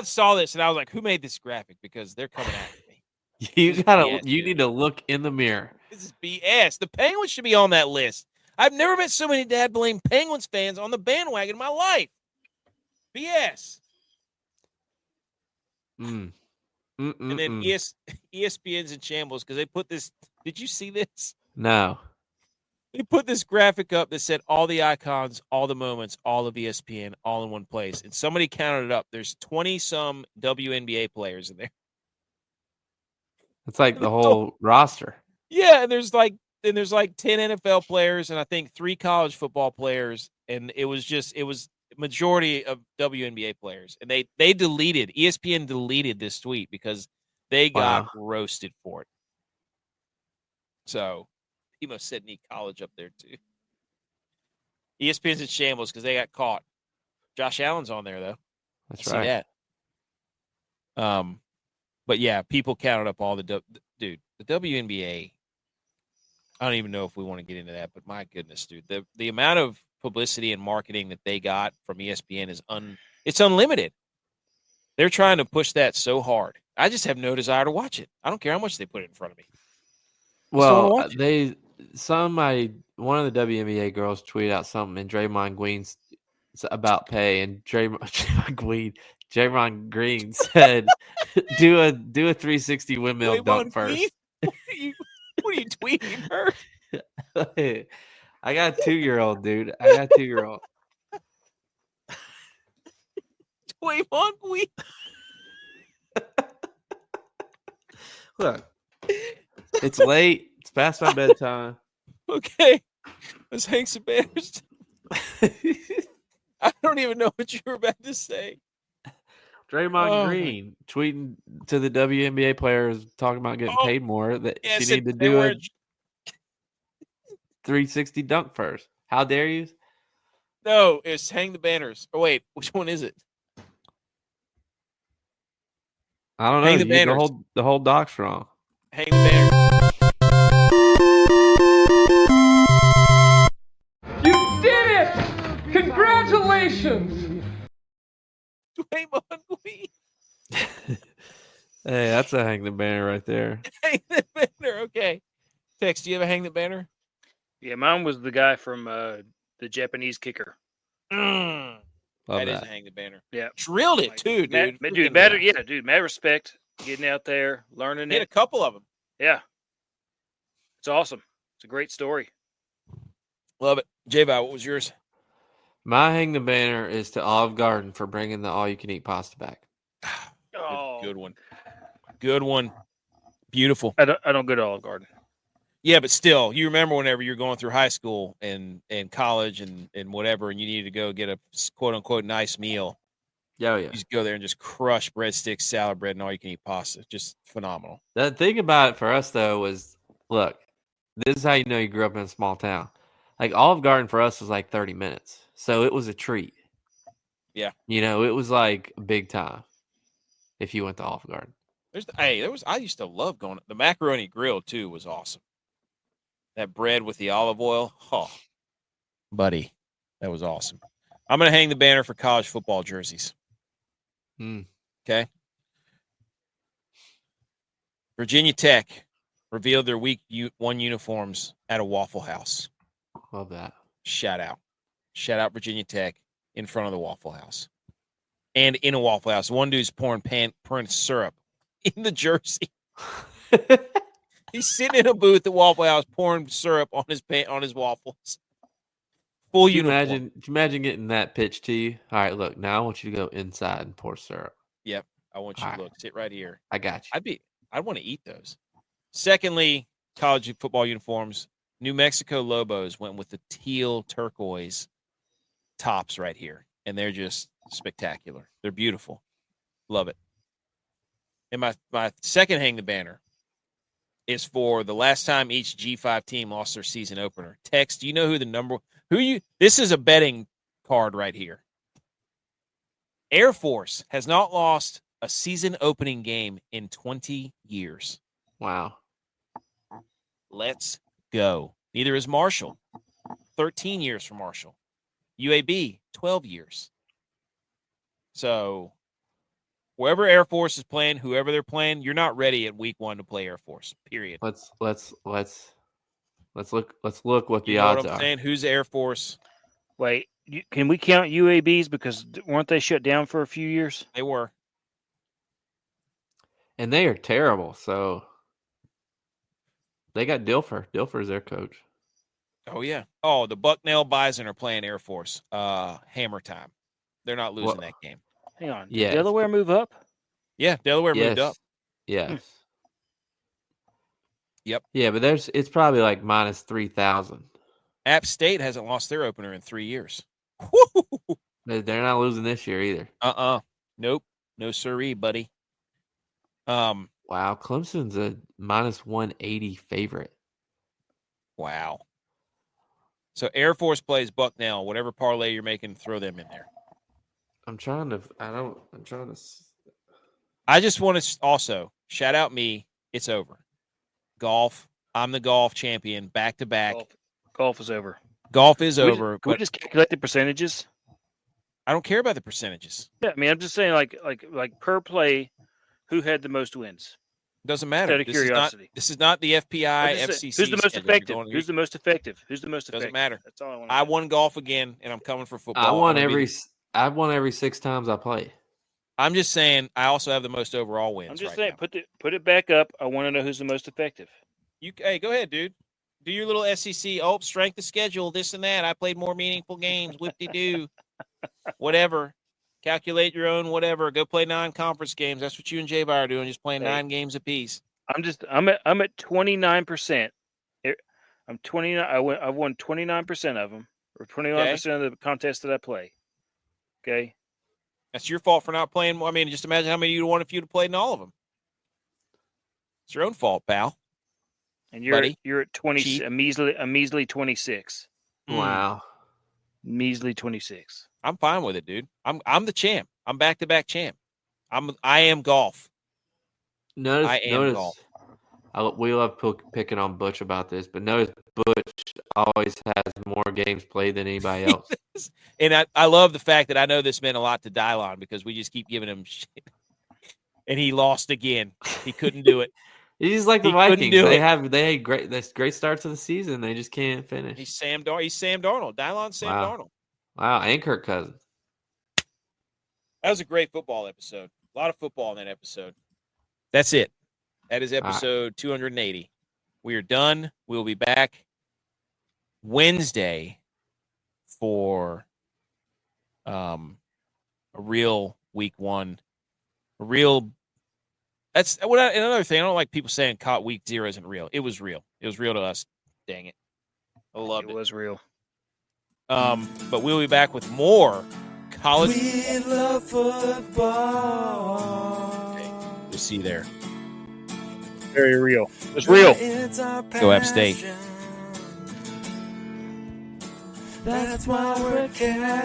[SPEAKER 1] saw this, and I was like, who made this graphic? Because they're coming at me.
[SPEAKER 2] You need to look in the mirror.
[SPEAKER 1] This is BS. The Penguins should be on that list. I've never met so many dad blame Penguins fans on the bandwagon in my life. BS. And then ESPN's in shambles because they put this. Did you see this?
[SPEAKER 2] No.
[SPEAKER 1] They put this graphic up that said all the icons, all the moments, all of ESPN, all in one place. And somebody counted it up. There's 20-some WNBA players in there.
[SPEAKER 2] It's like the whole roster.
[SPEAKER 1] Yeah, and there's like 10 NFL players and I think 3 college football players. And it was majority of WNBA players. And ESPN deleted this tweet because They got
[SPEAKER 2] Wow.
[SPEAKER 1] roasted for it. So he must said need college up there too. ESPN's in shambles because they got caught. Josh Allen's on there though.
[SPEAKER 2] That's
[SPEAKER 1] See
[SPEAKER 2] right.
[SPEAKER 1] that. But yeah, people counted up all the the WNBA. I don't even know if we want to get into that, but my goodness, dude, the amount of publicity and marketing that they got from ESPN is it's unlimited. They're trying to push that so hard. I just have no desire to watch it. I don't care how much they put it in front of me. Just don't wanna watch it.
[SPEAKER 2] One of the WNBA girls tweeted out something in Draymond Green's about pay, and Draymond Green said, "Do a 360 windmill dunk first."
[SPEAKER 1] What are you tweeting her?
[SPEAKER 2] I got a 2-year-old, dude. I got a 2-year-old.
[SPEAKER 1] Draymond Green.
[SPEAKER 2] Look, it's late. It's past my bedtime.
[SPEAKER 1] Okay, let's hang some banners. I don't even know what you were about to say.
[SPEAKER 2] Draymond Green tweeting to the WNBA players talking about getting paid more that she need to do a 360 dunk first. How dare you?
[SPEAKER 1] No, it's hang the banners. Oh wait, which one is it?
[SPEAKER 2] I don't know.
[SPEAKER 1] Hang the banners.
[SPEAKER 2] The whole doc's wrong.
[SPEAKER 1] Hang the banners.
[SPEAKER 7] You did it! Congratulations!
[SPEAKER 1] Draymond Green.
[SPEAKER 2] Hey, that's a hang the banner right there.
[SPEAKER 1] Hang the banner. Okay. Tex, do you have a hang the banner?
[SPEAKER 4] Yeah, mine was the guy from the Japanese kicker.
[SPEAKER 2] Love
[SPEAKER 1] That is
[SPEAKER 2] that.
[SPEAKER 1] a hang the banner.
[SPEAKER 4] Yeah,
[SPEAKER 1] Drilled it too, dude.
[SPEAKER 4] Mad respect. Getting out there, learning
[SPEAKER 1] Hit a
[SPEAKER 4] it.
[SPEAKER 1] couple of them.
[SPEAKER 4] Yeah, it's awesome. It's a great story.
[SPEAKER 1] Love it. J-Vi, what was yours?
[SPEAKER 2] My hang the banner is to Olive Garden for bringing the all-you-can-eat pasta back.
[SPEAKER 1] Good one. Good one. Beautiful.
[SPEAKER 4] I don't go to Olive Garden.
[SPEAKER 1] Yeah, but still, you remember whenever you're going through high school and college and whatever, and you needed to go get a quote-unquote nice meal.
[SPEAKER 2] Yeah.
[SPEAKER 1] You just go there and just crush breadsticks, salad bread, and all-you-can-eat pasta. Just phenomenal.
[SPEAKER 2] The thing about it for us, though, was, look, this is how you know you grew up in a small town. Like, Olive Garden for us was like 30 minutes. So it was a treat.
[SPEAKER 1] Yeah.
[SPEAKER 2] It was like big time if you went to Olive Garden.
[SPEAKER 1] I used to love going. The macaroni grill, too, was awesome. That bread with the olive oil. Oh, buddy, that was awesome. I'm going to hang the banner for college football jerseys. Okay. Virginia Tech revealed their week 1 uniforms at a Waffle House.
[SPEAKER 2] Love that.
[SPEAKER 1] Shout out. Shout out Virginia Tech in front of the Waffle House. And in a Waffle House, one dude's pouring syrup in the jersey. He's sitting in a booth at Waffle House pouring syrup on his waffles. Full uniform.
[SPEAKER 2] Can you imagine getting that pitch to you? All right, look, now I want you to go inside and pour syrup.
[SPEAKER 1] Yep. I want you to look. Sit right here.
[SPEAKER 2] I got you.
[SPEAKER 1] I'd want to eat those. Secondly, college football uniforms. New Mexico Lobos went with the teal turquoise tops right here. And they're just spectacular. They're beautiful. Love it. And my second hang the banner is for the last time each G5 team lost their season opener. Tex, do you know this is a betting card right here. Air Force has not lost a season opening game in 20 years.
[SPEAKER 2] Wow.
[SPEAKER 1] Let's go. Neither is Marshall. 13 years for Marshall. UAB, 12 years. So wherever Air Force is playing, whoever they're playing, you're not ready at week 1 to play Air Force. Period.
[SPEAKER 2] Let's look what the
[SPEAKER 1] you know
[SPEAKER 2] odds
[SPEAKER 1] what I'm
[SPEAKER 2] are.
[SPEAKER 1] saying? Who's Air Force?
[SPEAKER 4] Wait, can we count UABs because weren't they shut down for a few years?
[SPEAKER 1] They were.
[SPEAKER 2] And they are terrible. So they got Dilfer. Dilfer's their coach.
[SPEAKER 1] Oh, yeah. Oh, the Bucknell Bison are playing Air Force. Hammer time. They're not losing that game.
[SPEAKER 4] Hang on.
[SPEAKER 2] Yeah.
[SPEAKER 4] Did Delaware move up?
[SPEAKER 1] Yeah, Delaware moved up.
[SPEAKER 2] Yes.
[SPEAKER 1] Yep.
[SPEAKER 2] Yeah, but it's probably like minus 3,000.
[SPEAKER 1] App State hasn't lost their opener in 3 years. Woo!
[SPEAKER 2] They're not losing this year either.
[SPEAKER 1] Nope. No siree, buddy.
[SPEAKER 2] Wow, Clemson's a -180 favorite.
[SPEAKER 1] Wow. So Air Force plays Bucknell. Whatever parlay you're making, throw them in there.
[SPEAKER 2] I'm trying to.
[SPEAKER 1] I just want to also shout out me. It's over. Golf. I'm the golf champion, back to back.
[SPEAKER 4] Golf is over.
[SPEAKER 1] Golf is over.
[SPEAKER 4] Can we just calculate the percentages?
[SPEAKER 1] I don't care about the percentages.
[SPEAKER 4] Yeah, I mean, I'm just saying, like per play, who had the most wins?
[SPEAKER 1] Doesn't matter.
[SPEAKER 4] Out of curiosity.
[SPEAKER 1] This is not the FPI, FCC.
[SPEAKER 4] Who's the most
[SPEAKER 1] schedule.
[SPEAKER 4] effective? Who's the most effective? Who's the most effective?
[SPEAKER 1] Doesn't matter.
[SPEAKER 4] That's all I want.
[SPEAKER 1] I won golf again, and I'm coming for football.
[SPEAKER 2] I've won every 6 times I play.
[SPEAKER 1] I'm just saying. I also have the most overall wins.
[SPEAKER 4] I'm just
[SPEAKER 1] saying.
[SPEAKER 4] Put it back up. I want to know who's the most effective.
[SPEAKER 1] Hey, go ahead, dude. Do your little SEC. Oh, strength of schedule, this and that. I played more meaningful games. Whip-de-doo. Whatever. Calculate your own whatever. Go play non-conference games. That's what you and J-Vi are doing, just playing 9 games apiece.
[SPEAKER 4] I'm at 29%. I'm 29. I've won 29% of them, or 29% of the contests that I play. Okay.
[SPEAKER 1] That's your fault for not playing more. I mean, just imagine how many you'd want if you'd have played in all of them. It's your own fault, pal.
[SPEAKER 4] And you're at 20, a measly 26.
[SPEAKER 2] Wow.
[SPEAKER 4] Measly 26.
[SPEAKER 1] I'm fine with it, dude. I'm the champ. I'm back-to-back champ. I am golf.
[SPEAKER 2] Notice
[SPEAKER 1] golf.
[SPEAKER 2] We love picking on Butch about this, but notice Butch always has more games played than anybody else.
[SPEAKER 1] And I love the fact that I know this meant a lot to Dylon because we just keep giving him shit. And he lost again. He couldn't do it.
[SPEAKER 2] He's like the Vikings. They had great starts to the season. They just can't finish.
[SPEAKER 1] He's Sam Darnold. Dylon's Sam Darnold.
[SPEAKER 2] Wow, and Kirk Cousins.
[SPEAKER 1] That was a great football episode. A lot of football in that episode. That's it. That is episode 280. We are done. We'll be back Wednesday for a real week 1. A real. That's another thing. I don't like people saying week 0 isn't real. It was real. It was real to us. Dang it. I loved it.
[SPEAKER 4] It was real.
[SPEAKER 1] But we'll be back with more college.
[SPEAKER 8] We love football.
[SPEAKER 1] Okay. We'll see you there.
[SPEAKER 4] Very real. It's real.
[SPEAKER 1] Go App State.
[SPEAKER 8] That's why we're